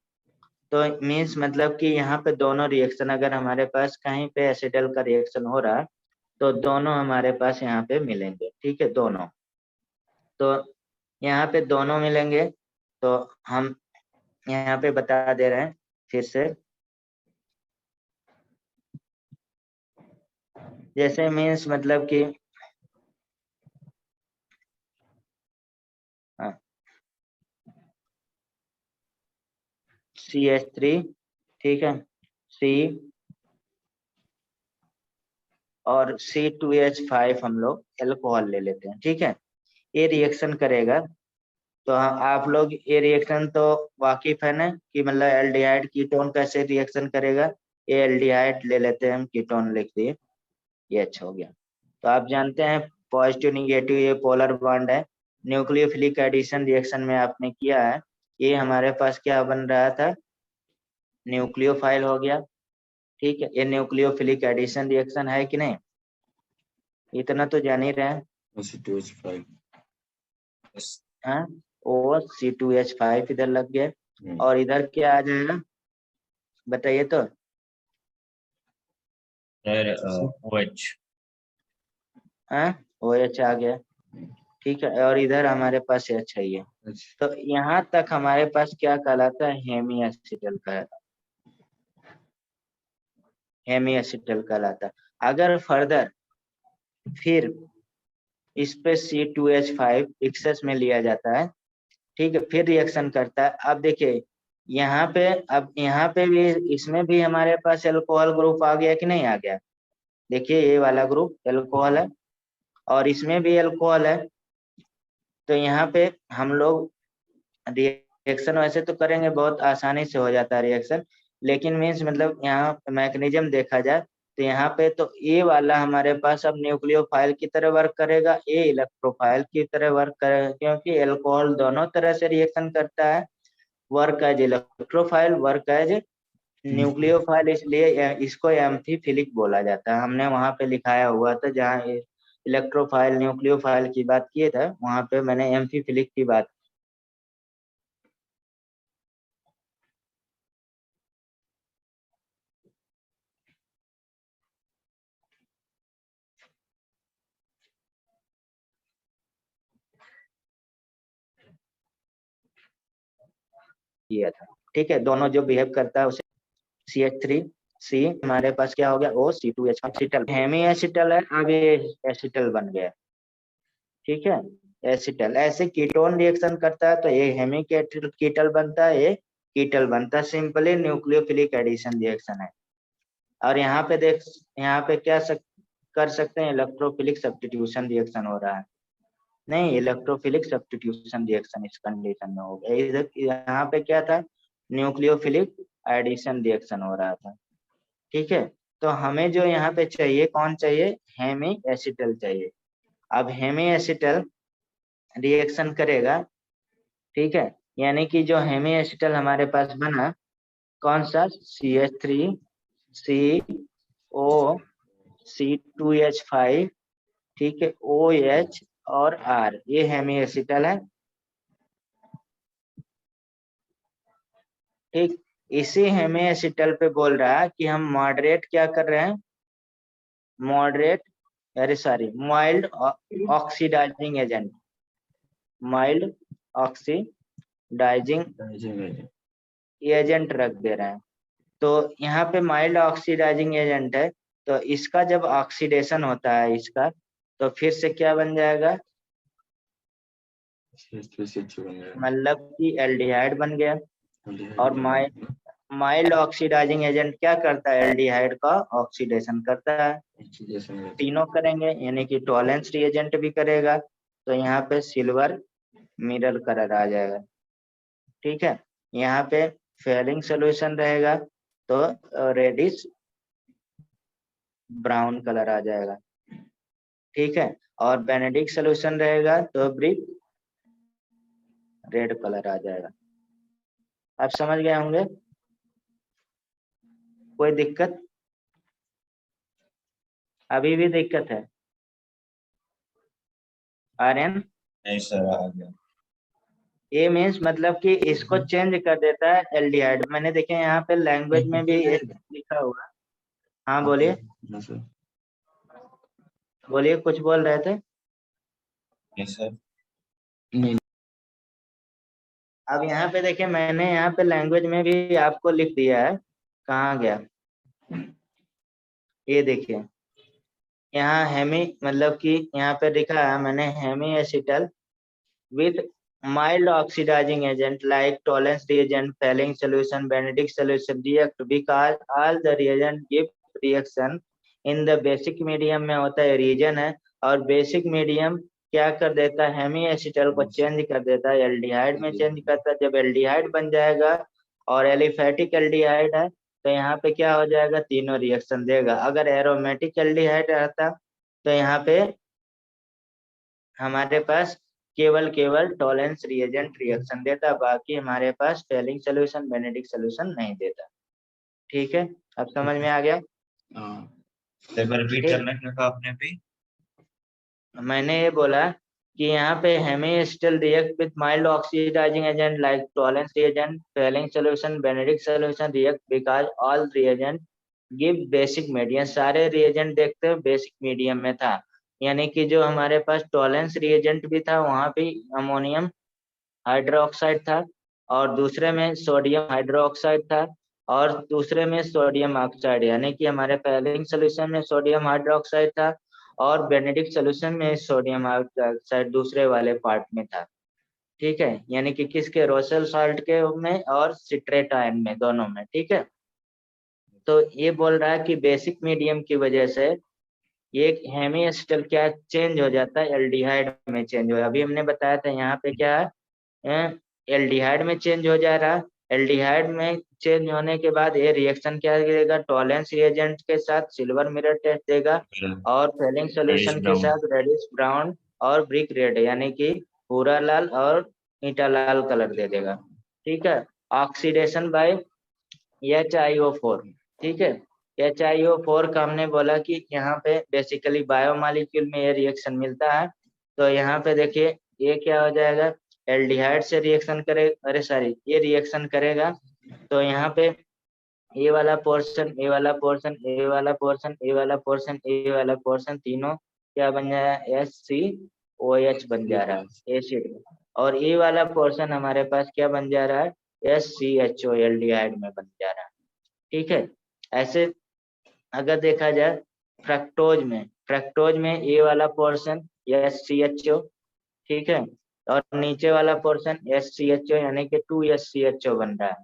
तो मीन्स मतलब कि यहाँ पे दोनों रिएक्शन, अगर हमारे पास कहीं पे एसिडल का रिएक्शन हो रहा है तो दोनों हमारे पास यहाँ पे मिलेंगे। ठीक है, दोनों, तो यहाँ पे दोनों मिलेंगे, तो हम यहाँ पे बता दे रहे हैं फिर से, जैसे मीन्स मतलब कि CH3, ठीक है, C और C2H5 हम लोग एल्कोहल ले लेते हैं। ठीक है, ये रिएक्शन करेगा, तो आप लोग ये रिएक्शन तो वाकिफ है ना, कि मतलब एल्डिहाइड कीटोन कैसे रिएक्शन करेगा। ये एल्डिहाइड ले लेते हैं हम, कीटोन लिख दिए, ये अच्छा हो गया। तो आप जानते हैं पॉजिटिव निगेटिव ये पोलर बॉन्ड है, न्यूक्लियोफिलिक एडिशन रिएक्शन में आपने किया है, ये हमारे पास क्या बन रहा था, न्यूक्लियोफाइल हो गया। ठीक है, ये न्यूक्लियोफिलिक एडिशन रिएक्शन है कि नहीं, इतना तो जान ही रहे हैं। C2H5 हाँ, O C2H5 इधर लग गया, और इधर क्या आ जाएगा बताइए तो। Sir OH। हाँ, OH आ गया। ठीक है, और इधर हमारे पास एच है ये। अच्छा तो यहाँ तक हमारे पास क्या कहलाता है, हेमी एसिटल कहलाता है, हेमी एसिटल कहलाता है। अगर फर्दर फिर इस पे C2H5 एक्सेस में लिया जाता है, ठीक है, फिर रिएक्शन करता है। अब देखिए यहाँ पे, अब यहाँ पे भी इसमें भी हमारे पास एल्कोहल ग्रुप आ गया कि नहीं आ गया। देखिए ये वाला ग्रुप एल्कोहल है और इसमें भी एल्कोहल है। तो यहाँ पे हम लोग रिएक्शन वैसे तो करेंगे, बहुत आसानी से हो जाता है रिएक्शन, लेकिन मीन्स मतलब यहाँ मैकेनिज्म देखा जाए तो यहाँ पे तो ए वाला हमारे पास अब न्यूक्लियोफाइल की तरह वर्क करेगा, ए इलेक्ट्रोफाइल की तरह वर्क करेगा, क्योंकि एल्कोहल दोनों तरह से रिएक्शन करता है, work as electrophile, work as nucleophile, इसलिए इसको एम्फीफिलिक बोला जाता है। हमने वहां पे लिखाया हुआ था, जहाँ इलेक्ट्रोफाइल न्यूक्लियोफाइल की बात किए थे, वहां पे मैंने एम्फीफिलिक की बात किया था। ठीक है, दोनों जो बिहेव करता है उसे CH3C, हमारे पास क्या हो गया, O C2H acetal, Hemy acetal है, अब ये एसिटल बन गया। ठीक है, एसिटल ऐसे कीटोन रिएक्शन करता है तो ये हेमी कीटल बनता है, ये कीटल बनता है, सिंपली न्यूक्लियोफिलिक एडिशन रिएक्शन है। और यहाँ पे देख, यहाँ पे क्या कर सकते हैं, इलेक्ट्रोफिलिक सब्स्टिट्यूशन रिएक्शन हो रहा है, नहीं इलेक्ट्रोफिलिक सब्स्टिट्यूशन रिएक्शन इस कंडीशन में हो गया। इधर यहाँ पे क्या था, न्यूक्लियोफिलिक एडिशन रिएक्शन हो रहा था। ठीक है, तो हमें जो यहाँ पे चाहिए, कौन चाहिए, हेमी एसिटल चाहिए। अब हेमी एसिटल रिएक्शन करेगा, ठीक है, यानी कि जो हेमी एसिटल हमारे पास बना, कौन सा, CH3CO C2H5, ठीक है, OH और R, ये हेमी एसिटल है। ठीक, इसी हेमी एसिटल पे बोल रहा है कि हम मॉडरेट क्या कर रहे हैं, मॉडरेट, अरे sorry, mild oxidizing agent, mild oxidizing agent रख दे रहे हैं। तो यहाँ पे माइल्ड ऑक्सीडाइजिंग एजेंट है, तो इसका जब ऑक्सीडेशन होता है इसका, तो फिर से क्या बन जाएगा, मतलब कि एल्डिहाइड बन गया। और माइल्ड ऑक्सीडाइजिंग एजेंट क्या करता है, एल्डिहाइड का ऑक्सीडेशन करता है, तीनों करेंगे, यानी कि टॉलेंस रिएजेंट भी करेगा। तो यहाँ पे सिल्वर मिरर कलर आ जाएगा। ठीक है, यहाँ पे फेलिंग सोल्यूशन रहेगा तो रेडिश ब्राउन कलर आ जाएगा। ठीक है, और बेनेडिक्ट सोल्यूशन रहेगा तो ब्रिक रेड कलर आ जाएगा। आप समझ गए होंगे, कोई दिक्कत, अभी भी दिक्कत है आर्यन? नहीं सर, आ गया। ए मीन्स मतलब कि इसको चेंज कर देता है एल्डिहाइड। मैंने देखे यहाँ पे लैंग्वेज में भी लिखा हुआ। हाँ बोलिए, बोलिए, कुछ बोल रहे थे। नहीं सर। अब यहाँ पे देखिए, मैंने यहाँ पे लैंग्वेज में भी आपको लिख दिया है, कहाँ गया, ये देखिए, यहाँ हेमी, मतलब कि यहाँ पे लिखा है मैंने, hemiacetal with mild oxidizing agent like tolerance reagent, failing solution, Benedict solution react because all the reagent give reaction in the basic medium में होता है, रीजन है, और बेसिक मीडियम क्या कर देता है, हेमी एसिटल को चेंज कर देता है, एल्डिहाइड में चेंज करता है। जब एल्डिहाइड बन जाएगा और एलिफेटिक एल्डिहाइड है, तो यहाँ पे क्या हो जाएगा, तीनों रिएक्शन देगा। अगर एरोमेटिक एल्डिहाइड रहता तो यहाँ पे हमारे पास केवल टॉलेंस रिएजेंट रिएक्शन देता, बाकी हमारे पास फेलिंग सोल्यूशन, बेनेडिक्ट सोल्यूशन नहीं देता। ठीक है, अब समझ में आ गया? एक बार रिपीट ठीक, करने का आपने भी। मैंने ये बोला कि यहाँ पे hemiacetal react with mild oxidizing agent like Tollens reagent, Fehling solution, Benedict solution react because all reagent give basic medium. सारे रिएजेंट देखते हो बेसिक मीडियम में था, यानी कि जो हमारे पास टॉलेंस रिएजेंट भी था वहां भी अमोनियम हाइड्रोक्साइड था, और दूसरे में सोडियम हाइड्रोक्साइड था, और दूसरे में सोडियम ऑक्साइड, यानी कि हमारे पहले सोल्यूशन में सोडियम हाइड्रोक्साइड था और बेनेडिक्ट सोल्यूशन में सोडियम ऑक्साइड दूसरे वाले पार्ट में था। ठीक है, यानी कि किसके, रोसेल साल्ट के में और सिट्रेट आयन में, दोनों में। ठीक है, तो ये बोल रहा है कि बेसिक मीडियम की वजह से ये हेमी एसिटल क्या चेंज हो जाता है, एल्डिहाइड में चेंज हो। अभी हमने बताया था यहाँ पे क्या है, एल्डिहाइड में चेंज हो जा रहा है। एल्डिहाइड में चेंज होने के बाद ये रिएक्शन क्या देगा, टॉलेंस रिएजेंट के साथ सिल्वर मिरर टेस्ट देगा, और फेलिंग रेडिश सोल्यूशन के ब्राउन। साथ रेडिश ब्राउन और ब्रिक रेड, यानी कि भूरा लाल और ईटा लाल कलर दे देगा। ठीक है, ऑक्सीडेशन बाय HiO4। ठीक है, HiO4 का हमने बोला कि यहाँ पे बेसिकली बायोमॉलिक्यूल में ये रिएक्शन मिलता है। तो यहाँ पे देखिए ये क्या हो जाएगा, एल्डिहाइड से रिएक्शन करे, अरे सॉरी, ये रिएक्शन करेगा। तो यहाँ पे ए वाला पोर्शन, ए वाला पोर्शन, ए वाला पोर्शन, ए वाला पोर्शन, ए वाला पोर्शन, तीनों क्या बन जाएगा, SCOH बन जा रहा है, एसिड। और ए वाला पोर्शन हमारे पास क्या बन जा रहा है, SCHO, एल्डिहाइड में बन जा रहा है। ठीक है, ऐसे अगर देखा जाए फ्रक्टोज में ए वाला पोर्शन SCHO, ठीक है, और नीचे वाला पोर्शन SCHO, यानी कि 2SCHO बन रहा है,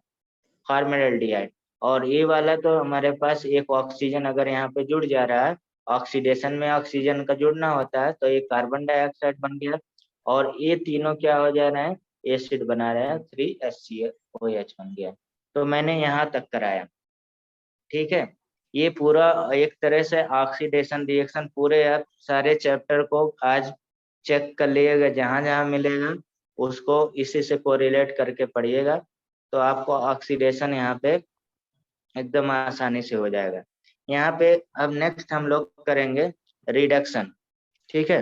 फॉर्मेल्डिहाइड। और ये वाला तो हमारे पास एक ऑक्सीजन अगर यहाँ पे जुड़ जा रहा है, ऑक्सीडेशन में ऑक्सीजन का जुड़ना होता है, तो ये कार्बन डाइऑक्साइड बन गया, और ये तीनों क्या हो जा रहे हैं, एसिड बना रहे हैं, 3SCOH बन गया। तो मैंने यहाँ तक कराया। ठीक है, ये पूरा एक तरह से ऑक्सीडेशन रिएक्शन पूरे आप सारे चैप्टर को आज चेक कर लीजिएगा, जहां जहां मिलेगा उसको इसी से कोरिलेट करके पढ़िएगा, तो आपको ऑक्सीडेशन यहाँ पे एकदम आसानी से हो जाएगा। यहाँ पे अब नेक्स्ट हम लोग करेंगे रिडक्शन। ठीक है,